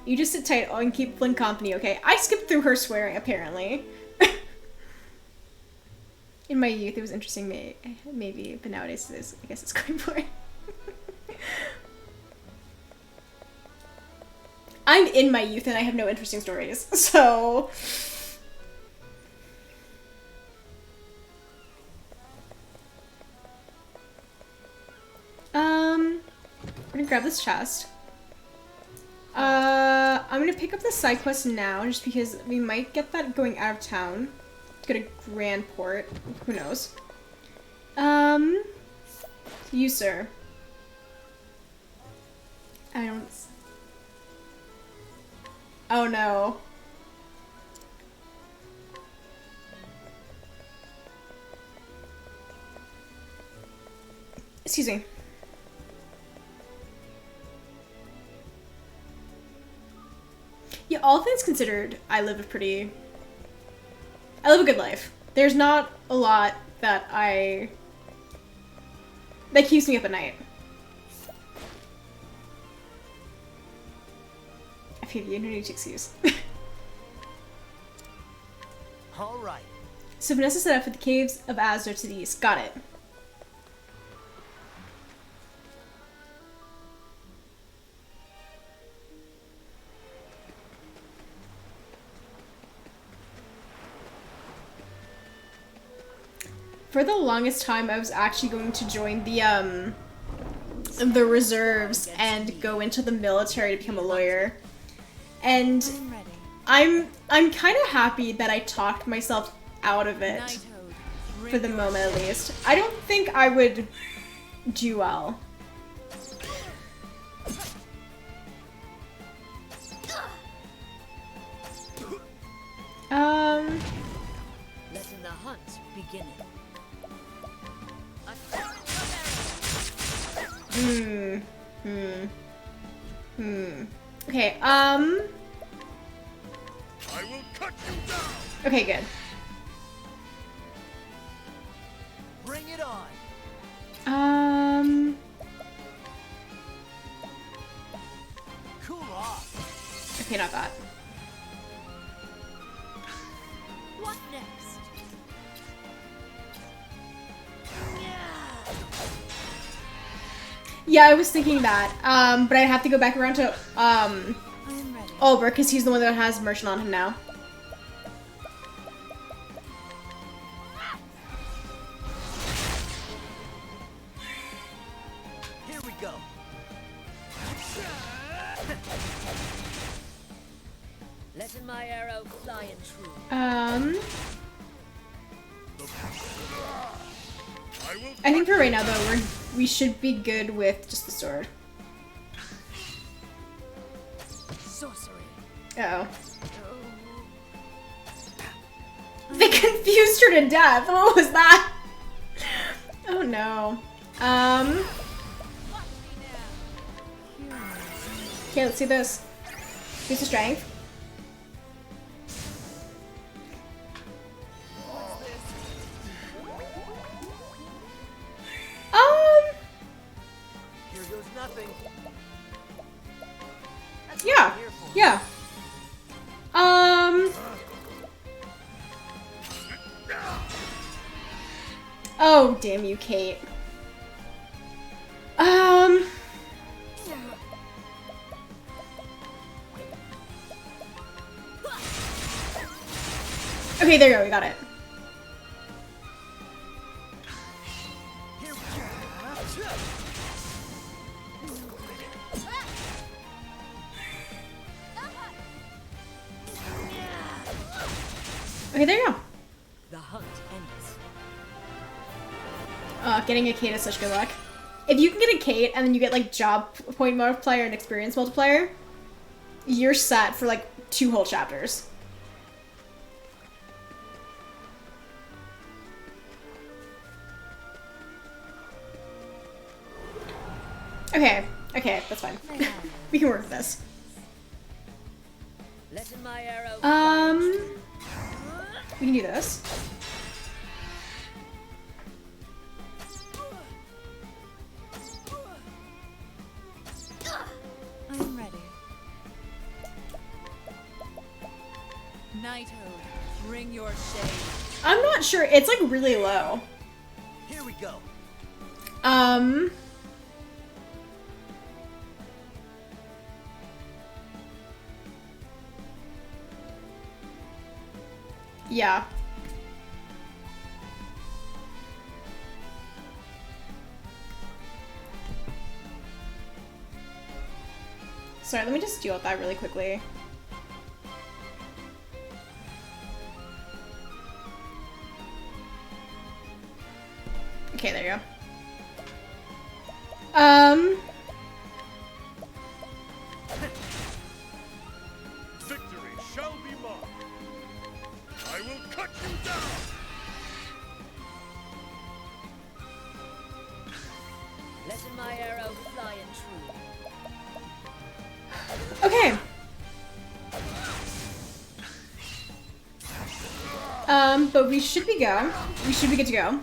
You just sit tight and keep Flynn company, okay? I skipped through her swearing, apparently. In my youth, it was interesting, maybe, but nowadays I guess it's quite boring. I'm in my youth and I have no interesting stories, so... We're gonna grab this chest. I'm gonna pick up the side quest now, just because we might get that going out of town. Go to Grand Port. Who knows? You, sir. I don't... Oh, no. Excuse me. Yeah, all things considered, I live a good life. There's not a lot that keeps me up at night. I feel you, no need to excuse. Alright. So Vanessa set up for the caves of Azure to the east. Got it. For the longest time, I was actually going to join the reserves and go into the military to become a lawyer. And I'm kind of happy that I talked myself out of it, for the moment at least. I don't think I would do well. Letting the hunt begin. Okay, I will cut you down. okay, good. Bring it on. Cool off. Okay, not that. What next? Yeah, I was thinking that, but I'd have to go back around to, Ulber, because he's the one that has merchant on him now. Here we go. Letting my arrow fly and true. I think for right now, though, we should be good with just the sword. Sorcery. Uh-oh. They confused her to death. What was that? Oh no. Okay, let's see this. Use the strength. Here goes nothing. Yeah. Yeah. Oh, damn you, Kate. Okay, there you go, we got it. Okay, there you go. The hunt ends. Getting a Kate is such good luck. If you can get a Kate and then you get like job point multiplier and experience multiplier, you're set for like 2 whole chapters. Okay, okay, that's fine. We can work with this. Letting my arrow We can do this. I'm ready. Night Ode, bring your shade. I'm not sure. It's like really low. Here we go. Yeah. Sorry, let me just deal with that really quickly. Okay, there you go. Victory shall be mine. I will cut you down. letting my arrow fly and true. Okay. But we should be go. We should be good to go.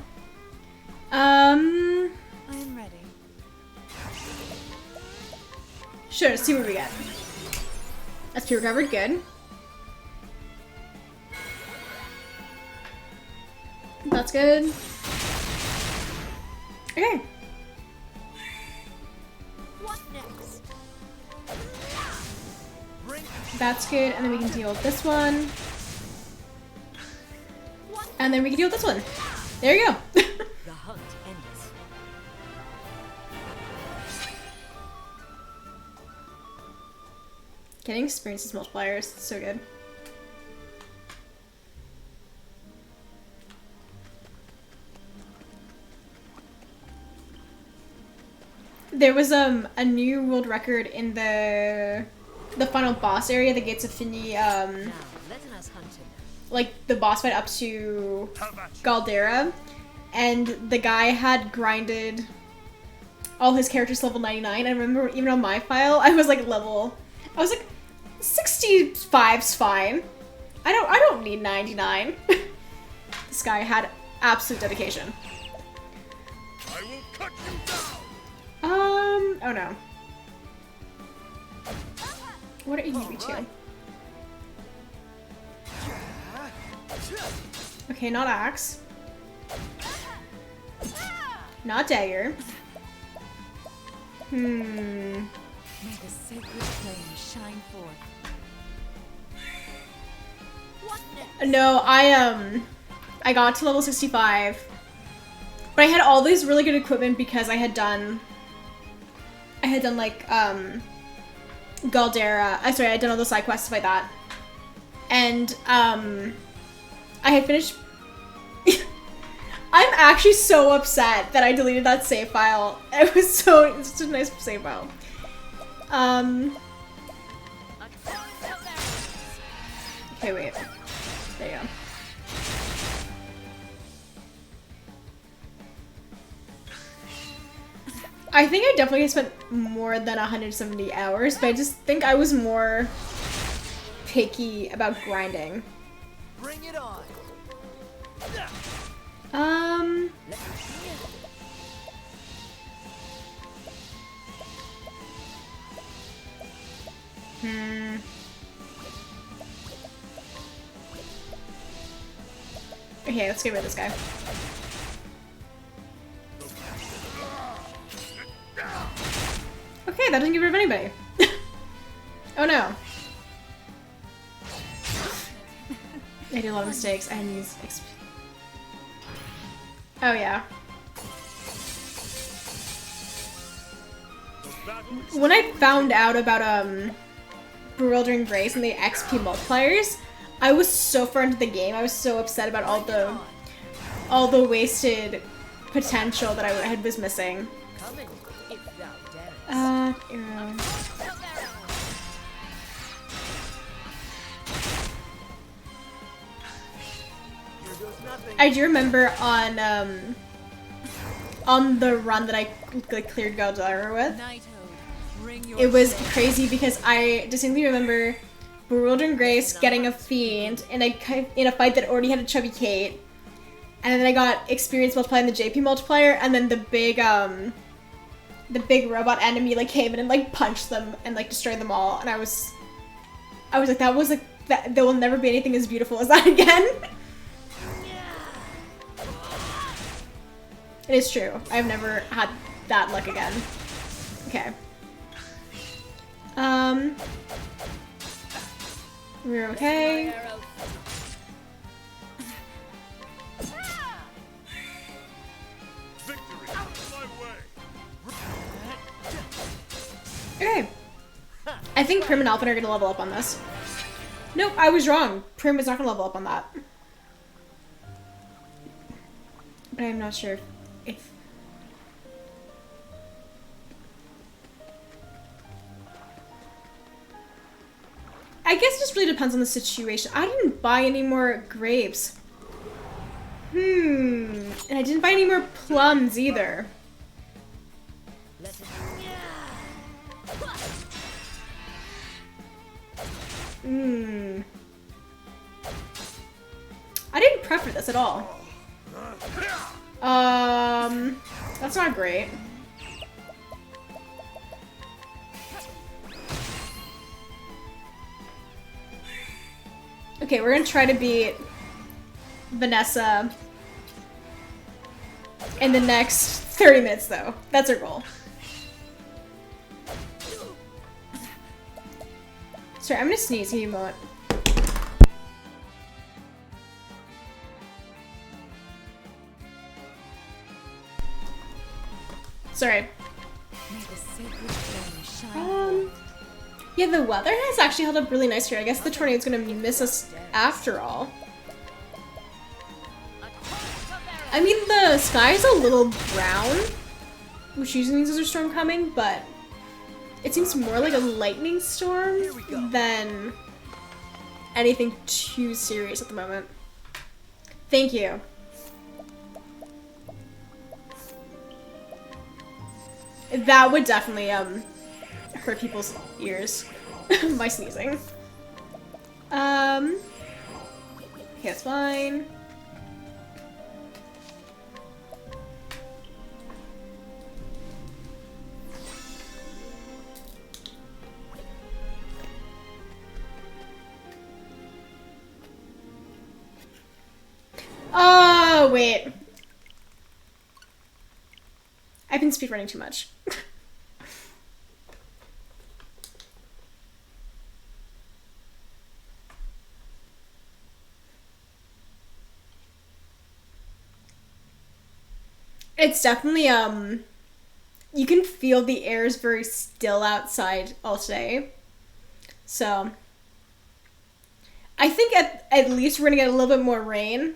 I'm ready. Sure, let's see what we get. SP recovered, good. That's good. Okay. What next? That's good, and then we can deal with this one. And then we can deal with this one. There you go. The hunt ends. Getting experiences multipliers, so good. There was a new world record in the final boss area, the Gates of Fini, Now, letting us hunt him. like the boss fight up to How about you? Galdera, and the guy had grinded all his characters to level 99. I remember even on my file, I was like 65's fine. I don't need 99. This guy had absolute dedication. I will cut you down. Oh no. What are you two? Okay, not axe. Not dagger. May the sacred flame shine forth. No, I got to level 65. But I had all these really good equipment because I had done like, Galdera. I had done all the side quests by that. And, I had finished... I'm actually so upset that I deleted that save file. It's such a nice save file. Okay, wait. There you go. I think I definitely spent more than 170 hours, but I just think I was more picky about grinding. Bring it on. Okay, let's get rid of this guy. Okay, that doesn't get rid of anybody. Oh no. I did a lot of mistakes. I hadn't used Oh yeah. When I found out about Bewildering Grace and the XP multipliers, I was so far into the game. I was so upset about all the wasted potential that I was missing. Arrow. I do remember on the run that I cleared Galdara with, it was crazy because I distinctly remember Bewildering Grace getting a fiend in a fight that already had a chubby Kate, and then I got experience multiplying the JP multiplier, and then the big robot enemy like came in and like punched them and like destroyed them all, and I was like, there will never be anything as beautiful as that again. It is true. I've never had that luck again. Okay. We're okay. Okay. I think Prim and Alphen are gonna level up on this. Nope, I was wrong. Prim is not gonna level up on that. But I'm not sure if I guess it just really depends on the situation. I didn't buy any more grapes. And I didn't buy any more plums either. I didn't prep for this at all. That's not great. Okay, we're gonna try to beat Vanessa in the next 30 minutes, though. That's our goal. Sorry, I'm gonna sneeze. Give me a moment. Sorry. Yeah, the weather has actually held up really nice here. I guess the tornado's gonna miss us after all. I mean, the sky's a little brown, which usually means there's a storm coming, but it seems more like a lightning storm than anything too serious at the moment. Thank you. That would definitely hurt people's ears. My sneezing. Okay, that's fine. Oh, wait. I've been speedrunning too much. It's definitely, you can feel the air is very still outside all today. So, I think at least we're gonna get a little bit more rain.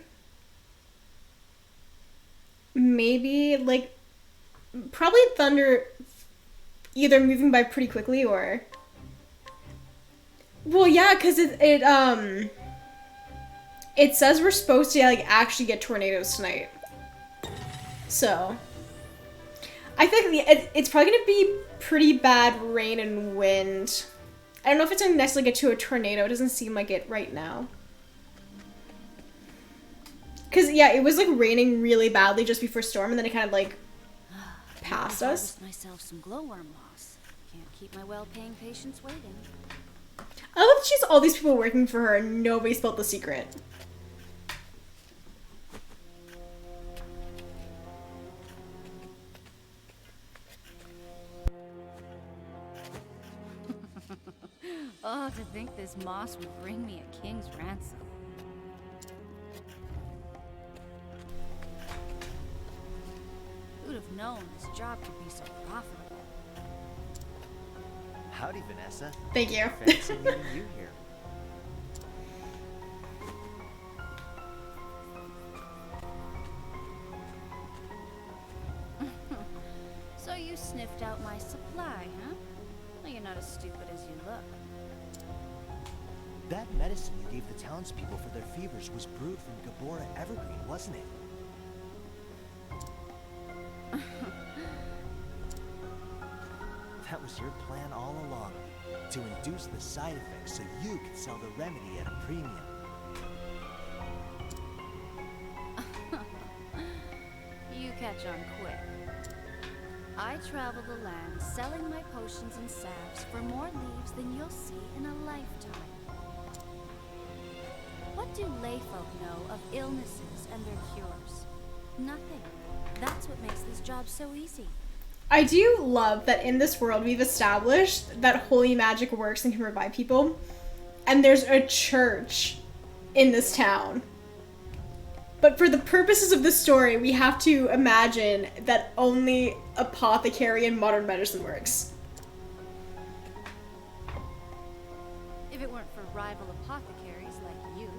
Maybe, like, probably thunder either moving by pretty quickly or... Well, yeah, because it says we're supposed to, like, actually get tornadoes tonight. So, I think it's probably going to be pretty bad rain and wind. I don't know if it's going to necessarily get to a tornado. It doesn't seem like it right now. Because, yeah, it was, like, raining really badly just before storm, and then it kind of, like, passed us. Myself some glowworm moss. Can't keep my well-paying patients waiting. I love that she has all these people working for her and nobody spilled the secret. Oh, to think this moss would bring me a king's ransom. known this job could be so profitable. Howdy, Vanessa. Thank you. Fancy meeting you here. So you sniffed out my supply, huh? Well, you're not as stupid as you look. That medicine you gave the townspeople for their fevers was brewed from Gabora Evergreen, wasn't it? That was your plan all along, to induce the side effects so you could sell the remedy at a premium. You catch on quick. I travel the land selling my potions and salves for more leaves than you'll see in a lifetime. What do layfolk know of illnesses and their cures? Nothing. That's what makes this job so easy. I do love that in this world we've established that holy magic works and can revive people. And there's a church in this town. But for the purposes of this story, we have to imagine that only apothecary and modern medicine works. If it weren't for rival apothecaries like you.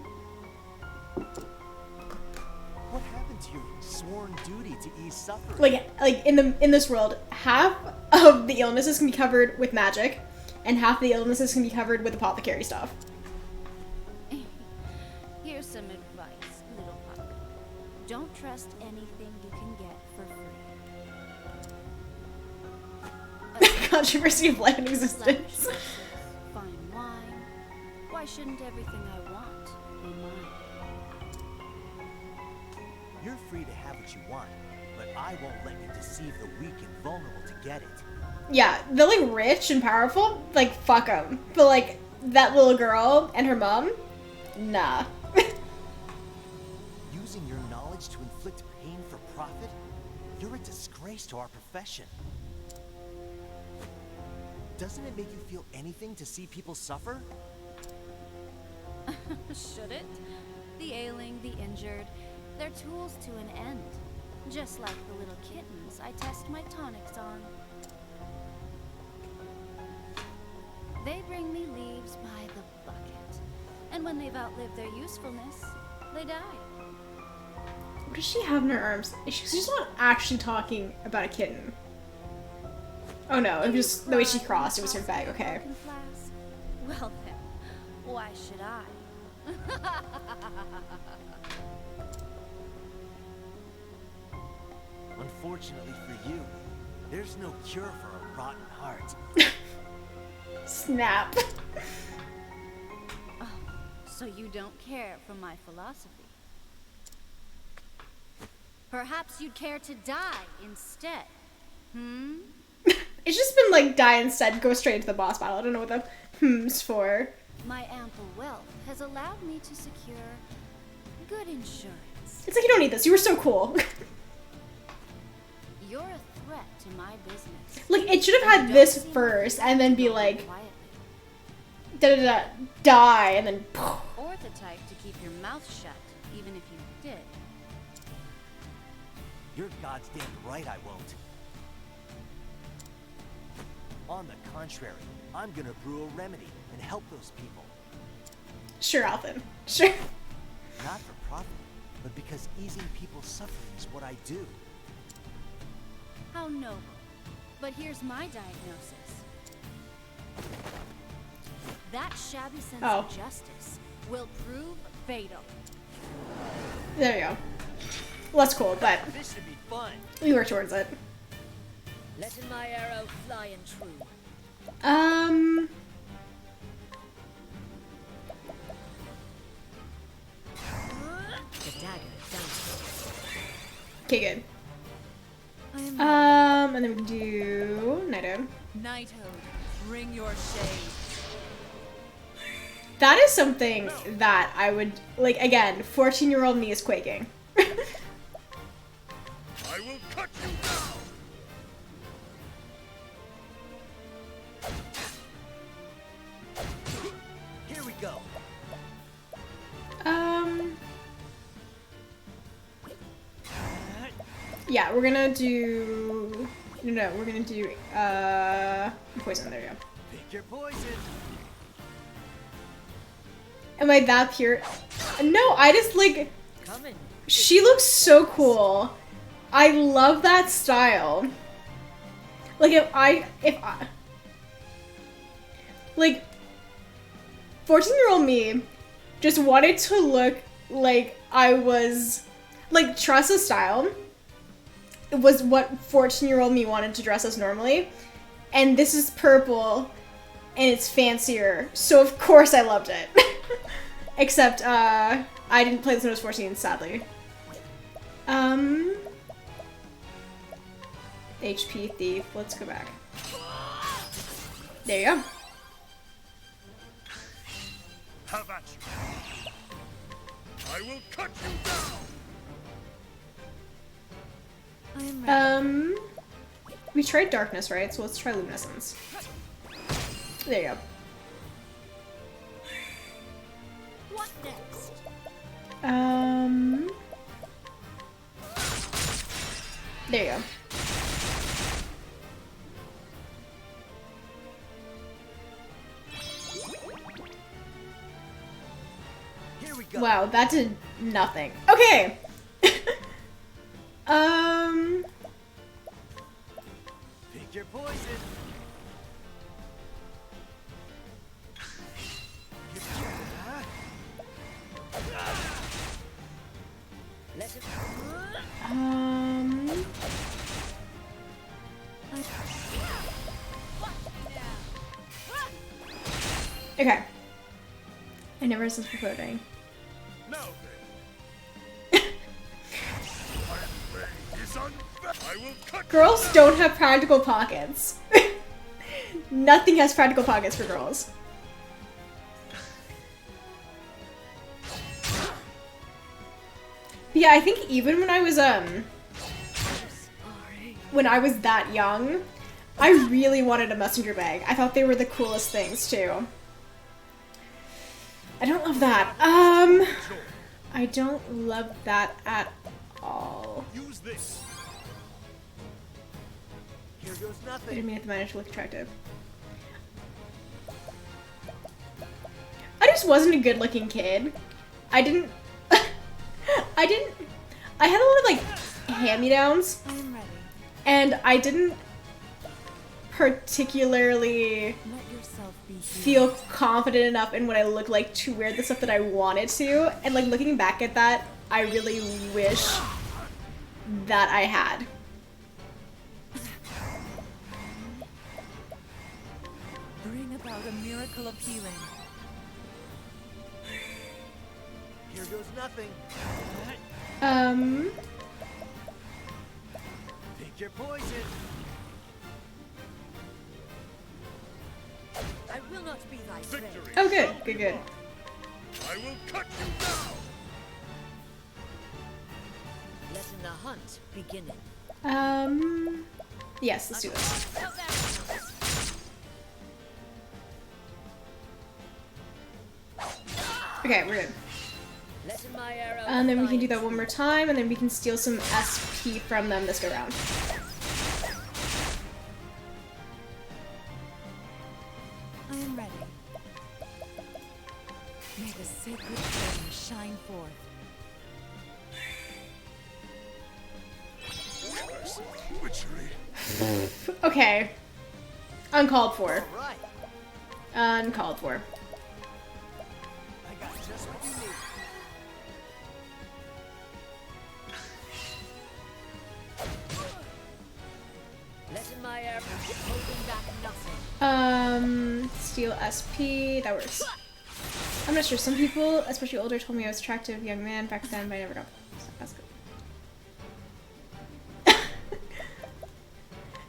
What happened to your sworn duty to ease suffering? Like in this world, half of the illnesses can be covered with magic, and half the illnesses can be covered with apothecary stuff. Here's some advice, little pup. Don't trust anything you can get for free. Controversy of life and existence. Lavish dresses, fine wine. Why shouldn't everything I want be mine? You're free to have what you want, but I won't let you deceive the weak and vulnerable to get it. Yeah, the like rich and powerful, like fuck them. But like that little girl and her mom, nah. Using your knowledge to inflict pain for profit? You're a disgrace to our profession. Doesn't it make you feel anything to see people suffer? Should it? The ailing, the injured, they're tools to an end. Just like the little kittens I test my tonics on. They bring me leaves by the bucket. And when they've outlived their usefulness, they die. What does she have in her arms? She's not actually talking about a kitten. Oh no, it was just the way she crossed, it was her bag, okay. Well then, why should I? Unfortunately for you, there's no cure for a rotten heart. Snap. Oh, so you don't care for my philosophy? Perhaps you'd care to die instead, hmm? It's just been like die instead, go straight into the boss battle. I don't know what the hm's for. My ample wealth has allowed me to secure good insurance. It's like you don't need this, you were so cool. You're a threat to my business. Like it should have had this first and then be like die and then Or the type to keep your mouth shut, even if you did. You're goddamn right I won't. On the contrary, I'm gonna brew a remedy and help those people. Sure, Alvin. Sure. Not for profit, but because easing people's suffering is what I do. How noble. But here's my diagnosis. That shabby sense of justice will prove fatal. There you go. Less cool, but This should be fun. we work towards it. Letting my arrow fly and true. The dagger down. Okay, good. And then we can do Knighthood. Knighthood, bring your shade. That is something that I would, like, again, 14-year-old me is quaking. I will cut you down! Here we go. Yeah, we're gonna do... No, we're gonna do, poison, there you go. Pick your poison. Am I that pure? No, I just, like... Coming. She looks so cool. I love that style. Like, if I... Like, 14-year-old me just wanted to look like I was... Like, Tressa style was what 14-year-old me wanted to dress as normally. And this is purple, and it's fancier. So, of course, I loved it. Except, I didn't play this when I was 14, sadly. HP thief. Let's go back. There you go. Have at you. I will cut you down. I am ready. We tried darkness, right? So let's try luminescence. There you go. What next? There you go. Here we go. Wow, that did nothing. Okay. Pick your poison. Let it. Okay. I never said for voting. Now then. My way is unfair. I will cut Girls don't have practical pockets. Nothing has practical pockets for girls. But yeah, I think even when I was that young, I really wanted a messenger bag. I thought they were the coolest things too. I don't love that. I don't love that at all. use this. Here goes I nothing. didn't mean it to manage to look attractive. I just wasn't a good looking kid. I had a lot of like hand-me-downs, I am ready. and I didn't particularly Let yourself be feel confident enough in what I look like to wear the stuff that I wanted to. And like looking back at that, I really wish that I had. Bring about a miracle of healing. Here goes nothing. Pick your poison. I will not be thy prey. Victory. Oh, good, shall good, be good. mine. I will cut you down. Letting the hunt begin. Yes, let's do this. Okay, we're good. Letting my arrow. And then we can do find that one more time, and then we can steal some SP from them this go round. I am ready. May the sacred flame shine forth. Witchery. Okay. Uncalled for. All right. Uncalled for. I got just what you need. letting my arrow holding back nothing. Steal SP. That works. I'm not sure. Some people, especially older, told me I was attractive young man back then, but I never got. So that's good.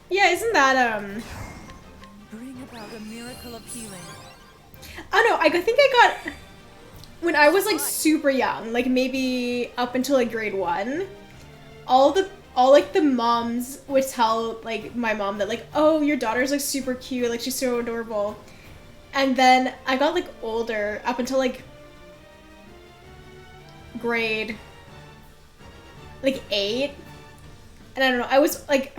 Yeah, isn't that Bring about a miracle of healing. I don't know. I think I got when I was like super young, like maybe up until like grade 1. All like the moms would tell like my mom that like, oh, your daughter's like super cute, like she's so adorable. And then I got like older up until like grade like 8, And I don't know, I was like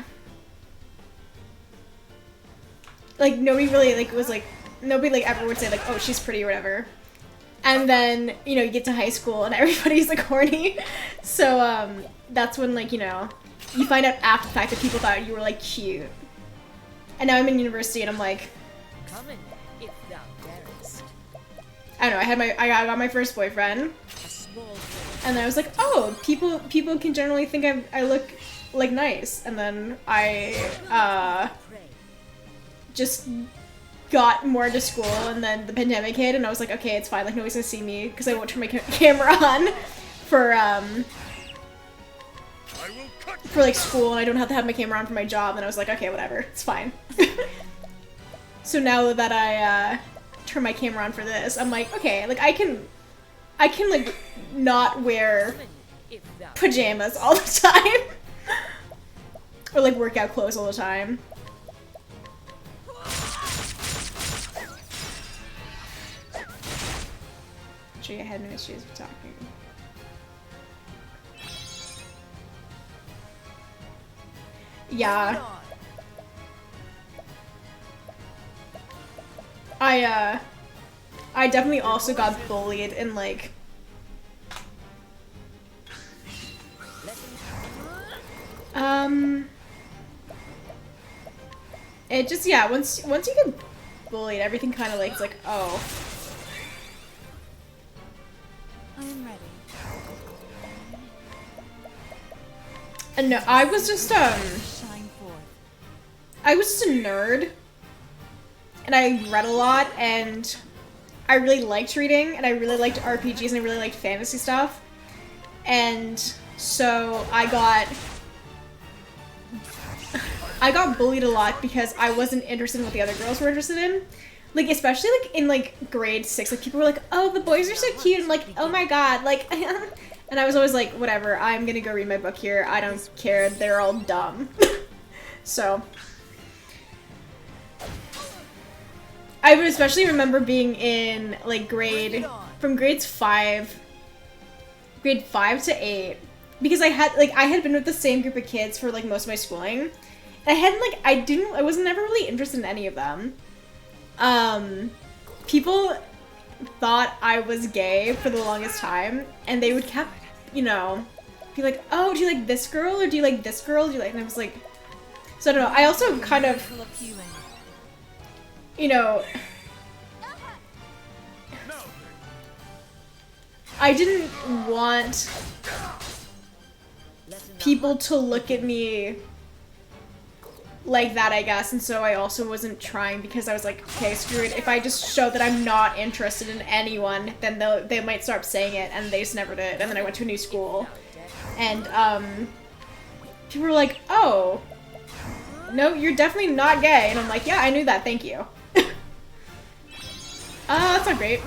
nobody really like was like nobody like ever would say like, oh, she's pretty or whatever. And then, you know, you get to high school and everybody's like horny. So that's when, like, you know, you find out after the fact that people thought you were like cute. And now I'm in university and I'm like, Come in, if thou darest. I don't know, I got my first boyfriend. A small And I was like, oh, people can generally think I look like nice. And then I prey. just got more into school, and then the pandemic hit, and I was like, okay, it's fine, like nobody's gonna see me because I won't turn my camera on for like school, and I don't have to have my camera on for my job. And I was like, okay, whatever, it's fine. So now that I turn my camera on for this, I'm like, okay, like I can like not wear If thou pajamas all the time or like workout clothes all the time. Actually, I had no issues with talking. Yeah. I definitely also got bullied in like it just, yeah, once you get bullied, everything kind of like, it's like, oh. I am ready. And no, I was just, Shine forth. I was just a nerd. And I read a lot, and I really liked reading, and I really liked RPGs, and I really liked fantasy stuff. And so I got bullied a lot because I wasn't interested in what the other girls were interested in. Like, especially, like, in, like, grade 6, like, people were like, oh, the boys are so cute, and, like, oh my god, like, and I was always like, whatever, I'm gonna go read my book here, I don't care, they're all dumb. So, I would especially remember being in, like, from grade 5 to 8, because I had been with the same group of kids for, like, most of my schooling. I hadn't, like, I was never really interested in any of them. People thought I was gay for the longest time, and they would kept, you know, be like, oh, do you like this girl, or do you like this girl, do you like, and I was like, so I don't know, I also kind of, you know, I didn't want people to look at me like that, I guess, and so I also wasn't trying because I was like, okay, screw it, if I just show that I'm not interested in anyone, then they might start saying it, and they just never did. And then I went to a new school, and people were like, oh, no, you're definitely not gay, and I'm like, yeah, I knew that, thank you. That's not great.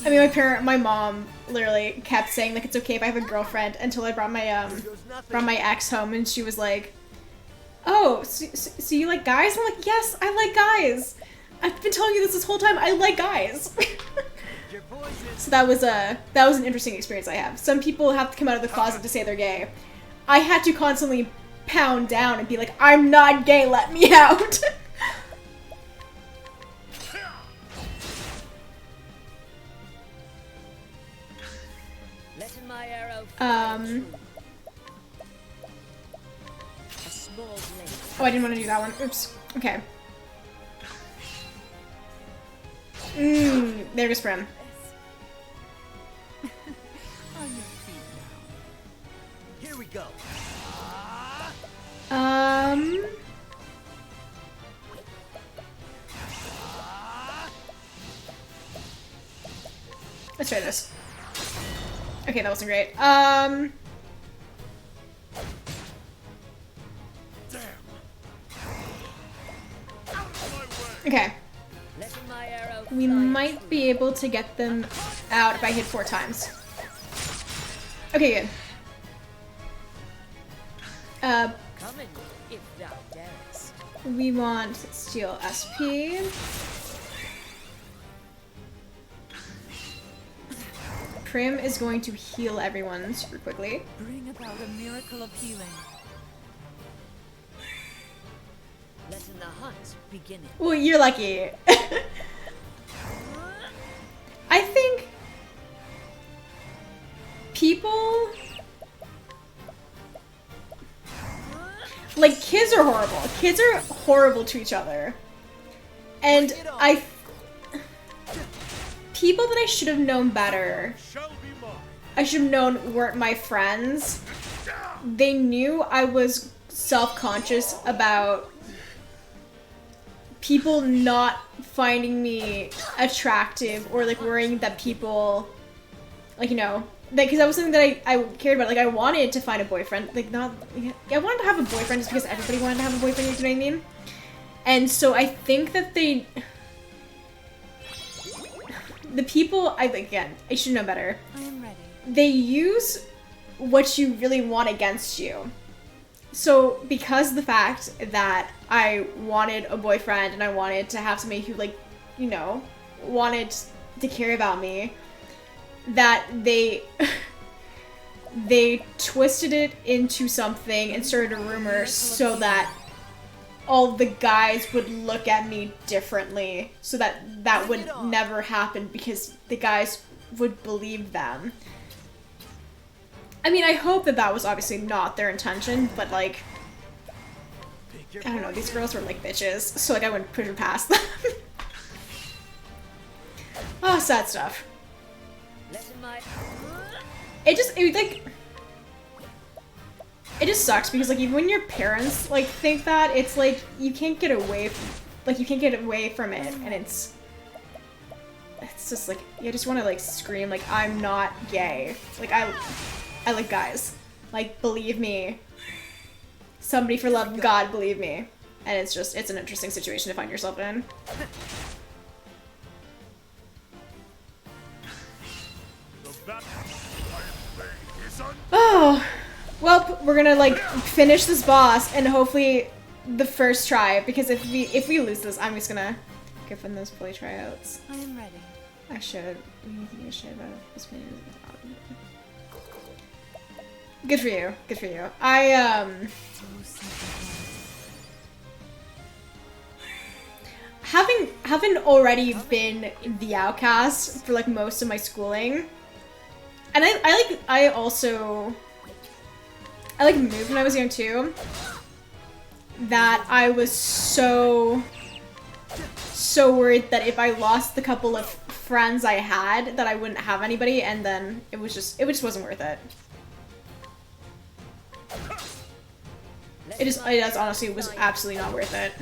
I mean, my mom literally kept saying, like, it's okay if I have a girlfriend, until I brought my ex home, and she was like, oh, so you like guys? I'm like, yes, I like guys. I've been telling you this whole time, I like guys. So that was an interesting experience I have. Some people have to come out of the closet to say they're gay. I had to constantly pound down and be like, I'm not gay, let me out. Oh, I didn't want to do that one. Oops. Okay. There goes Brim. Here we go. Let's try this. Okay, that wasn't great. Okay. We might be able to get them out if I hit 4 times. Okay, good. We want steel SP. Prim is going to heal everyone super quickly. Bring about a miracle of healing. Letting the hunt begin. Well, you're lucky. I think people, like, kids are horrible. Kids are horrible to each other. And people that I should have known better, I should have known weren't my friends. They knew I was self-conscious about people not finding me attractive, or like worrying that people, like, you know, like, because that was something that I cared about. Like, I wanted to find a boyfriend, like, not, I wanted to have a boyfriend just because everybody wanted to have a boyfriend, you know what I mean? And so I think that the people, again, I should know better. I am ready. They use what you really want against you. So because the fact that I wanted a boyfriend and I wanted to have somebody who, like, you know, wanted to care about me, that they twisted it into something and started a rumor so that all the guys would look at me differently, so that that would never happen because the guys would believe them. I mean, I hope that that was obviously not their intention, but, like, I don't know, these girls were like bitches, so, like, I wouldn't push it past them. Oh, sad stuff. It just sucks because, like, even when your parents, like, think that, it's like you can't get away from it, and it's just like you just want to, like, scream, like, I'm not gay, like, I like guys, like, believe me, somebody for love of God, believe me. And it's an interesting situation to find yourself in. Oh, well, we're gonna, like, finish this boss and hopefully the first try, because if we lose this, I'm just gonna go from those play tryouts. I am ready. I should. You think I should about this video? Good for you. Good for you. Having already been the outcast for, like, most of my schooling, and I also moved when I was young too, that I was so worried that if I lost the couple of friends I had, that I wouldn't have anybody, and then it just wasn't worth it. It honestly was absolutely not worth it.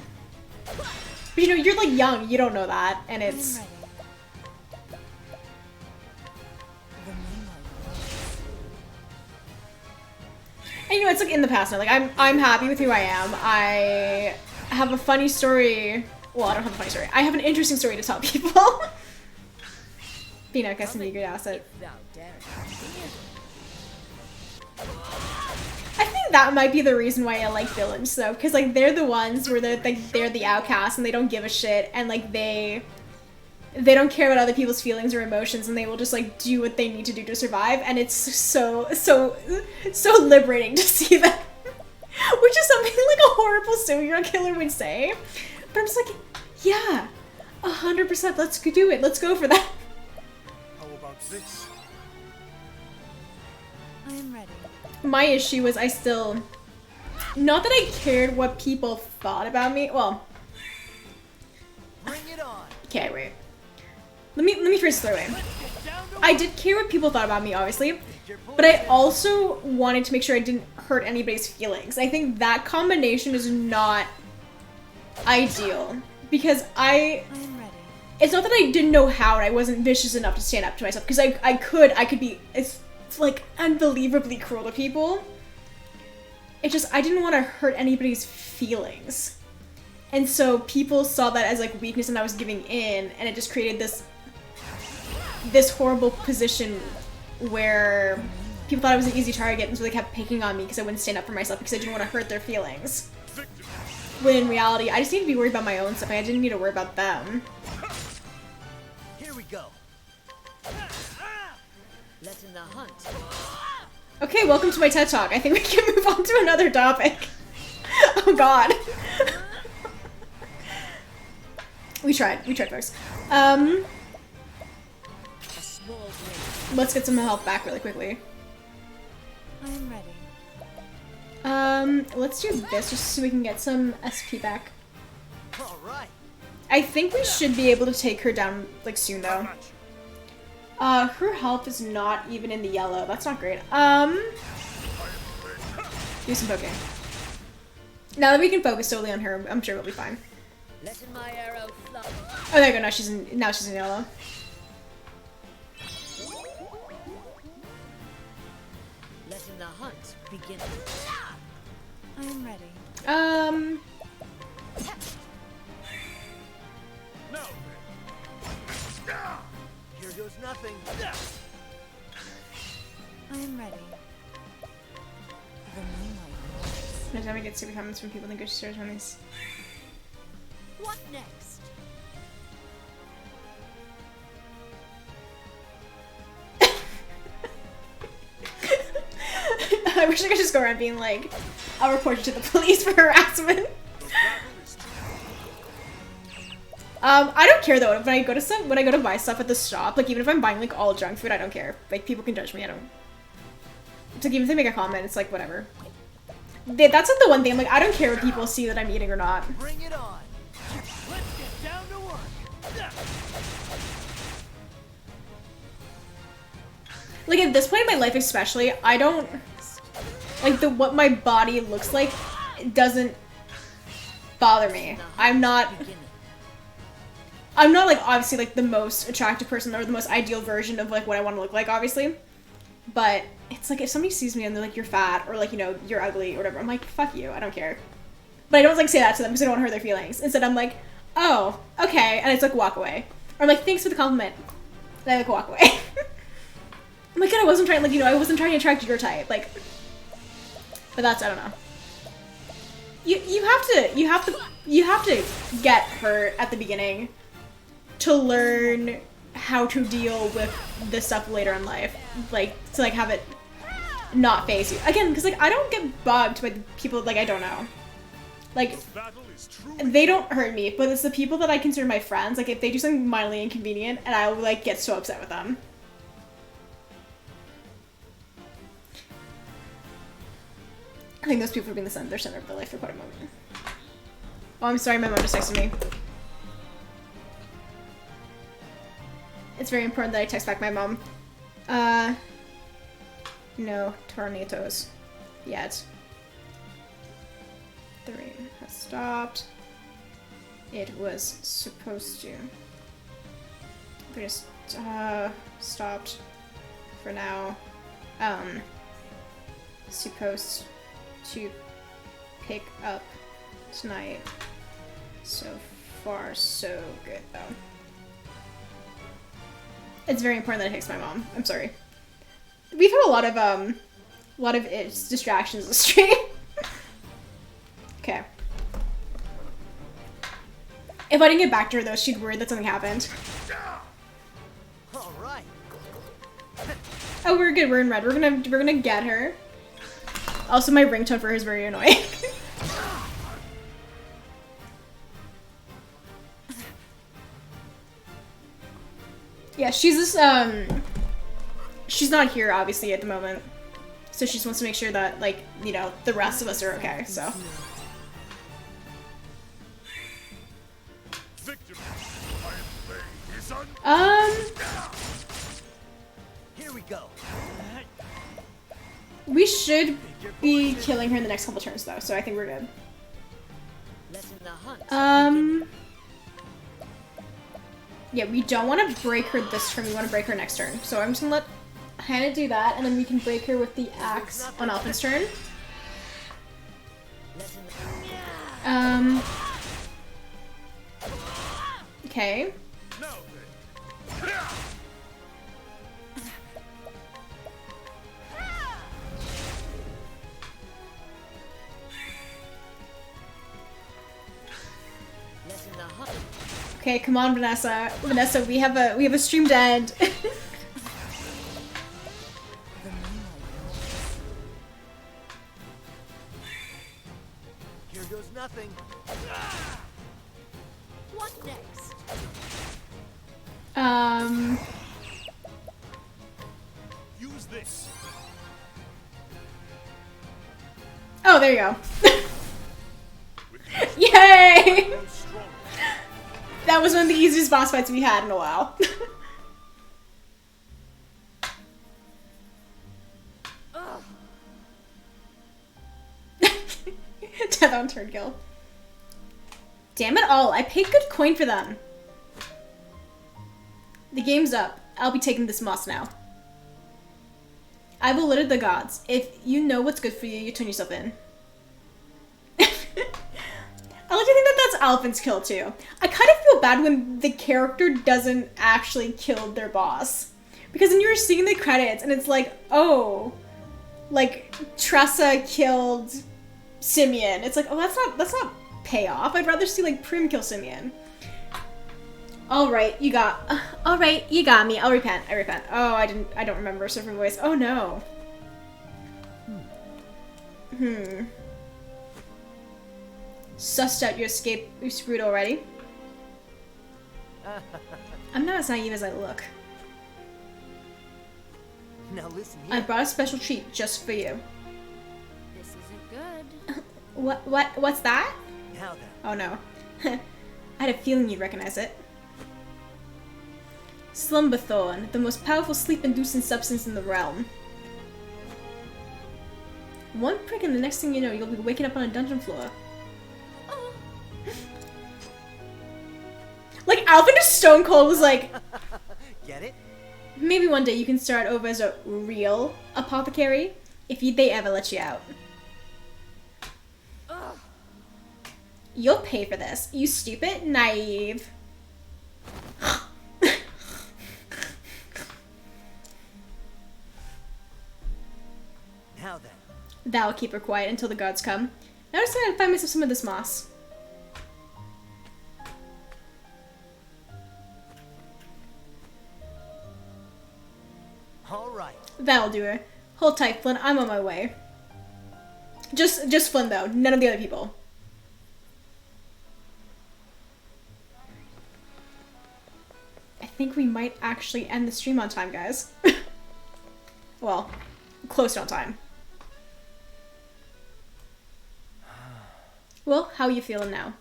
But, you know, you're, like, young, you don't know that, and it's... And, you know, it's, like, in the past now. Like, I'm happy with who I am. I have a funny story. Well, I don't have a funny story. I have an interesting story to tell people. Peanut can be a good asset. I think that might be the reason why I like villains, though, because, like, they're the ones where they're the outcasts and they don't give a shit, and, like, they don't care about other people's feelings or emotions, and they will just, like, do what they need to do to survive, and it's so liberating to see that. Which is something, like, a horrible serial killer would say. But I'm just like, yeah, 100%, let's do it, let's go for that. How about this? I am ready. My issue was not that I cared what people thought about me, well. Bring it on. Okay, wait. Let me first throw in. I did care what people thought about me, obviously, but I also wanted to make sure I didn't hurt anybody's feelings. I think that combination is not ideal, because it's not that I didn't know how and I wasn't vicious enough to stand up to myself, because I could be, it's like, unbelievably cruel to people. It just, I didn't want to hurt anybody's feelings. And so people saw that as, like, weakness, and I was giving in, and it just created this horrible position where people thought I was an easy target, and so they kept picking on me because I wouldn't stand up for myself because I didn't want to hurt their feelings. When in reality, I just need to be worried about my own stuff. I didn't need to worry about them. Here we go. Letting the hunt. Okay, welcome to my TED Talk. I think we can move on to another topic. Oh god. We tried, folks. Let's get some health back really quickly. I'm ready. Let's do this just so we can get some SP back. All right. I think we should be able to take her down, like, soon, though. Her health is not even in the yellow. That's not great. Do some poking. Now that we can focus solely on her, I'm sure we'll be fine. Letting my arrow fly. Oh, there you go. Now she's in yellow. Letting the hunt begin. I am ready. No. Here goes nothing. I am ready. The moonlight. Next time I get stupid comments from people in the grocery stores when these. What next? I wish I could just go around being like, I'll report you to the police for harassment. I don't care though. When I go to buy stuff at the shop, like even if I'm buying like all junk food, I don't care. Like people can judge me. I don't. It's like even if they make a comment, it's like whatever. That's like the one thing. I'm like I don't care if people see that I'm eating or not. Bring it on. Let's get down to work. Like at this point in my life especially, I don't like what my body looks like doesn't bother me. I'm not like obviously like the most attractive person or the most ideal version of like what I want to look like, obviously. But it's like if somebody sees me and they're like you're fat or like you know you're ugly or whatever, I'm like fuck you, I don't care. But I don't like say that to them because I don't want to hurt their feelings. Instead I'm like, oh okay, and it's like walk away. Or I'm like thanks for the compliment, and I like walk away. I'm like, God, I wasn't trying, like, you know, I wasn't trying to attract your type, like, but that's, I don't know. You have to get hurt at the beginning to learn how to deal with this stuff later in life, like, to, like, have it not phase you. Again, because, like, I don't get bugged by the people, like, I don't know. Like, they don't hurt me, but it's the people that I consider my friends, like, if they do something mildly inconvenient, and I will, like, get so upset with them. I think those people have been their center of their life for quite a moment. Oh, I'm sorry, my mom just texted me. It's very important that I text back my mom. No tornadoes yet. The rain has stopped. It was supposed to. We just stopped for now. Supposed to pick up tonight. So far, so good though. It's very important that I text my mom. I'm sorry. We've had a lot of distractions this stream. Okay. If I didn't get back to her though, she'd worry that something happened. All right. Oh, we're good. We're in red. We're gonna get her. Also, my ringtone for her is very annoying. Yeah, she's this, she's not here, obviously, at the moment. So she just wants to make sure that, like, you know, the rest of us are okay, so. Here we go. We should be killing her in the next couple turns, though, so I think we're good. Yeah, we don't want to break her this turn, we want to break her next turn. So I'm just gonna let Hannah do that, and then we can break her with the axe on Alpha's turn. Okay. Okay, come on, Vanessa. Vanessa, we have a stream to end. Use this. Oh, there you go. Yay! Grow strong. That was one of the easiest boss fights we had in a while. Death on turn kill. Damn it all, I paid good coin for them. The game's up. I'll be taking this moss now. I've alerted the gods. If you know what's good for you, you turn yourself in. I like to think that that's Alphen's kill too. I kind of feel bad when the character doesn't actually kill their boss. Because then you're seeing the credits and it's like, oh, like Tressa killed Simeon. It's like, oh, that's not payoff. I'd rather see like Prim kill Simeon. All right, you got me. I repent. Oh, I don't remember Surfer voice. Oh no. Sussed out your escape. You screwed already. I'm not as naive as I look. Now listen I here. brought a special treat just for you. This isn't good. What's that? Now then. Oh no. I had a feeling you'd recognize it. Slumberthorn, the most powerful sleep-inducing substance in the realm. One prick and the next thing you know, you'll be waking up on a dungeon floor. Like, Alvin is stone cold was like, Get it? maybe one day you can start over as a real apothecary, if they ever let you out. You'll pay for this, you stupid, naive. Now then. That'll keep her quiet until the gods come. Now I just gotta find myself some of this moss. All right. That'll do her. Hold tight, Flynn. I'm on my way. Just Flynn though. None of the other people. I think we might actually end the stream on time, guys. Well, close on time. Well, how are you feeling now?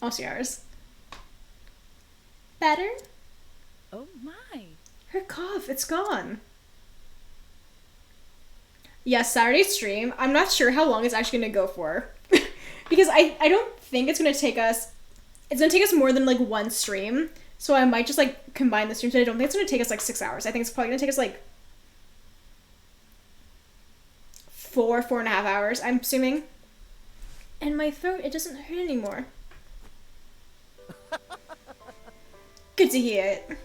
Oh, yours. Better? Oh my. Her cough, it's gone. Yeah, Saturday stream. I'm not sure how long it's actually gonna go for. Because I don't think it's gonna take us... It's gonna take us more than like one stream. So I might just like combine the streams, but I don't think it's gonna take us like 6 hours. I think it's probably gonna take us like 4.5 hours, I'm assuming. And my throat, it doesn't hurt anymore. Good to hear it.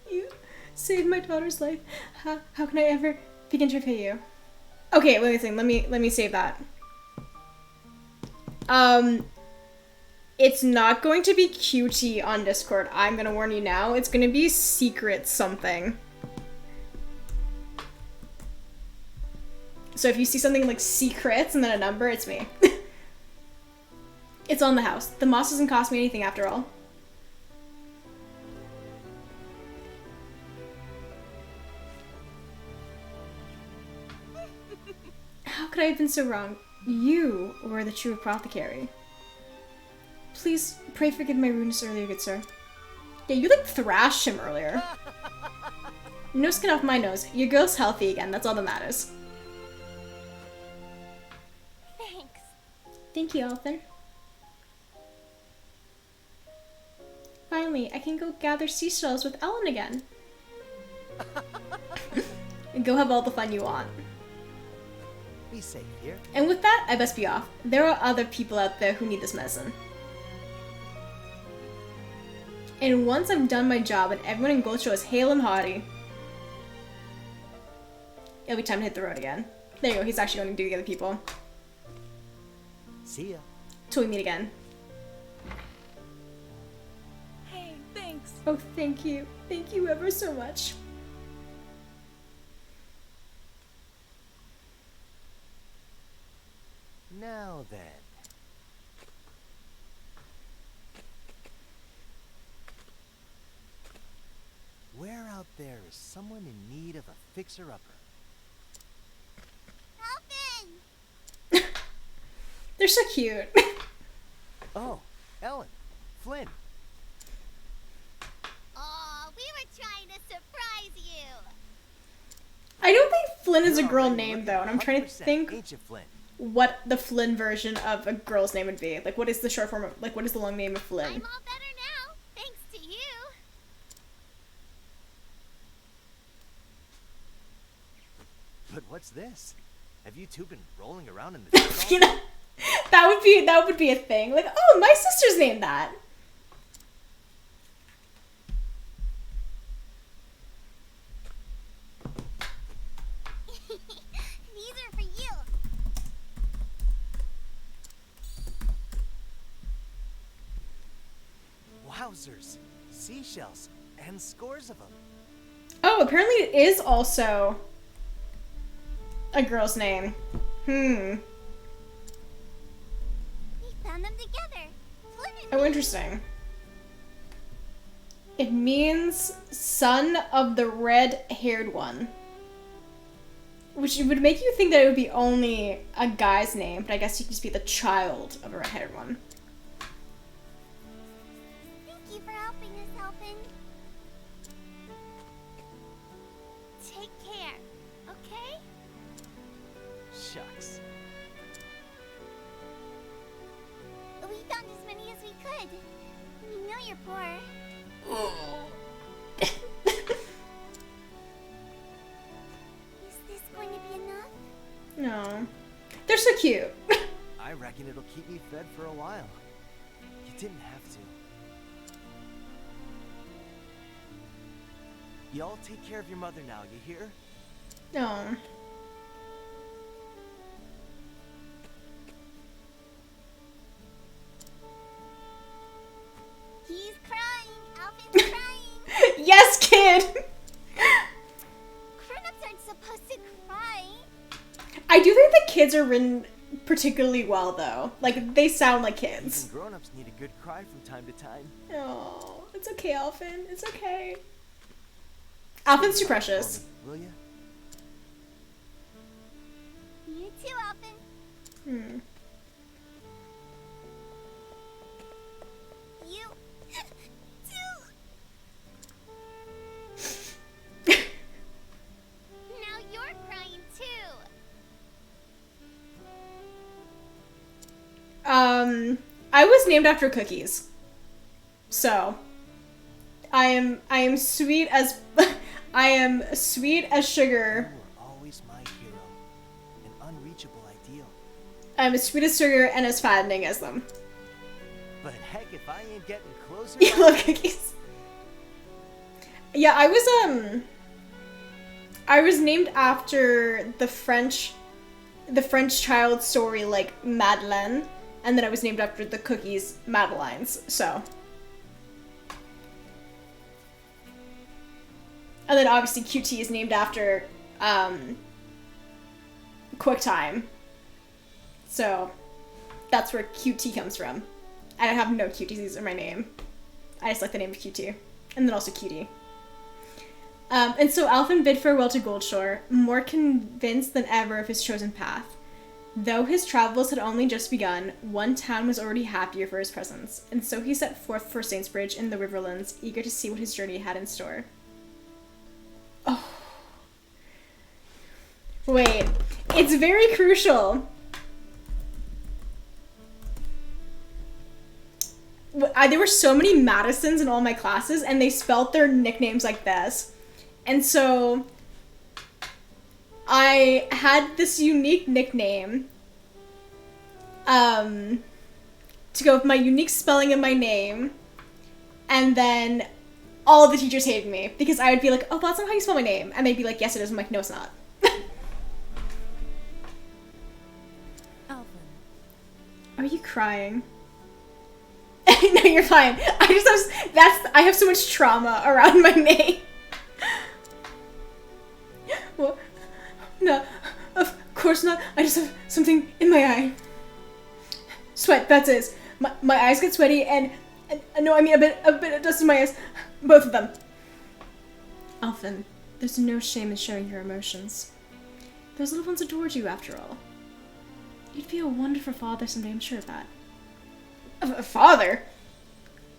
You saved my daughter's life. How can I ever begin to repay you? Okay, let me think. Let me save that. It's not going to be QT on Discord. I'm gonna warn you now. It's gonna be secret something. So if you see something like secrets and then a number, it's me. It's on the house. The moss doesn't cost me anything after all. How could I have been so wrong? You were the true apothecary. Please, pray forgive my rudeness earlier, good sir. Yeah, you like thrashed him earlier. No skin off my nose. Your girl's healthy again, that's all that matters. Thanks. Thank you, Arthur. Finally, I can go gather sea shells with Ellen again. And go have all the fun you want. Be safe here. And with that, I best be off. There are other people out there who need this medicine. And once I've done my job and everyone in Gold Show is hale and hearty, it'll be time to hit the road again. There you go, he's actually going to do the other people. See ya. Till we meet again. Hey, thanks. Oh, thank you. Thank you ever so much. Now then. someone in need of a fixer-upper. Alvin! They're so cute. Oh, Ellen. Flynn. Aw, we were trying to surprise you. I don't think Flynn is a You're girl already name, looking though, and I'm trying to 100%, think ain't you, Flynn? what the Flynn version of a girl's name would be. Like, what is the short form of, like, what is the long name of Flynn? I'm all better now, thanks to you. But what's this? Have you two been rolling around in the dirt all You know, that would be a thing. Like, oh, my sister's named that. These are for you. Wowzers. Seashells. And scores of them. Oh, apparently it is also a girl's name. We found them together. Flynn and Oh, me. interesting. It means son of the red-haired one. Which would make you think that it would be only a guy's name, but I guess you could just be the child of a red-haired one. Thank you for helping us, Alvin. Take care, okay? Shucks. We found as many as we could. We know you're poor. Is this going to be enough? No. They're so cute. I reckon it'll keep me fed for a while. You didn't have to. Y'all take care of your mother now, you hear? No. He's crying. Alvin's crying. Yes, kid! Grown-ups aren't supposed to cry. I do think the kids are written particularly well, though. Like, they sound like kids. Even grown-ups need a good cry from time to time. Oh, it's okay, Alvin. It's okay. Alvin's too precious. Will ya? You too, Alvin. Hmm. You too. Now you're crying too. I was named after cookies. So, I am sweet as I am sweet as sugar. You were always my hero. An unreachable ideal. I'm as sweet as sugar and as fattening as them. But heck, if I ain't getting closer... You love cookies. Yeah, I was named after the French child story, like, Madeleine, and then I was named after the cookies Madelines, so. And then obviously QT is named after, QuickTime. So, that's where QT comes from. I have no QTs in my name. I just like the name of QT. And then also Cutie. And so Alvin bid farewell to Goldshore, more convinced than ever of his chosen path. Though his travels had only just begun, one town was already happier for his presence, and so he set forth for Saintsbridge in the Riverlands, eager to see what his journey had in store. Oh. Wait. It's very crucial. There were so many Madisons in all my classes, and they spelled their nicknames like this. And so I had this unique nickname to go with my unique spelling of my name, and then all the teachers hated me because I would be like, oh, well, that's not how you spell my name. And they'd be like, yes, it is. I'm like, no, it's not. Alvin. Are you crying? No, you're fine. I have so much trauma around my name. Well, no, of course not. I just have something in my eye. Sweat, that's it. My eyes get sweaty and no, I mean a bit of dust in my eyes. Both of them. Alvin, There's no shame in showing your emotions. Those little ones adored you, after all. You'd be a wonderful father someday, I'm sure of that. A father?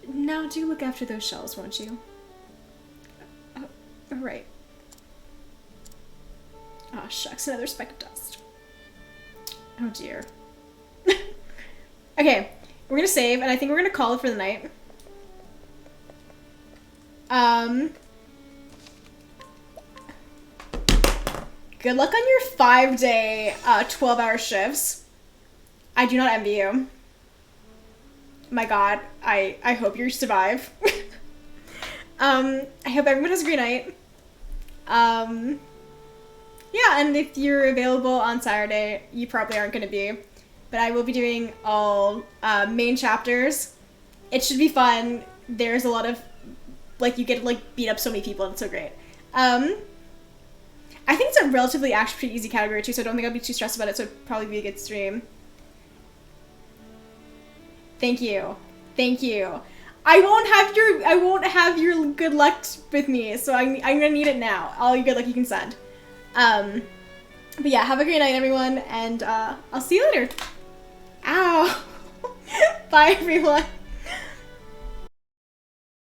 Now do look after those shells, won't you? Right. Aw, shucks, another speck of dust. Oh dear. Okay, we're gonna save, and I think we're gonna call it for the night. Good luck on your 5-day, 12-hour shifts. I do not envy you. My god, I hope you survive. I hope everyone has a great night. Yeah, and if you're available on Saturday, you probably aren't going to be, but I will be doing all main chapters. It should be fun. There's a lot of, like, you get to, like, beat up so many people, and it's so great. I think it's a relatively actually pretty easy category too, so I don't think I'll be too stressed about it, so it'll probably be a good stream. Thank you. Thank you. I won't have your good luck with me, so I'm gonna need it now. All your good luck you can send. But yeah, have a great night, everyone, and I'll see you later. Ow. Bye, everyone.